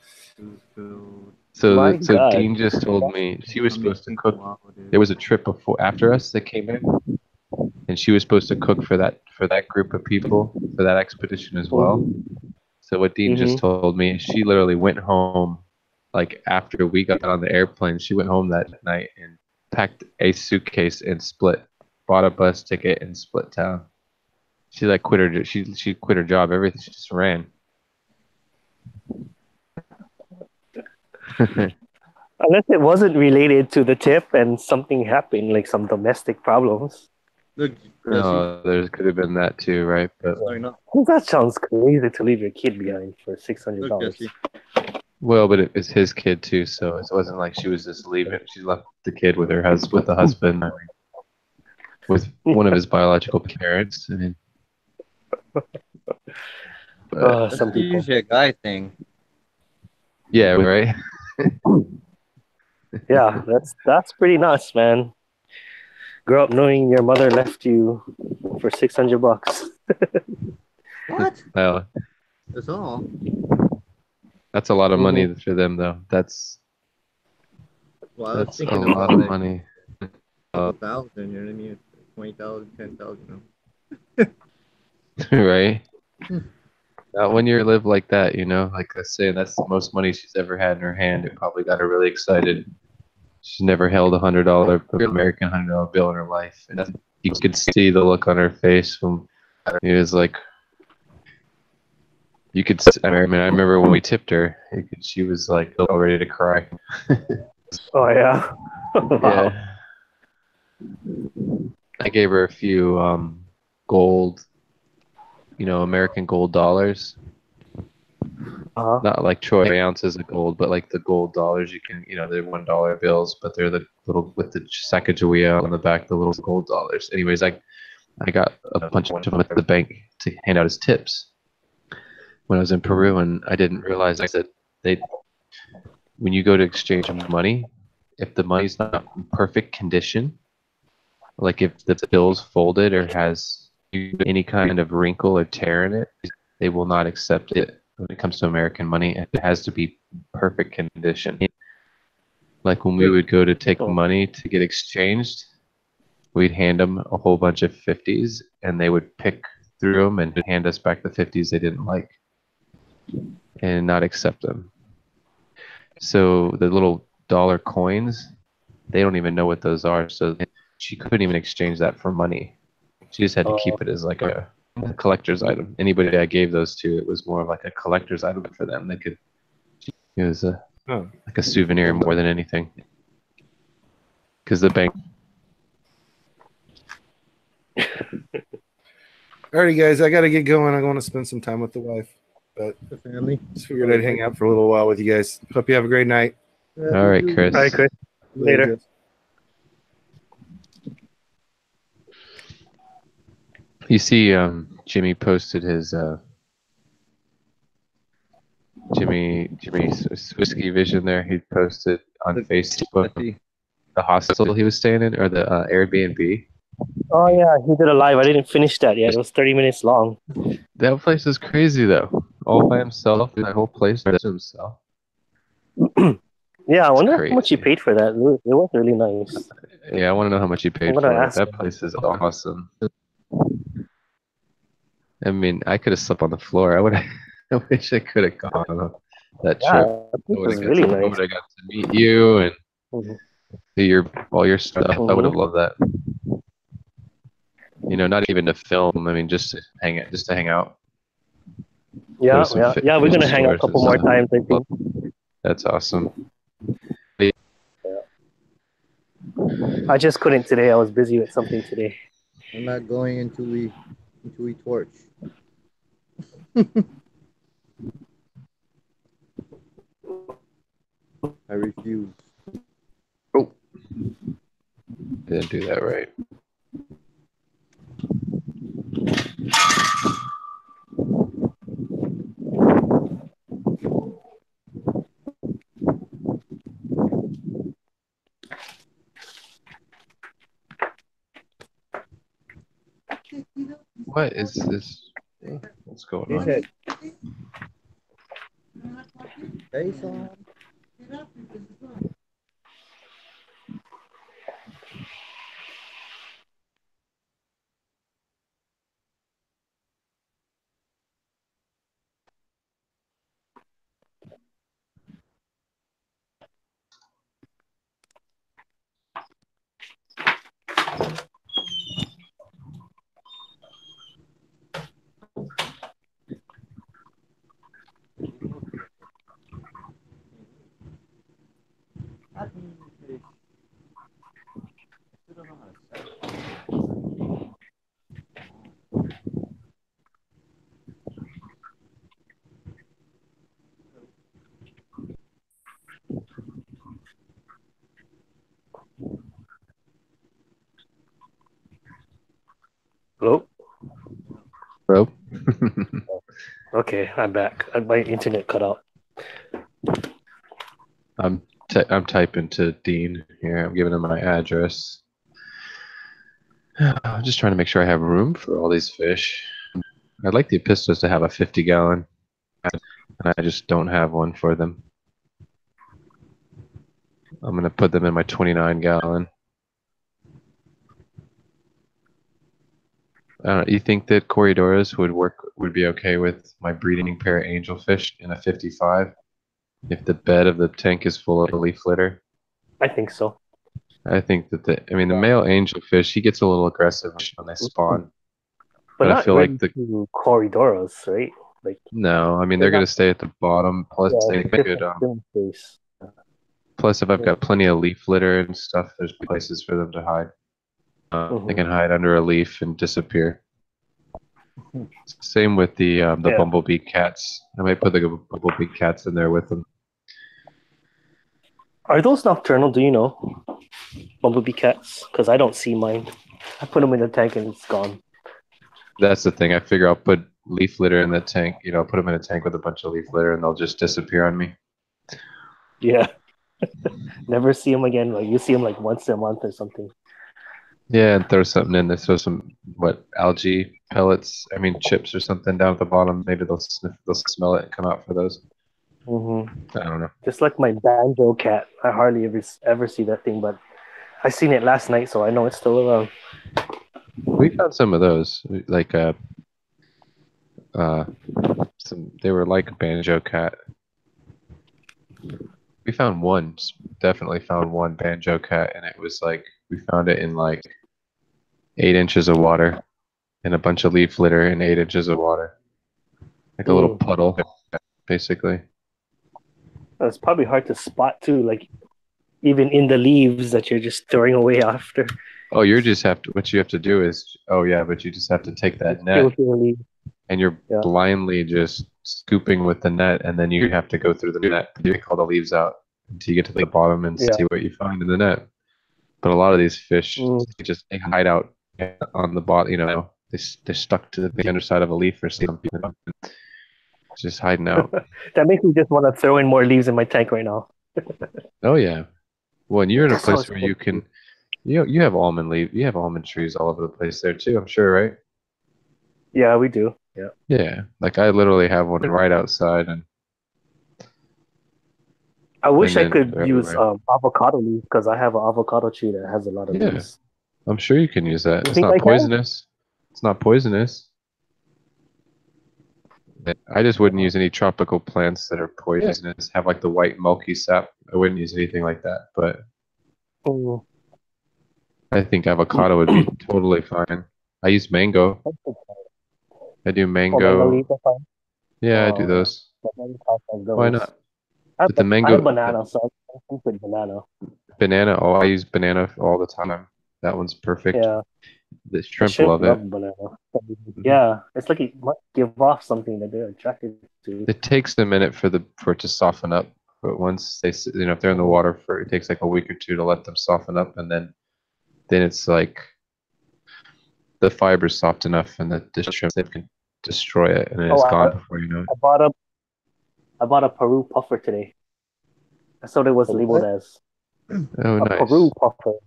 My So God. Dean just told me she was supposed to cook. There was a trip after us that came in, and she was supposed to cook for that group of people for that expedition as well. So what Dean just told me, she literally went home, like after we got on the airplane, she went home that night and packed a suitcase and split, bought a bus ticket and split town. She like quit her. She quit her job. Everything. She just ran. Unless it wasn't related to the tip and something happened, like some domestic problems. Look, No, there could have been that too, right? But That sounds crazy to leave your kid behind for $600. Jesse. well, but it was his kid too, so it wasn't like she was just leaving. She left the kid with her with the husband, with one of his biological parents. I mean, but, Some That's people. usually a guy thing. yeah, right. Yeah, that's pretty nuts, man. Grow up knowing your mother left you for $600. What? Well, That's all. that's a lot of money for them, though. That's Well, I was a thinking lot about of money. 1,000, you know what I mean? 20,000, 10,000. Right? Not when you live like that, you know. Like I say, that's the most money she's ever had in her hand. It probably got her really excited. She's never held $100 American $100 bill in her life, and you could see the look on her face when it was like. You could. I mean, I remember when we tipped her. She was like all ready to cry. Oh yeah. Wow. Yeah. I gave her a few gold, American gold dollars. Uh-huh. Not like troy ounces of gold, but like the gold dollars you can, they're $1 bills, but they're the little with the Sacagawea on the back, the little gold dollars. Anyways, I got a bunch of them at the bank to hand out as tips when I was in Peru, and I didn't realize that when you go to exchange money, if the money's not in perfect condition, like if the bill's folded or has any kind of wrinkle or tear in it, they will not accept it when it comes to American money. It has to be perfect condition. Like when we would go to take money to get exchanged, we'd hand them a whole bunch of 50s, and they would pick through them and hand us back the 50s they didn't like and not accept them. So the little dollar coins, they don't even know what those are. So she couldn't even exchange that for money. She just had to keep it as like a collector's item. Anybody I gave those to, it was more of like a collector's item for them. It was like a souvenir more than anything. Because the bank. Alrighty, guys, I got to get going. I want to spend some time with the wife, but The family. just figured I'd hang out for a little while with you guys. Hope you have a great night. All right, Chris. All right, Chris. Later. You see, Jimmy posted his Jimmy's Whiskey Vision there. He posted on Facebook the hostel he was staying in, or the Airbnb. Oh yeah, he did a live. I didn't finish that yet. It was 30 minutes long. That place is crazy though. All by himself. That whole place to himself. Yeah, I wonder crazy. how much he paid for that. It was really nice. Yeah, I want to know how much he paid I'm for gonna it. ask That him. place is awesome. I mean, I could have slept on the floor. I wish I could have gone on that Yeah, trip. that place was really I nice. would have got to meet you and Mhm. see all your stuff. I would have Mhm. loved that. Not even to film. I mean, just to hang out. Yeah, some yeah, fit- yeah. We're fish gonna hang out a stores couple and more stuff. times, I think. That's awesome. I just couldn't today. I was busy with something today. I'm not going until we torch. I refuse. Oh, didn't do that right. What is this? What's going on? Face on. Hello? Bro. Okay, I'm back. My internet cut out. I'm typing to Dean here. I'm giving him my address. I'm just trying to make sure I have room for all these fish. I'd like the Epistos to have a 50-gallon, and I just don't have one for them. I'm gonna put them in my 29-gallon. You think that Corridoras would be okay with my breeding pair of angelfish in a 55 if the bed of the tank is full of leaf litter? I think so. I think that the male angelfish, he gets a little aggressive when they spawn. But I not feel like the corridoros, right? Like no, I mean they're gonna stay at the bottom. Plus they different space. Plus, if I've got plenty of leaf litter and stuff, there's places for them to hide. They can hide under a leaf and disappear. Same with the Yeah. bumblebee cats. I might put the bumblebee cats in there with them. Are those nocturnal? Do you know? Bumblebee cats? Because I don't see mine. I put them in the tank and it's gone. That's the thing. I figure I'll put leaf litter in the tank. Put them in a tank with a bunch of leaf litter, and they'll just disappear on me. Yeah. Never see them again. Like you see them like once a month or something. Yeah, and throw something in there. Throw some algae pellets. I mean chips or something down at the bottom. Maybe they'll smell it and come out for those. I don't know. Just like my banjo cat. I hardly ever see that thing, but I seen it last night, so I know it's still around. We found some of those, like they were like a banjo cat. We found one, definitely found one banjo cat, and it was like we found it in like 8 inches of water, and a bunch of leaf litter in 8 inches of water, like a little puddle, basically. It's probably hard to spot too, like even in the leaves that you're just throwing away after. Oh, what you have to do is, but you just have to take that net, and you're blindly just scooping with the net, and then you have to go through the net, pick all the leaves out until you get to the bottom and see what you find in the net. But a lot of these fish, they hide out on the bottom, they're stuck to the underside of a leaf or something. Just hiding out. That makes me just want to throw in more leaves in my tank right now. Oh yeah. Well, and you're in a place where you can, you have almond trees all over the place there too, I'm sure, right? Yeah, we do. Yeah. Yeah. Like I literally have one right outside, and I wish I could use avocado leaves because I have an avocado tree that has a lot of leaves. I'm sure you can use that. You It's think not I poisonous. It's not poisonous. I just wouldn't use any tropical plants that are poisonous, have like the white milky sap. I wouldn't use anything like that, but I think avocado would be totally fine. I use mango. I do mango. Yeah, I do those. Why not? But the mango. I have banana, so I think with banana. Banana. Oh, I use banana all the time. That one's perfect. Yeah. The shrimp love it. Banana. Yeah, it's like it might give off something that they're attracted to. It takes a minute for it to soften up, but once they, if they're in the water it takes like a week or two to let them soften up, and then it's like the fiber's soft enough, and the shrimp can destroy it, and it's gone before you know it. I bought a Peru puffer today. That's what it was labeled as. Oh, nice. Peru puffer.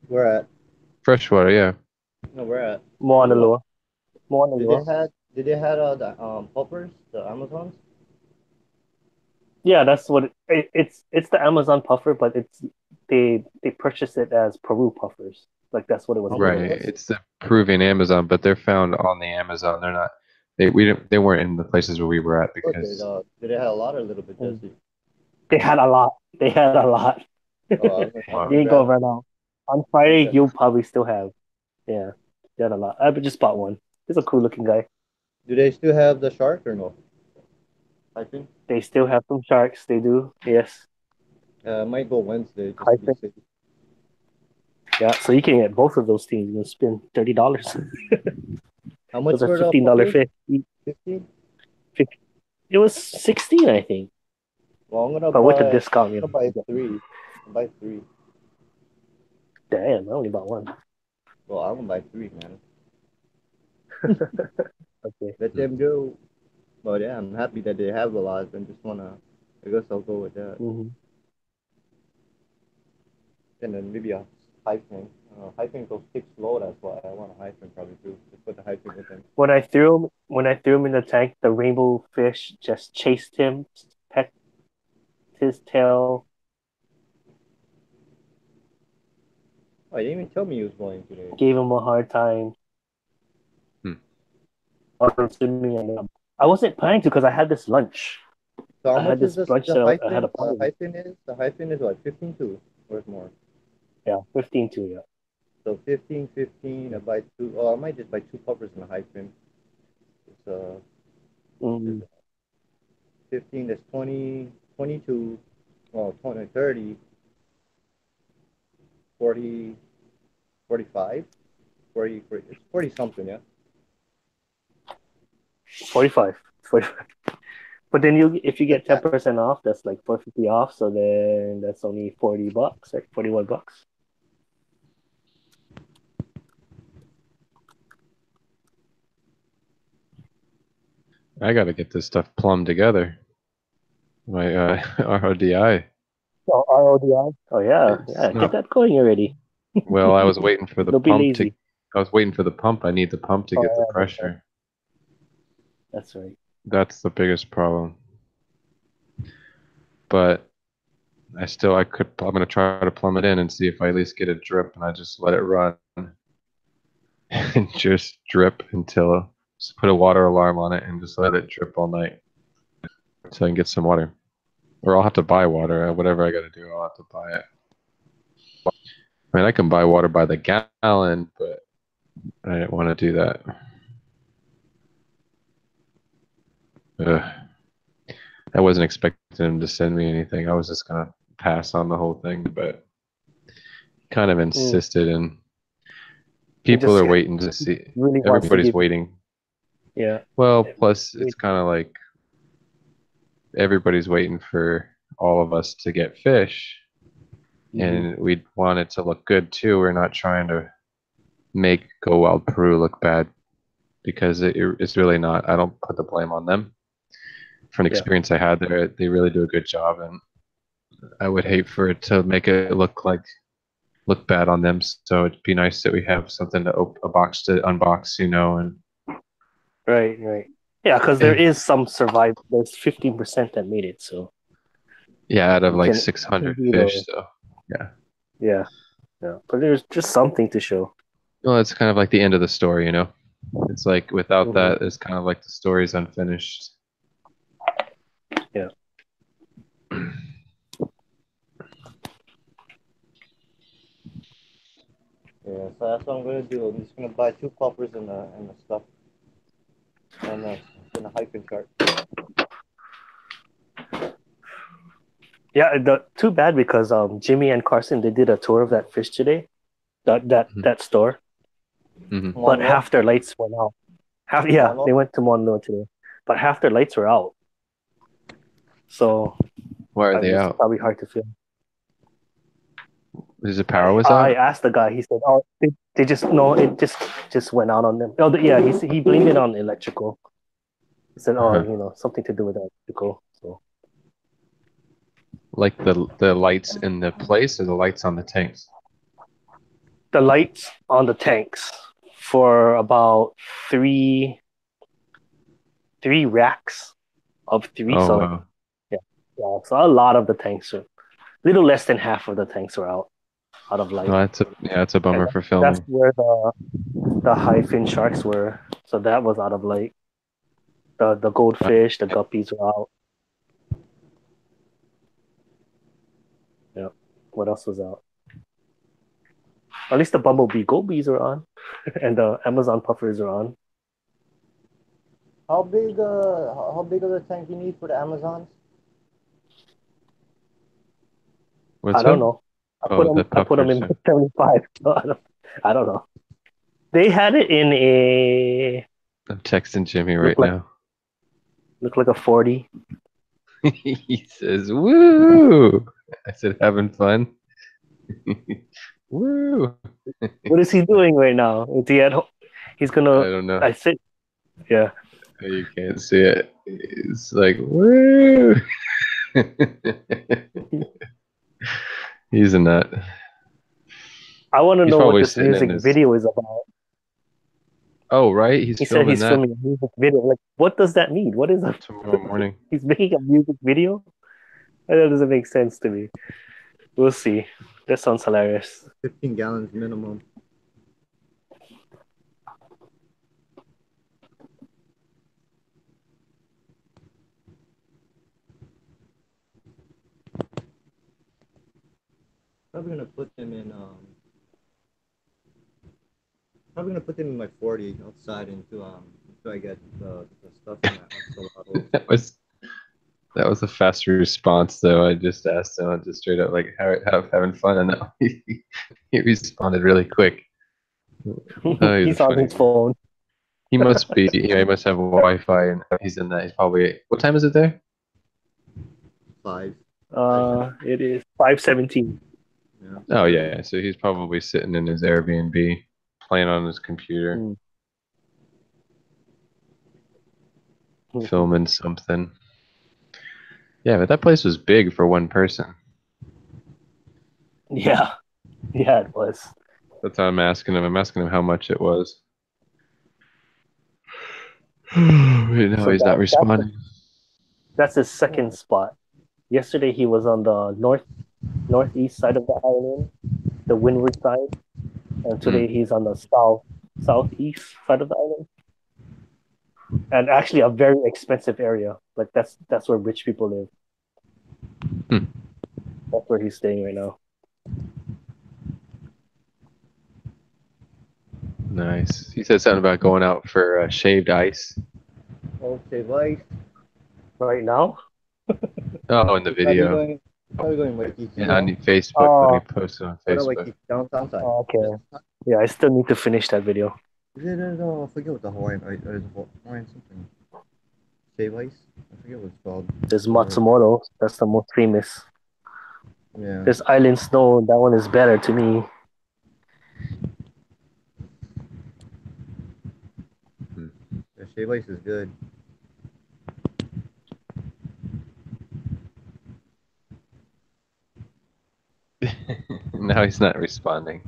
Where at? Freshwater, yeah. No, where at? Moana Loa. Did they had the puffers, the Amazons? Yeah, that's what it's the Amazon puffer, but they purchased it as Peru puffers. Like that's what it was. Right. It's the Peruvian Amazon, but they're found on the Amazon. They're not. They weren't in the places where we were at because. Did they have a lot or a little bit, Jesse? They had a lot. You ain't gonna run out. On Friday, you'll probably still have. Yeah, they had a lot. I just bought one. He's a cool looking guy. Do they still have the shark or no? I think they still have some sharks. They do. Yes. Might go Wednesday. Yeah, so you can get both of those things and spend $30. How much? Those are $15 fish. 15? It was 16, I think. Well, I'm gonna but with the discount, I'm gonna buy 3. Buy 3. Damn, I only bought one. Well, I'm gonna buy 3, man. Okay. Let them go. But yeah, I'm happy that they have a lot, and I guess I'll go with that. Mm-hmm. And then maybe a hyphen. Hyphen goes 6 low. That's why I want a hyphen probably too. Just put the hyphen with him. When I threw him in the tank, the rainbow fish just chased him, pecked his tail. Oh, you didn't even tell me he was going today. Gave him a hard time. I wasn't planning to because I had this lunch. So how much is this lunch the hyphen is? The hyphen is what, 15.2 or more? Yeah, 15.2, yeah. So 15, I buy 2. Oh, I might just buy 2 puffers in the hyphen. It's 15, that's 20, 22, well, 20, 30. 40, 45, 40, it's 40 something, yeah. 45. 45. But then if you get 10% off, that's like 450 off. So then that's only $40, like $41. I got to get this stuff plumbed together. My RODI. Oh, RODI. Oh yeah, It's yeah. Get not, that going already. well, I was waiting for the Don't be pump to. lazy. I was waiting for the pump. I need the pump to Oh get the yeah, pressure. that's right. That's the biggest problem. But I'm gonna try to plumb it in and see if I at least get a drip, and I just let it run and just drip until just put a water alarm on it and just let it drip all night so I can get some water. Or I'll have to buy water. Whatever I gotta do, I'll have to buy it. I mean, I can buy water by the gallon, but I didn't want to do that. Ugh. I wasn't expecting him to send me anything. I was just gonna pass on the whole thing, but kind of insisted, and He people just are waiting to see. really wants to Everybody's give. waiting. Yeah. Well, plus it's kind of like everybody's waiting for all of us to get fish, and we want it to look good too. We're not trying to make Go Wild Peru look bad because it's really not. I don't put the blame on them. From an experience I had there, they really do a good job, and I would hate for it to make it look bad on them. So it'd be nice that we have something a box to unbox, and Right, right. Yeah, because there is some survival. There's 15% that made it, so yeah, out of you like can 600 do fish. the- So yeah. Yeah, yeah. But there's just something to show. Well, it's kind of like the end of the story, It's like without Mhm. that, it's kind of like the story's unfinished. Yeah. Yeah, so that's what I'm gonna do. I'm just gonna buy 2 poppers and the stuff, and a hyphen chart. Yeah, too bad because Jimmy and Carson they did a tour of that fish today, that store, Mm-hmm. but half their lights went out. They went to Monlo today, but half their lights were out. So Why are they it's out? probably hard to film. Is the power was I out? asked the guy. He said, "Oh, they just no, it just went out on them." Oh, yeah, he blamed it on electrical. He said, "Oh, something to do with electrical." So Like the lights in the place or the lights on the tanks? the lights on the tanks for about three racks of three. Oh, So wow. yeah, so a lot of the tanks are little less than half of the tanks are out of light. Oh, that's a bummer for That's filming. where the high fin sharks were. So that was out of light. The goldfish, the guppies were out. Yeah. What else was out? At least the bumblebee gobies are on, and the Amazon puffers are on. How big of a tank you need for the Amazons? What's I don't up? know. The I put them puffers. in 75. So I don't know. They had it in a I'm texting Jimmy right like- now. look like a 40. He says, "Woo!" I said, "Having fun." Woo! What is he doing right now? Is he at home? He's I gonna. don't know. I said, yeah. You can't see it. It's like, woo! He's a nut. I want to He's know what probably this sitting in music his- video is about. Oh, right. He's He said filming he's that filming a music video. Like, what does that mean? What is that? tomorrow morning. He's making a music video? That doesn't make sense to me. We'll see. That sounds hilarious. 15 gallons minimum. Probably gonna put them in Probably gonna put them in my 40 outside until I get the stuff in that axolotl. That was That was a faster response, though. I just asked him, just straight up, like, how having fun, and now he responded really quick. Oh, He's on his phone. He must be. Yeah, he must have Wi-Fi, and he's in that. He's probably. What time is it there? 5. It is 5:17. Yeah. Oh yeah, so he's probably sitting in his Airbnb, playing on his computer, filming something. Yeah, but that place was big for one person. Yeah, it was. That's what I'm asking him. I'm asking him how much it was. Right now, So he's not responding. That's his second spot. Yesterday he was on the northeast side of the island, the windward side, and today he's on the southeast side of the island. And actually, a very expensive area. Like that's where rich people live. That's where he's staying right now. Nice. He said something about going out for shaved ice. Oh, shaved ice. Right now? Oh, in the video. Probably going Waikiki. Yeah, on Facebook. When he posted on Facebook. Waikiki, downtown side. Oh, okay. Yeah, I still need to finish that video. I forget what the Hawaiian ice is. Hawaiian something. Shave ice? I forget what it's called. There's Matsumoto. That's the most famous. Yeah. There's Island Snow. That one is better to me. The shave ice is good. Now he's not responding.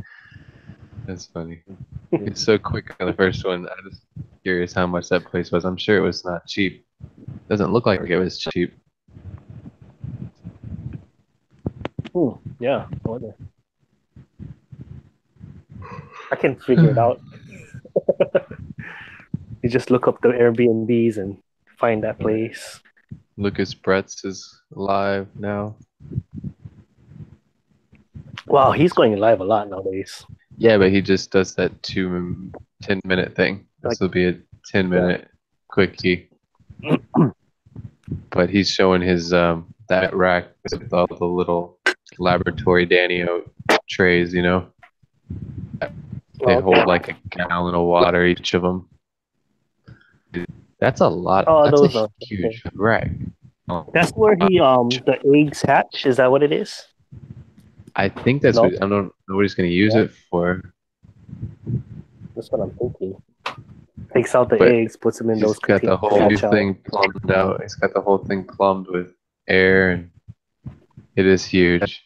That's funny. He's so quick on the first one. I'm just curious how much that place was. I'm sure it was not cheap. Doesn't look like it was cheap. Yeah. I can figure it out. You just look up the Airbnbs and find that place. Lucas Bretz is live now. Wow, he's going live a lot nowadays. Yeah, but he just does that 10-minute thing. This will be a 10-minute quickie. But he's showing his that rack with all the little laboratory Danny-O trays, you know. They hold like a gallon of water each of them. That's a lot. Oh, That's those a are huge rack. That's where he the eggs hatch. Is that what it is? I think that's what I don't know what he's going to use it for. That's what I'm thinking. Takes out the eggs, puts them in those. He's got the whole thing plumbed out. He's got the whole thing plumbed with air, and it is huge.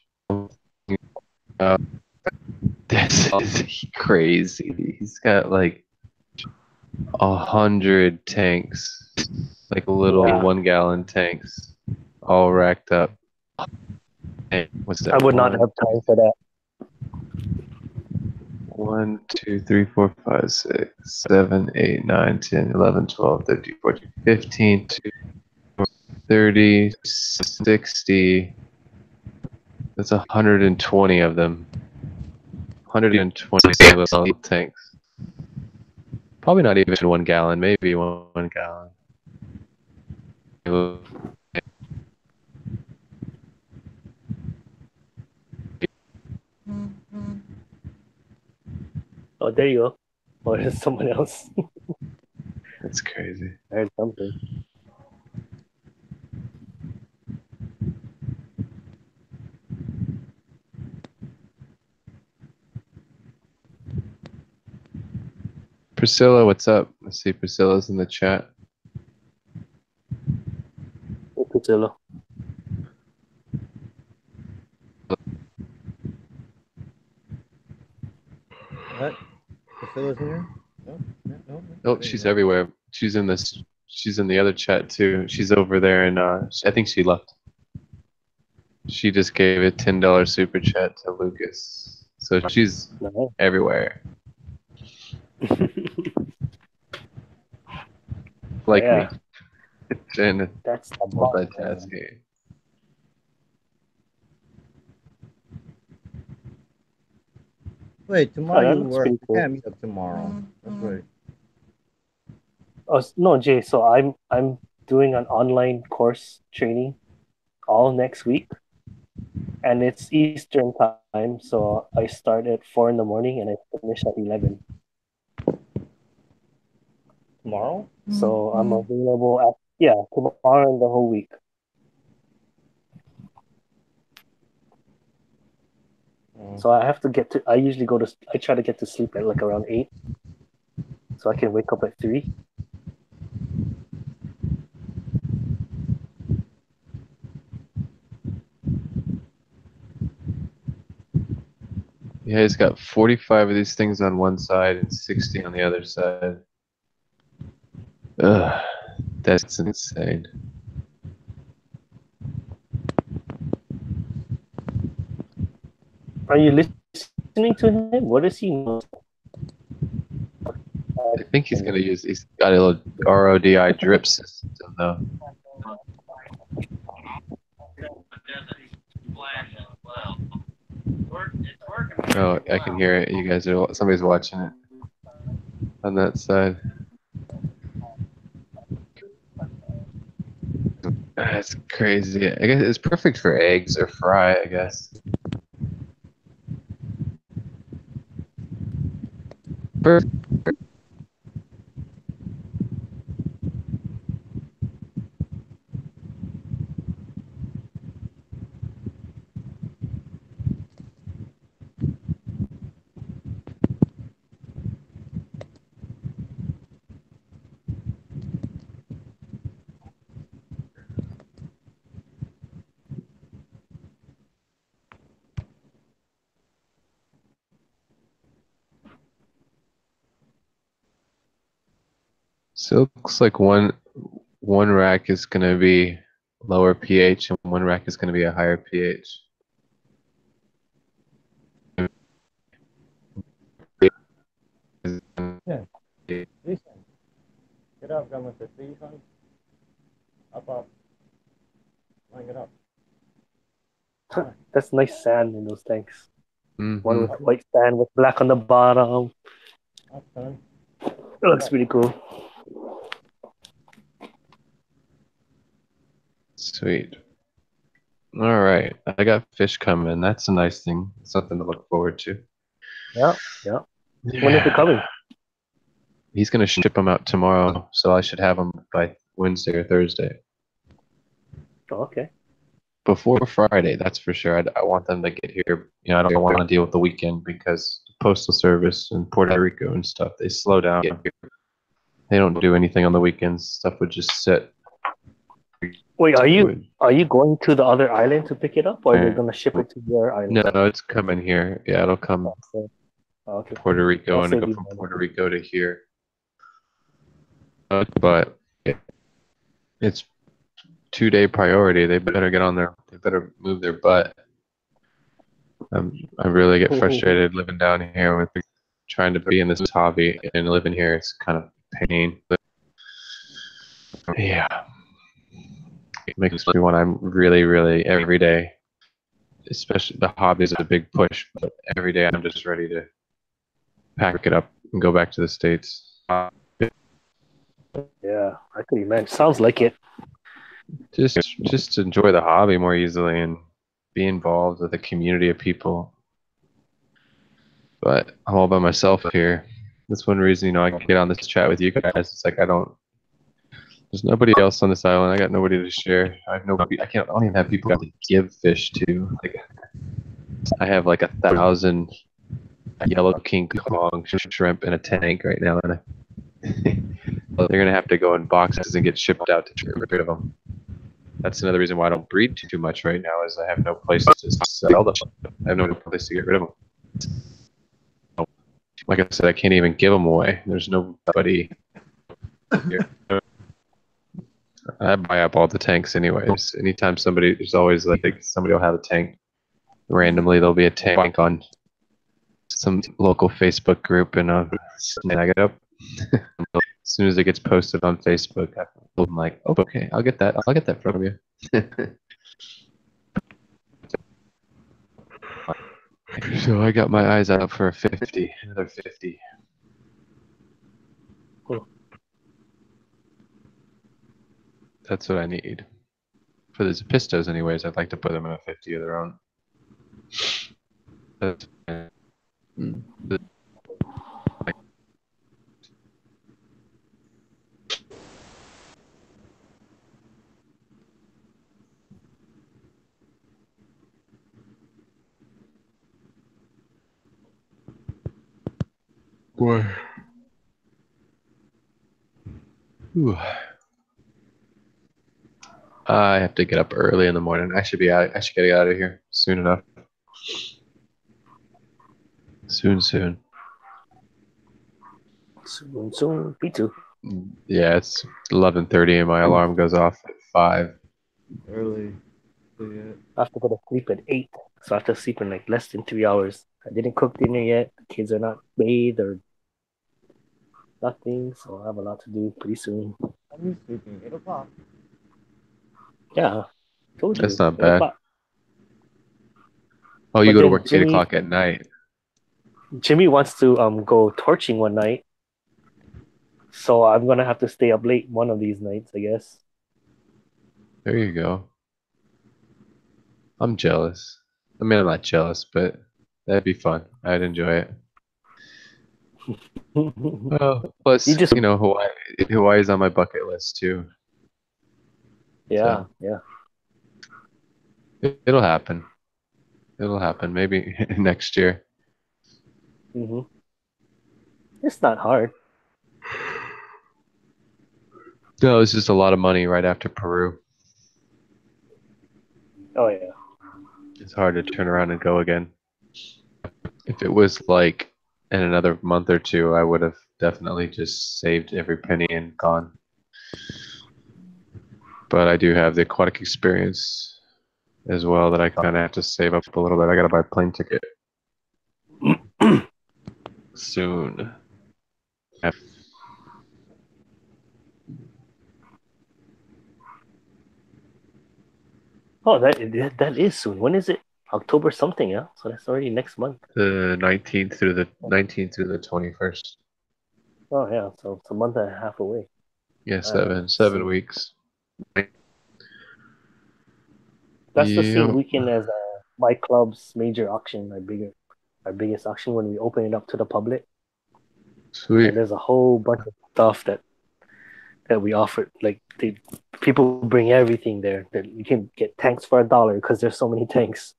This is crazy. He's got like 100 tanks, like little 1-gallon tanks, all racked up. Hey, what's that? I would not have time for that. 1, 2, 3, 4, 5, 6, 7, 8, 9, 10, 11, 12, 13, 14, 15, 30, 60. That's 120 of them. 120 little tanks. Probably not even 1 gallon, maybe 1 gallon. Oh, there you go. Or there's someone else. That's crazy. I heard something. Priscilla, what's up? Let's see, Priscilla's in the chat. Hey, Priscilla. What? Priscilla's in here? No. Oh, she's everywhere. She's in this. She's in the other chat too. She's over there, and I think she left. She just gave a $10 super chat to Lucas, so she's everywhere. Like me. And that's multitasking. Wait, tomorrow you that's work. pretty cool. Yeah, meet up tomorrow. That's right. Oh no, Jay. So I'm doing an online course training all next week, and it's Eastern time, so I start at 4 in the morning and I finish at 11. Tomorrow? So I'm available tomorrow and the whole week. So I have to I usually I try to get to sleep at like around 8, so I can wake up at 3. Yeah, he's got 45 of these things on one side and 60 on the other side. Ugh, that's insane. Are you listening to him? What does he know? I think he's got a little RODI drip system though. Oh, I can hear it. You guys somebody's watching it on that side. That's crazy. I guess it's perfect for eggs or fry, I guess. Perfect. So it looks like one rack is going to be lower pH and one rack is going to be a higher pH. Yeah. Listen. Get up, come with the trees on. Up. Line it up. That's nice sand in those tanks. Mm-hmm. One with white sand with black on the bottom. Up, son. It looks pretty cool. Sweet. All right. I got fish coming. That's a nice thing. Something to look forward to. Yeah. When is it coming? He's going to ship them out tomorrow, so I should have them by Wednesday or Thursday. Oh, okay. Before Friday, that's for sure. I want them to get here. You know, I don't want to deal with the weekend because the Postal Service in Puerto Rico and stuff, they slow down. They don't do anything on the weekends. Stuff would just sit. Wait, are you going to the other island to pick it up, or are you gonna ship it to your island? No, it's coming here. Yeah, it'll come Okay. Puerto Rico and I'll go save from you Puerto Rico to here. But it's 2-day priority. They better get on there. They better move their butt. I really get frustrated living down here with trying to be in this hobby and living here. It's kind of pain. Yeah. It makes me want I'm really, really every day, especially the hobby is a big push, but every day I'm just ready to pack it up and go back to the States. Yeah, I could imagine. Sounds like it. Just enjoy the hobby more easily and be involved with a community of people. But I'm all by myself here. That's one reason, I can get on this chat with you guys. It's like there's nobody else on this island. I got nobody to share. I don't even have people to give fish to. Like, I have like 1,000 yellow king kong shrimp in a tank right now, and they're gonna have to go in boxes and get shipped out to get rid of them. That's another reason why I don't breed too much right now, is I have no place to sell them. I have no place to get rid of them. Like I said, I can't even give them away. There's nobody here. I buy up all the tanks anyways. Anytime there's always like somebody will have a tank. Randomly, there'll be a tank on some local Facebook group, and I'll snag it up. As soon as it gets posted on Facebook, I'm like, oh, okay, I'll get that from you. So I got my eyes out for another 50. Cool. That's what I need. For the Zapistos, anyways, I'd like to put them in a 50 of their own. That's boy. Ooh. I have to get up early in the morning. I should get out of here soon enough. Soon. Soon. Me too. Yeah, it's 11:30 and my alarm goes off at 5. Early. So, yeah. I have to go to sleep at 8, so I have to sleep in like less than 3 hours. I didn't cook dinner yet. The kids are not bathed or nothing, so I have a lot to do pretty soon. I'm sleeping 8 o'clock. Yeah, told you. That's not 8 bad. o'clock. Oh, you But go to then work 8 Jimmy- o'clock at night. Jimmy wants to go torching one night, so I'm gonna have to stay up late one of these nights, I guess. There you go. I'm jealous. I mean, I'm not jealous, but that'd be fun. I'd enjoy it. Well, plus, You just- Hawaii's on my bucket list too. yeah. It'll happen. It'll happen. Maybe next year. hmm It's not hard. No, it's just a lot of money right after Peru. Oh yeah. It's hard to turn around and go again. If it was like in another month or two, I would have definitely just saved every penny and gone. But I do have the aquatic experience as well that I kind of have to save up a little bit. I got to buy a plane ticket soon. Oh, that is soon. When is it? October something, yeah. So that's already next month. The 19th through the 21st. Oh yeah, so it's a month and a half away. Yeah, so- seven weeks. That's the Yeah. same weekend as my club's major auction, our biggest auction when we open it up to the public. Sweet. And there's a whole bunch of stuff that we offer. Like people bring everything there. That you can get tanks for $1 because there's so many tanks.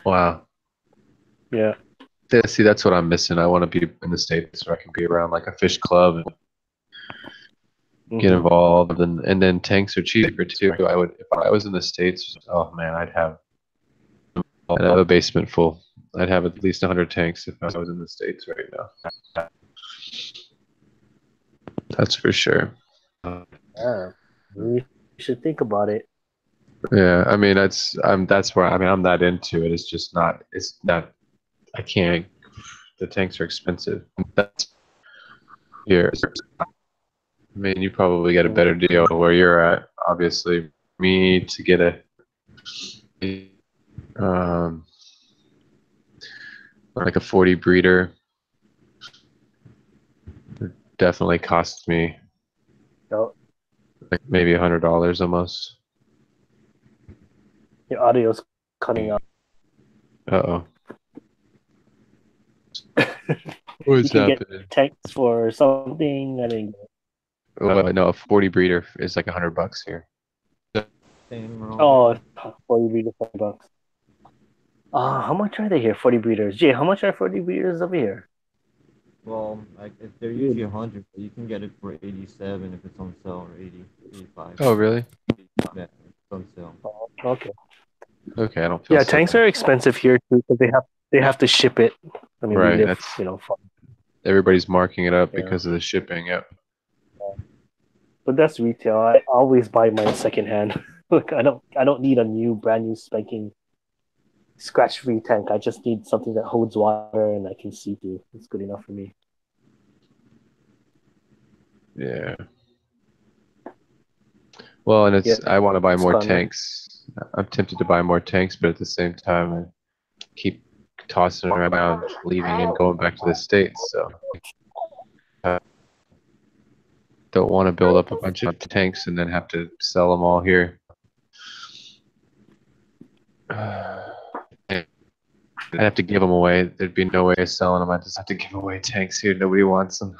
Wow. Yeah. Yeah, see, that's what I'm missing. I want to be in the States where I can be around like a fish club and get Mhm. involved, and then tanks are cheaper too. If I was in the States, oh man, I'd have a basement full. I'd have at least 100 tanks if I was in the States right now. That's for sure. Yeah. We should think about it. Yeah, I mean that's where I'm that into it. It's not I can't. The tanks are expensive. That's here. I mean, you probably get a better deal where you're at. Obviously, me to get like a 40 breeder definitely costs me Oh, like maybe $100 almost. your audio's cutting out. Uh-oh. What's You can get happening? tanks for something. I think. Well, no, a 40 breeder is like $100 here. Same wrong. Oh, 40 breeders, $40. How much are they here? 40 breeders. Jay, how much are 40 breeders over here? Well, they're usually 100, but you can get it for 87 if it's on sale, or 80, 85. Oh, really? Yeah, it's on sale. Oh, okay. Okay, I don't feel Yeah, so tanks bad. are expensive here too because they have to ship it. I mean, Right, we live, that's- far. Everybody's marking it up Yeah. because of the shipping. Yep. But that's retail. I always buy mine secondhand. Look, I don't need a brand new spanking scratch-free tank. I just need something that holds water and I can see through. It's good enough for me. Yeah. Well, and Yeah. I want to buy It's more fun, man. tanks. I'm tempted to buy more tanks, but at the same time, I keep tossing around, leaving and going back to the States. So don't want to build up a bunch of tanks and then have to sell them all here. I'd have to give them away. There'd be no way of selling them. I just have to give away tanks here. Nobody wants them.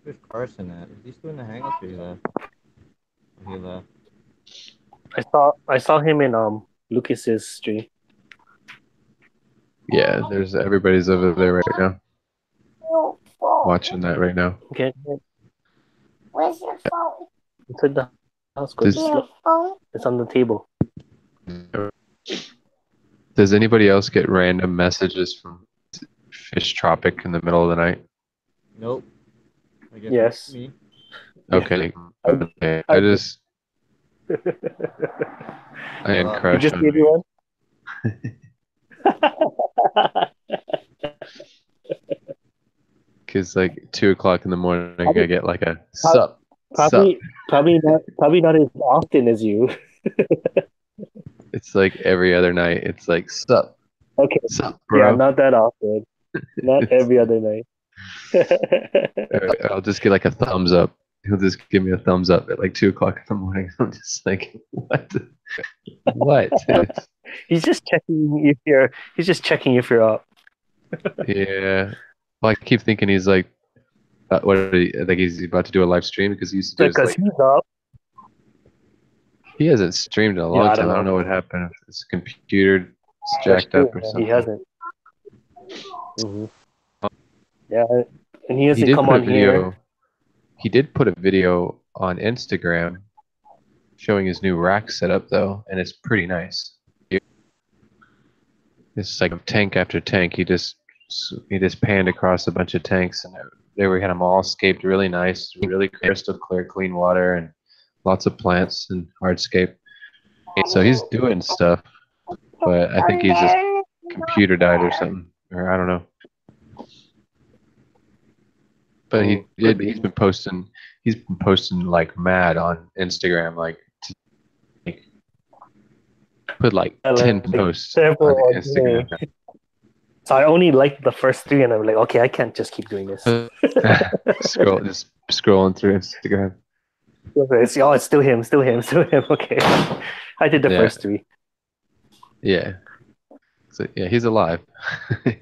Where's Carson at? Is he still in the hangout or he left? He left. I saw him in Lucas's stream. Yeah, there's everybody's over there right now. Watching that right now. Okay. Where's your phone? Inside the house. Go to Does- sleep. Phone? It's on the table. Does anybody else get random messages from Fish Tropic in the middle of the night? Nope. I guess Yes. it's me. Okay. Okay. I just I didn't He crush Just on gave you one. because like 2 o'clock in the morning I get like a sup. Probably not as often as you. It's like every other night. It's like sup. Okay. Sup, bro. Yeah, not that often. Not every other night. I'll just get like a thumbs up. He'll just give me a thumbs up at like 2 o'clock in the morning. I'm just like, what? What? He's just checking if you're up. Yeah. Well, I keep thinking he's like, what? Like he's about to do a live stream because he used to do. Because Like, he's up. he hasn't streamed in a long I time. don't I don't know. know what happened. If his computer is That's jacked up true, or yeah. something. He hasn't. Yeah, and he He hasn't did come put a on here. video. He did put a video on Instagram showing his new rack setup though, and it's pretty nice. It's like tank after tank. He just panned across a bunch of tanks, and they had them all scaped really nice, really crystal clear, clean water, and lots of plants and hardscape. So he's doing stuff, but I think he's just computer died or something, or I don't know. But he's been posting like mad on Instagram, like put like 10 posts on several on Instagram. So I only liked the first 3, and I'm like, okay, I can't just keep doing this. Just scrolling through Instagram. It's still him. Okay, I did the Yeah. first 3. Yeah. So yeah, he's alive. Yeah.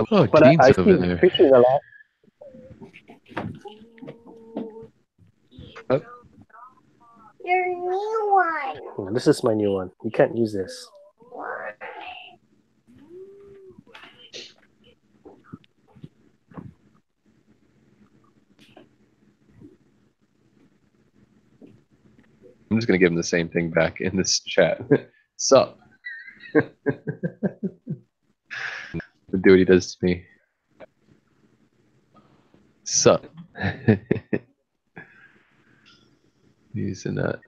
Oh, But Dean's I over see there. pictures a lot. Your new one. Oh, this is my new one. You can't use this. I'm just gonna give him the same thing back in this chat. Sup? Do what he does to me. Sup? Using that.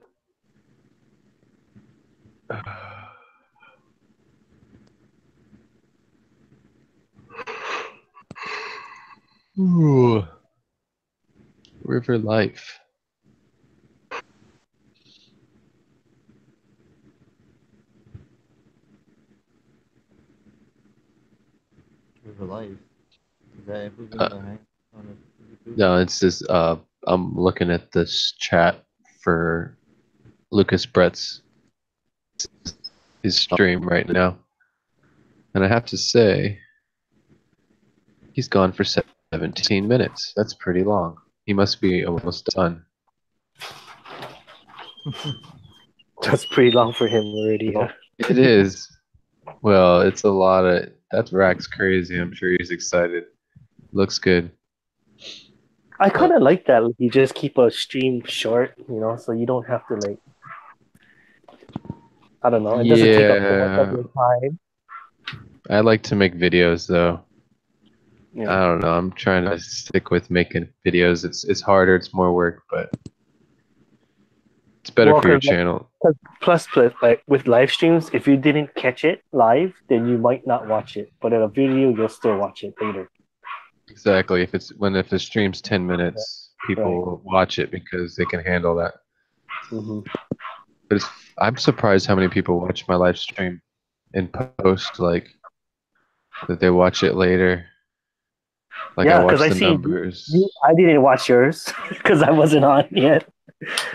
Ooh. River life. River Life. Is that who's in the hang on the YouTube? No, it's just I'm looking at this chat for Lucas Brett's his stream right now. And I have to say he's gone for 17 minutes. That's pretty long. He must be almost done. That's pretty long for him already. Huh? It is. Well, it's a lot of that rack's crazy. I'm sure he's excited. Looks good. I kind of like that. You just keep a stream short, so you don't have to like. I don't know. It doesn't take up too much of your time. I like to make videos though. Yeah. I don't know. I'm trying to stick with making videos. It's harder. It's more work, but it's better Well, for your 'cause, like, channel. Plus, like with live streams, if you didn't catch it live, then you might not watch it. But in a video, you'll still watch it later. Exactly. If the stream's 10 minutes, people will watch it because they can handle that. Mm-hmm. But I'm surprised how many people watch my live stream in post, like that they watch it later. Like I Yeah, because watch I the see numbers. I didn't watch yours because I wasn't on yet.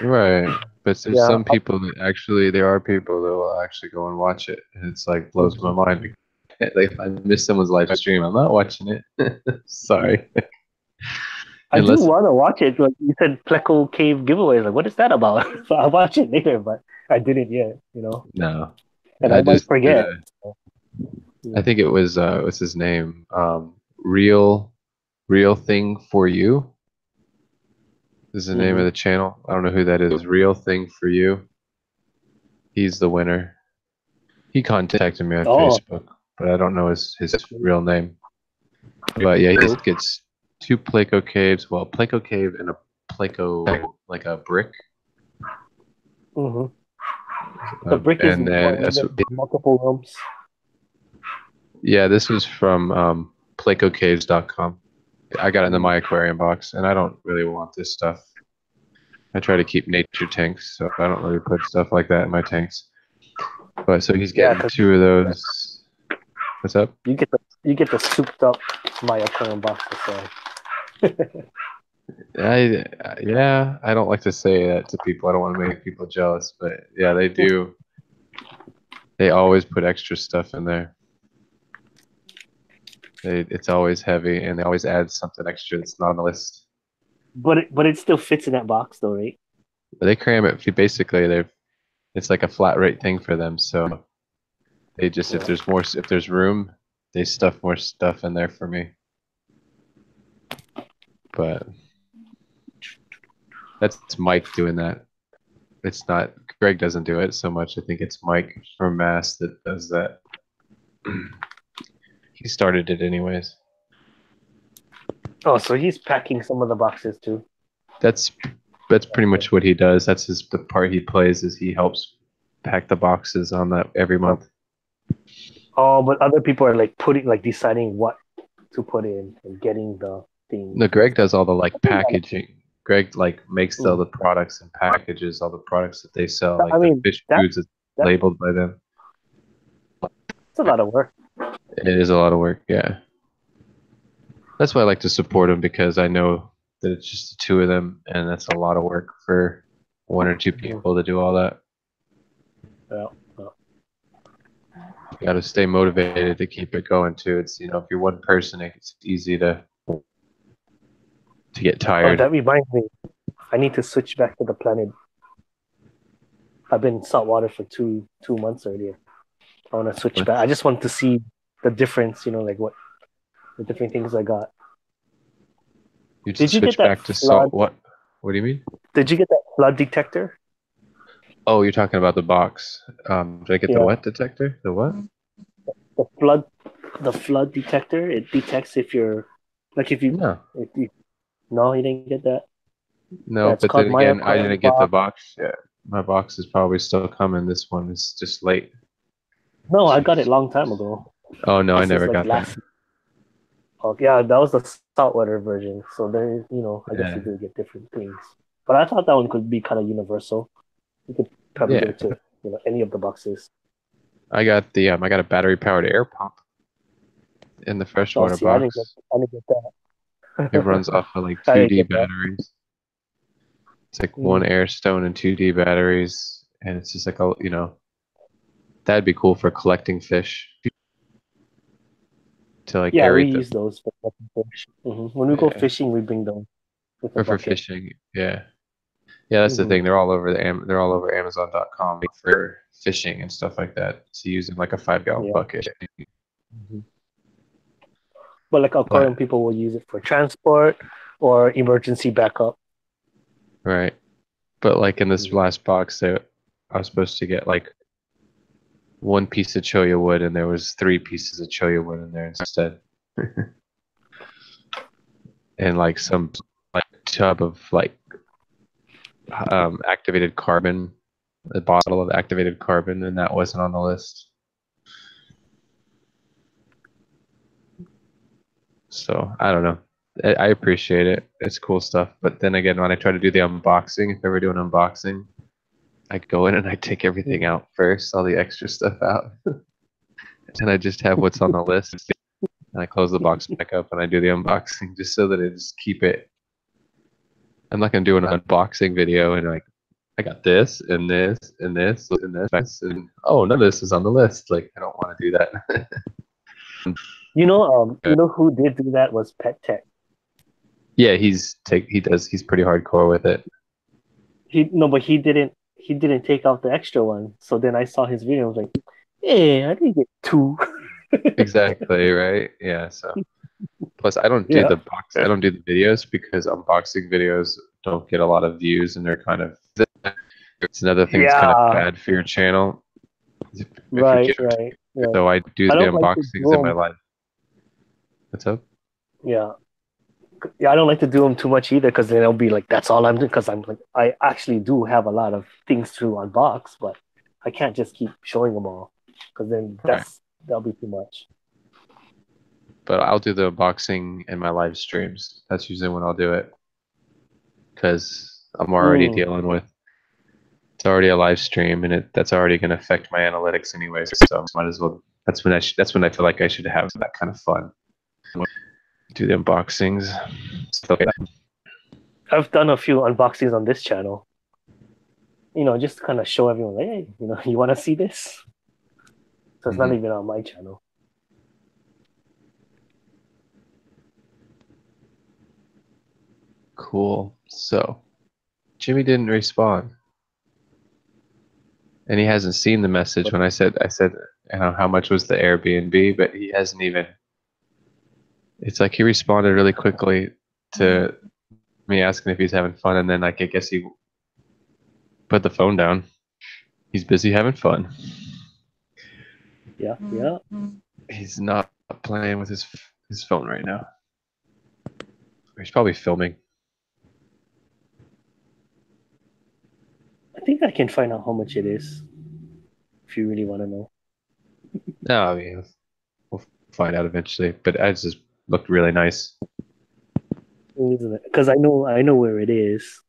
Right. But there's Yeah. some people that actually, there are people that will actually go and watch it. And it's like blows my mind. Like if I miss someone's live stream, I'm not watching it. Sorry. I do Unless, want to watch it. Like you said, Pleco Cave giveaway. Like, what is that about? So I'll watch it later, but I didn't yet. no. And I I might just did forget. I think it was, what's his name? Real Thing for You is the name of the channel. I don't know who that is. Real Thing for You. He's the winner. He contacted me on Oh, Facebook, but I don't know his real name. But yeah, he just gets 2 Placo caves. Well, Placo cave and a Placo, like a brick. hmm the brick is And then multiple rooms. yeah, this was from PlacoCaves.com. I got it in the My Aquarium box, and I don't really want this stuff. I try to keep nature tanks, so I don't really put stuff like that in my tanks. But so he's getting 2 of those. What's up? You get the souped up My Aquarium box. So. I don't like to say that to people. I don't want to make people jealous, but yeah, they do. They always put extra stuff in there. It's always heavy, and they always add something extra that's not on the list. But it still fits in that box, though, right? But they cram it. Basically, it's like a flat rate thing for them. So they just if there's room, they stuff more stuff in there for me. But that's Mike doing that. It's not Greg doesn't do it so much. I think it's Mike from Mass that does that. He started it anyways. Oh, so he's packing some of the boxes too. That's pretty much what he does. That's the part he plays is he helps pack the boxes on that every month. Oh, but other people are like deciding what to put in and getting the thing. No, Greg does all the like packaging. Greg like makes all the products and packages all the products that they sell. Like the fish foods is labeled by them. It's a lot of work. It is a lot of work, yeah. That's why I like to support them because I know that it's just the 2 of them, and that's a lot of work for 1 or 2 people to do all that. Yeah. You got to stay motivated to keep it going too. It's if you're one person, it's easy to get tired. Oh, that reminds me. I need to switch back to the planet. I've been in saltwater for two months already. I want to switch back. I just want to see the difference. Like what the different things I got. Did you switch back to salt? What? What do you mean? Did you get that flood detector? Oh, you're talking about the box. Did I get the what detector? The what? The flood detector. It detects if you're No, you didn't get that. No, but then again, I didn't get the box yet. My box is probably still coming. This one is just late. No, I got it a long time ago. Oh no, I never got that. Oh yeah, that was the saltwater version. So there, I guess you do get different things. But I thought that one could be kind of universal. You could probably get it to any of the boxes. I got a battery powered air pump in the freshwater box. I didn't get that. It runs off of like 2D batteries. It's like 1 air stone and 2D batteries, and it's just like that'd be cool for collecting fish. To like we use those for collecting fish. When we go fishing, we bring them. Or for fishing, yeah. That's the thing. They're all over Amazon.com for fishing and stuff like that. So using like a 5-gallon bucket. But like aquarium people will use it for transport or emergency backup. Right. But like in this last box, I was supposed to get like 1 piece of cholla wood, and there was 3 pieces of cholla wood in there instead. And like some like tub of like activated carbon, a bottle of activated carbon, and that wasn't on the list. So I don't know. I appreciate it. It's cool stuff. But then again, when I try to do the unboxing, if I ever do an unboxing, I go in and I take everything out first, all the extra stuff out, and I just have what's on the list. And I close the box back up and I do the unboxing just so that I just keep it. I'm not gonna do an unboxing video and like I got this and this and this and this and oh, none of this is on the list. Like I don't want to do that. You know who did do that was Pet Tech. Yeah, he's pretty hardcore with it. But he didn't take out the extra one. So then I saw his video. I was like, hey, I didn't get two. Exactly, right? Yeah, so plus I don't do Yeah. I don't do the videos because unboxing videos don't get a lot of views and they're kind of it's another thing that's kind of Yeah. bad for your channel. If you're Right. So I do I the don't like to unboxings do in my them. life. What's up? Yeah. Yeah, I don't like to do them too much either because then it'll be like that's all I'm doing because I'm like I actually do have a lot of things to unbox, but I can't just keep showing them all because then that'll be too much. But I'll do the unboxing in my live streams. That's usually when I'll do it because I'm already dealing with it's already a live stream and that's already going to affect my analytics anyway. So might as well. That's when I feel like I should have that kind of fun. Do the unboxings. Stuff like that. I've done a few unboxings on this channel. You know, just to kind of show everyone, like, hey, you know, you want to see this? So it's not even on my channel. Cool. So Jimmy didn't respond. And he hasn't seen the message when I said, you know, how much was the Airbnb, but he hasn't even. It's like he responded really quickly to me asking if he's having fun, and then like I guess he put the phone down. He's busy having fun. Yeah. He's not playing with his phone right now. He's probably filming. I think I can find out how much it is if you really want to know. No, I mean we'll find out eventually. But it just looked really nice. Because I know where it is.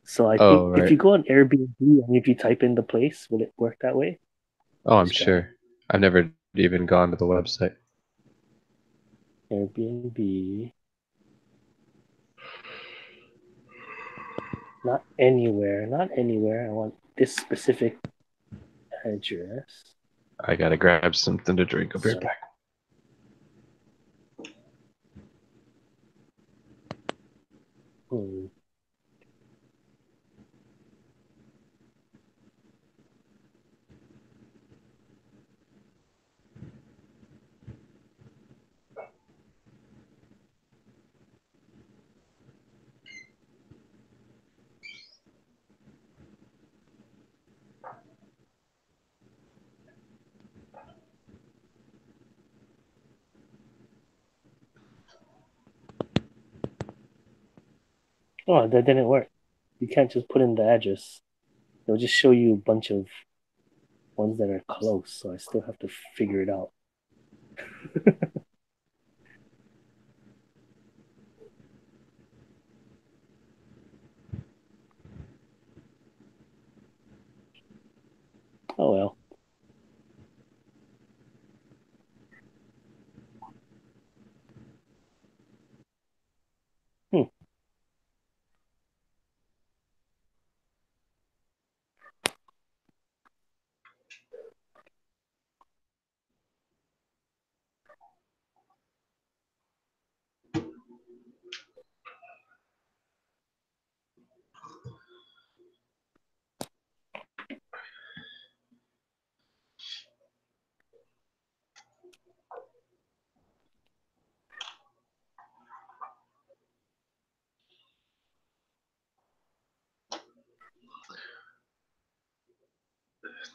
So I think if you go on Airbnb and if you type in the place, will it work that way? Oh, I'm sure. I've never even gone to the website. Airbnb. Not anywhere. I want this specific address. I gotta grab something to drink. I'll be right back. Oh, that didn't work. You can't just put in the address. It'll just show you a bunch of ones that are close, so I still have to figure it out. Oh well.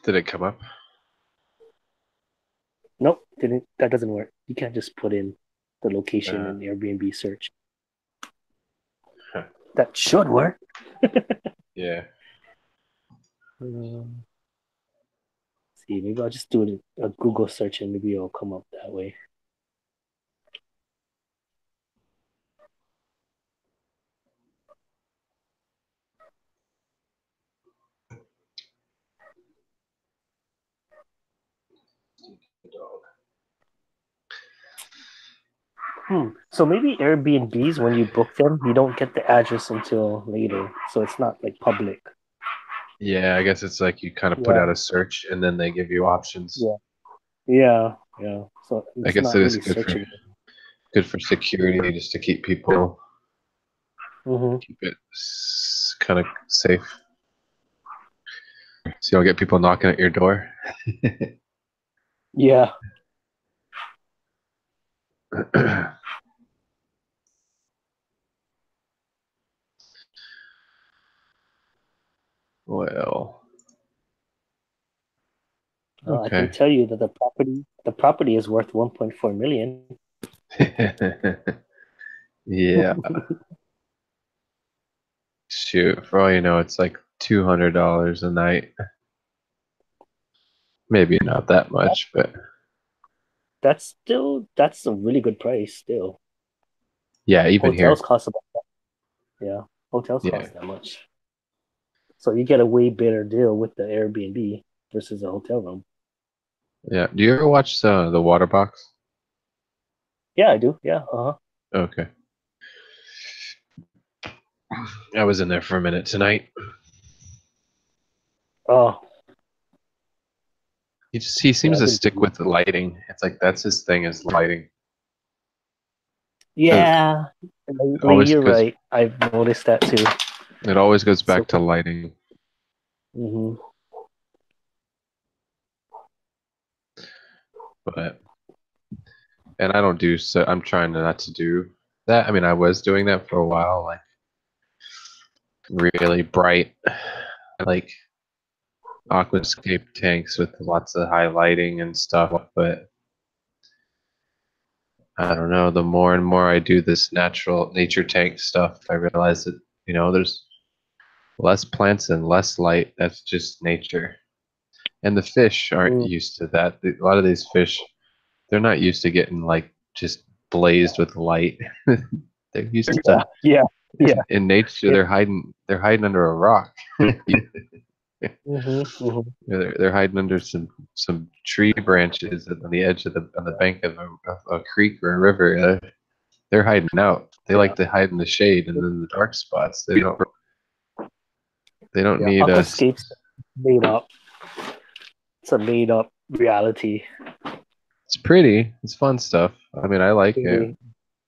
Did it come up? Nope, didn't. That doesn't work. You can't just put in the location in Airbnb search. Huh. That should work. Yeah. See, maybe I'll just do a Google search and maybe it'll come up that way. So maybe Airbnbs, when you book them, you don't get the address until later, so it's not like public. Yeah, I guess it's like you kind of put out a search and then they give you options. Yeah. Yeah. So I it's guess not it is really searching. good for security, just to keep people keep it kind of safe. So you don't get people knocking at your door. Yeah. Well, I can okay. tell you that the property is worth 1.4 million. Yeah. Shoot, for all you know, it's like $200 a night. Maybe not that much, but That's a really good price still. yeah, even Hotels here. cost about that. Yeah, hotels Yeah. cost that much. So you get a way better deal with the Airbnb versus a hotel room. Yeah. Do you ever watch the Water Box? Yeah, I do. Yeah. Okay. I was in there for a minute tonight. Oh, He seems I've to been stick busy. with the lighting. It's like that's his thing is lighting. Yeah. Lately, Always you're goes right. I've noticed that too. it always goes back So, to lighting. mhm. But and I don't do so I'm trying not to do that. I mean, I was doing that for a while, like really bright, like aquascape tanks with lots of high lighting and stuff, but I don't know, the more and more I do this natural nature tank stuff, I realize that, there's less plants and less light. That's just nature. And the fish aren't used to that. A lot of these fish, they're not used to getting like just blazed with light. They're used to Yeah. Yeah. in nature Yeah. they're hiding under a rock. Mm-hmm. They're hiding under some tree branches on the edge of on the bank of a creek or a river. They're hiding out. They like to hide in the shade and in the dark spots. They don't need us. Aquascapes made up. It's a made up reality. It's pretty. It's fun stuff. I mean, I like it. Really.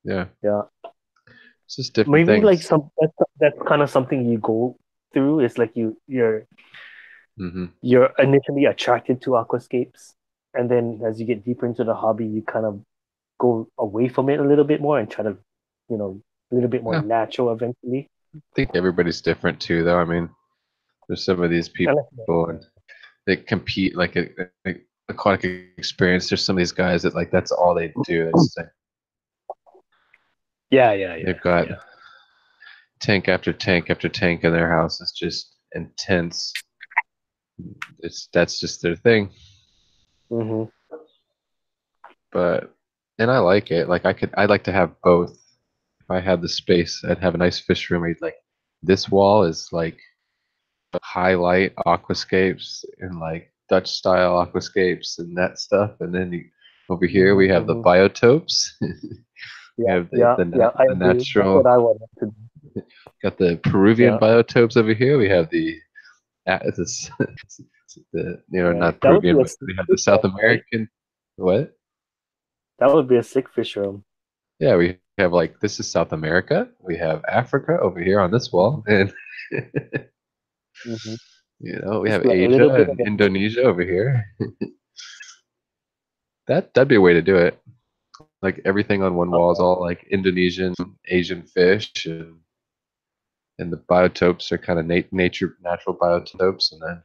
Yeah. Yeah. It's just different Maybe like things. that's kind of something you go through. It's like you're Mm-hmm. you're initially attracted to aquascapes, and then as you get deeper into the hobby, you kind of go away from it a little bit more and try to, a little bit more Yeah. natural eventually. I think everybody's different too, though. I mean, there's some of these people and they compete like a aquatic experience. There's some of these guys that like that's all they do. It's like, Yeah. they've got tank after tank after tank in their house. It's just intense. That's just their thing. Mm-hmm. And I like it. Like I'd like to have both. If I had the space, I'd have a nice fish room. I'd like this wall is like highlight aquascapes and like Dutch style aquascapes and that stuff. And then over here we have the biotopes. We have the natural. That's what I wanted to do. Got the Peruvian biotopes over here. We have the not Peruvian, but we have the South American. What? That would be a sick fish room. Yeah, we have like this is South America. We have Africa over here on this wall, and we have Asia and Indonesia over here. That'd be a way to do it. Like everything on one wall is all like Indonesian, Asian fish, and the biotopes are kind of natural biotopes, and then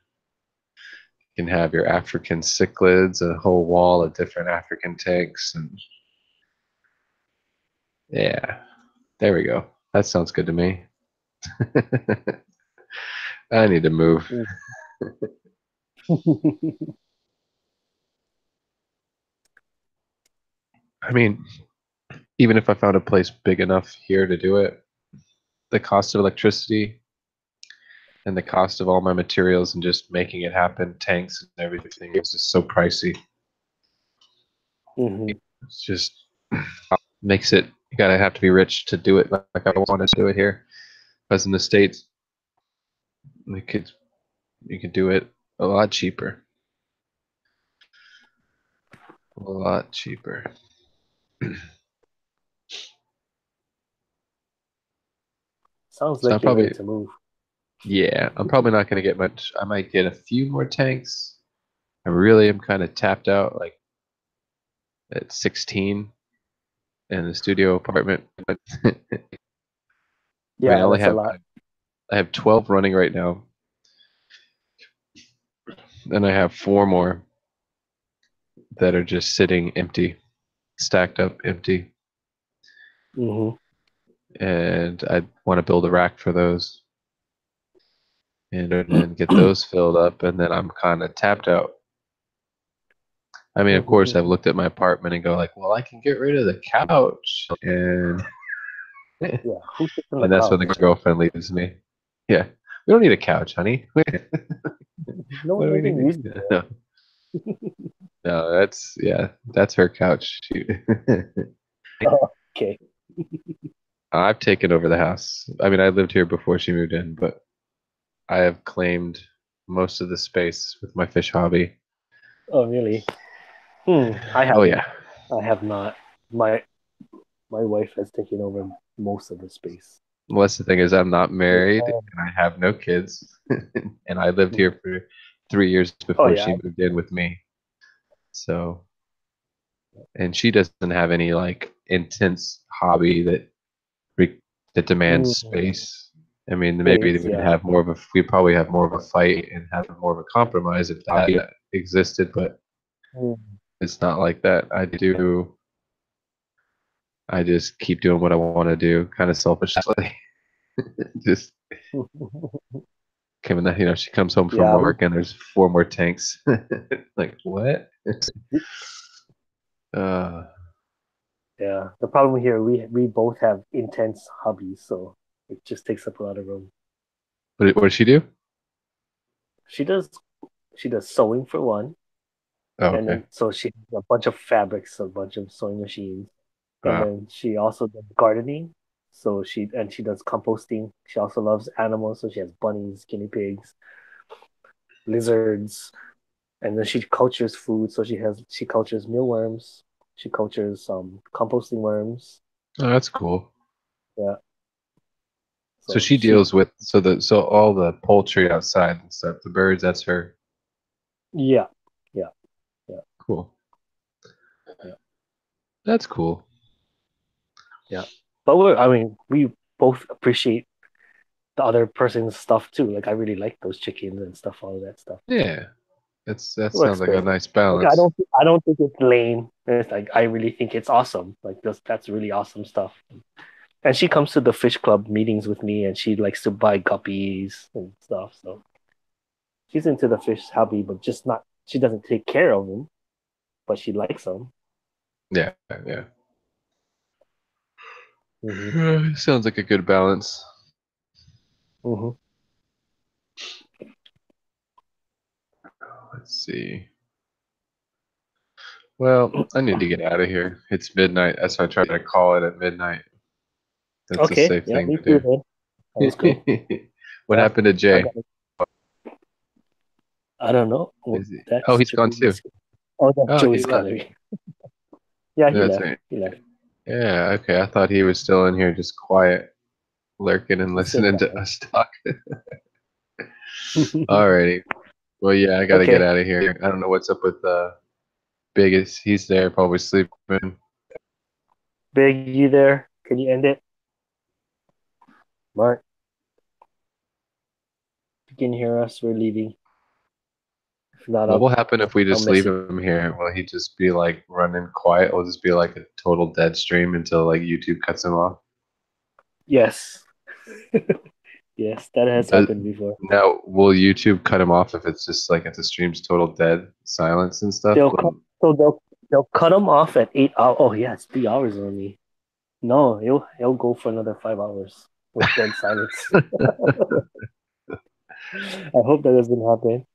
you can have your African cichlids, a whole wall of different African tanks, and yeah, there we go. That sounds good to me. I need to move. I mean, even if I found a place big enough here to do it, the cost of electricity and the cost of all my materials and just making it happen, tanks and everything, is just so pricey. It's just makes it. You gotta have to be rich to do it. Like I want to do it here, because in the States, you could do it a lot cheaper. A lot cheaper. Sounds So like I'm you're probably ready to move. yeah. I'm probably not gonna get much. I might get a few more tanks. I really am kind of tapped out, like at 16 in the studio apartment. I mean, I Yeah, only that's a have lot. I have 12 running right now, and I have 4 more that are just sitting empty, stacked up empty. Mm-hmm. And I want to build a rack for those, and then get those filled up, and then I'm kind of tapped out. I mean, of course, I've looked at my apartment and go like, well, I can get rid of the couch, and Yeah, who sits on the and that's when the couch? girlfriend leaves me. Yeah, we don't need a couch, honey. What No do one we even need? uses it. No, no, that's her couch. Okay. I've taken over the house. I mean, I lived here before she moved in, but I have claimed most of the space with my fish hobby. Oh, really? I Oh haven't. yeah. I have not. My wife has taken over most of the space. Well, that's the thing is I'm not married and I have no kids, and I lived here for 3 years Oh before yeah. she moved in with me. So, and she doesn't have any like intense hobby that demands space. I mean, maybe Space, we'd yeah. have more of a we'd probably have more of a fight and have more of a compromise if that existed, but it's not like that. I just keep doing what I want to do, kind of selfishly. Just Kevin, you know, she comes home from Yeah. work and there's 4 more tanks. Like what? Yeah. The problem here, we both have intense hobbies, so it just takes up a lot of room. What does she do? She does sewing for one, Oh, and okay. then so she has a bunch of fabrics, a bunch of sewing machines, and Wow. then she also does gardening. So she does composting. She also loves animals, so she has bunnies, guinea pigs, lizards, and then she cultures food. So she cultures mealworms. She cultures composting worms. Oh, that's cool. Yeah. So she deals with so all the poultry outside and stuff, the birds, that's her. Yeah. Cool. Yeah. That's cool. Yeah. But we both appreciate the other person's stuff too. Like I really like those chickens and stuff, all of that stuff. Yeah. That Works sounds like a great. nice Like, balance. I don't think it's lame. It's like I really think it's awesome. Like that's really awesome stuff. And she comes to the fish club meetings with me, and she likes to buy guppies and stuff. So she's into the fish hobby, but just not. She doesn't take care of them, but she likes them. Yeah. Sounds like a good balance. Let's see. Well, I need to get out of here. It's midnight. That's why I tried to call it at midnight. That's a safe thing to do. Too, that's cool. What happened to Jay? I don't know. Oh, he's gone too. Oh, that's Joey's gone. Yeah, he left. Right. He left. Yeah, okay. I thought he was still in here just quiet, lurking and listening to us talk. Alrighty. Well, yeah, I gotta get out of here. I don't know what's up with Big. He's there, probably sleeping. Big, you there? Can you end it? Mark, if you can hear us, we're leaving. If not, What will happen if we just leave him here? Will he just be like running quiet? Will this be like a total dead stream until like YouTube cuts him off? Yes. Yes, that has happened before. Now, will YouTube cut him off if it's just like if the stream's total dead silence and stuff? They'll cut him off at 8 hours. Oh yeah, it's 3 hours only. No, he'll go for another 5 hours with dead silence. I hope that doesn't happen.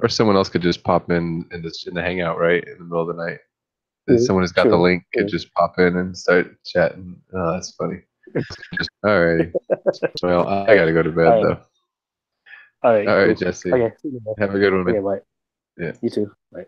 Or someone else could just pop in the hangout, right, in the middle of the night. someone who's got the True, link could true. just pop in and start chatting. Oh, that's funny. Alrighty. Well, I gotta go to bed Alright. though. All right, All right, cool. Jesse. Okay, see you, man. Have a good one, Okay, man. bye. Yeah. You too. Bye.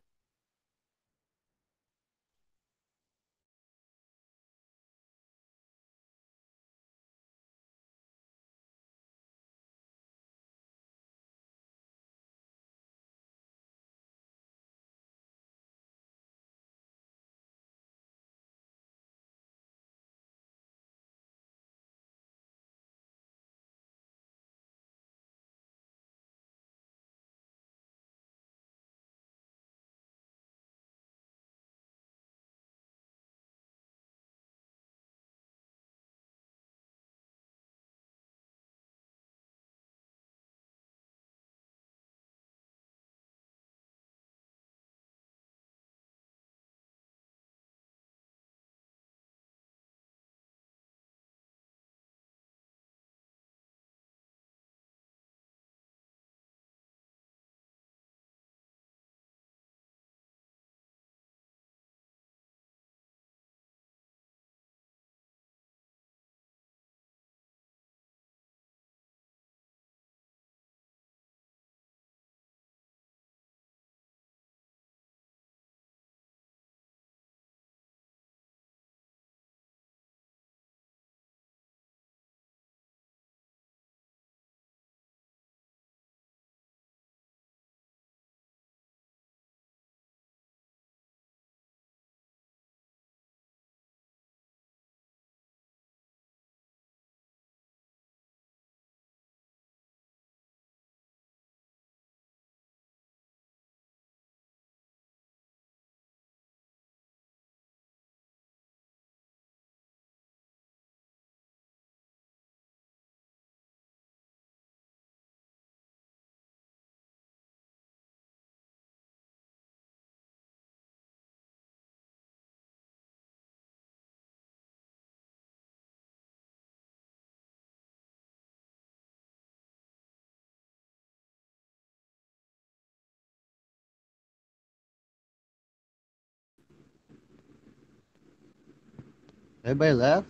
Everybody left?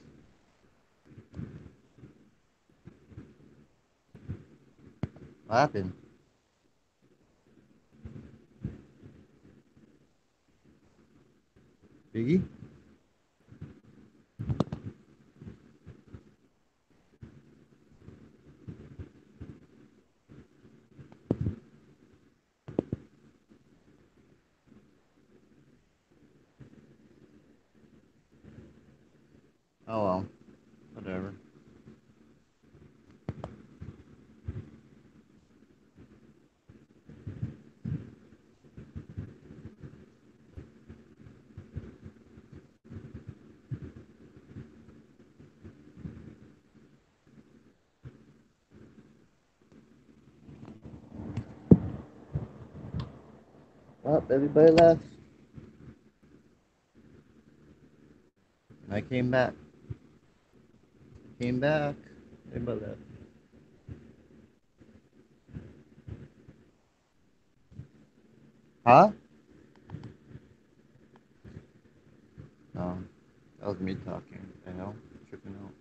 What happened? Biggie? Oh well. Whatever. Well, everybody left. I came back. Came back. Everybody left. Huh? No. That was me talking. The hell? Tripping out.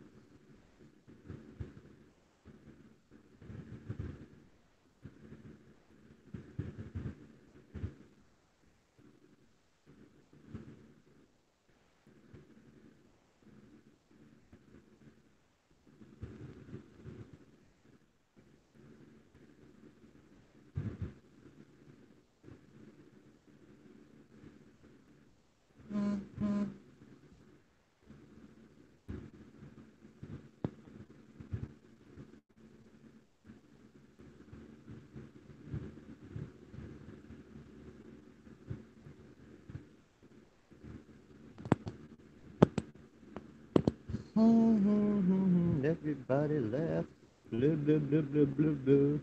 Everybody left. Blue, blue, blue, blue, blue, blue.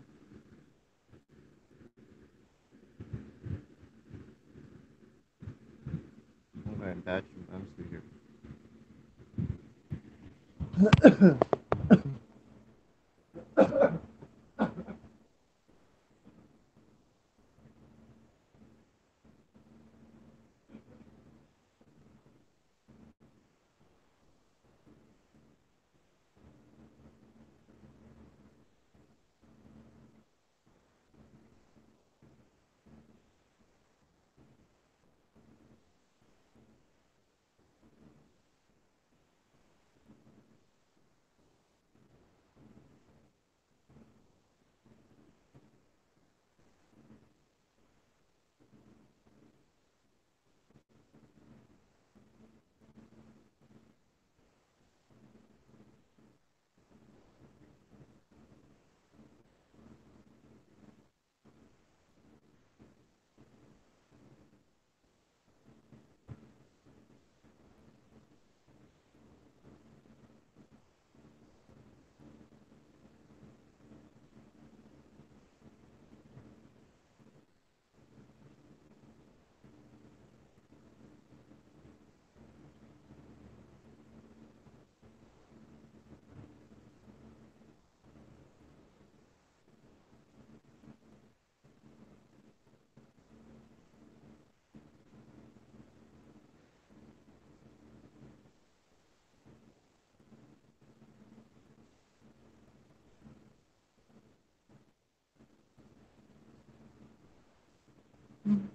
I'm going back. I'm still here. Mm.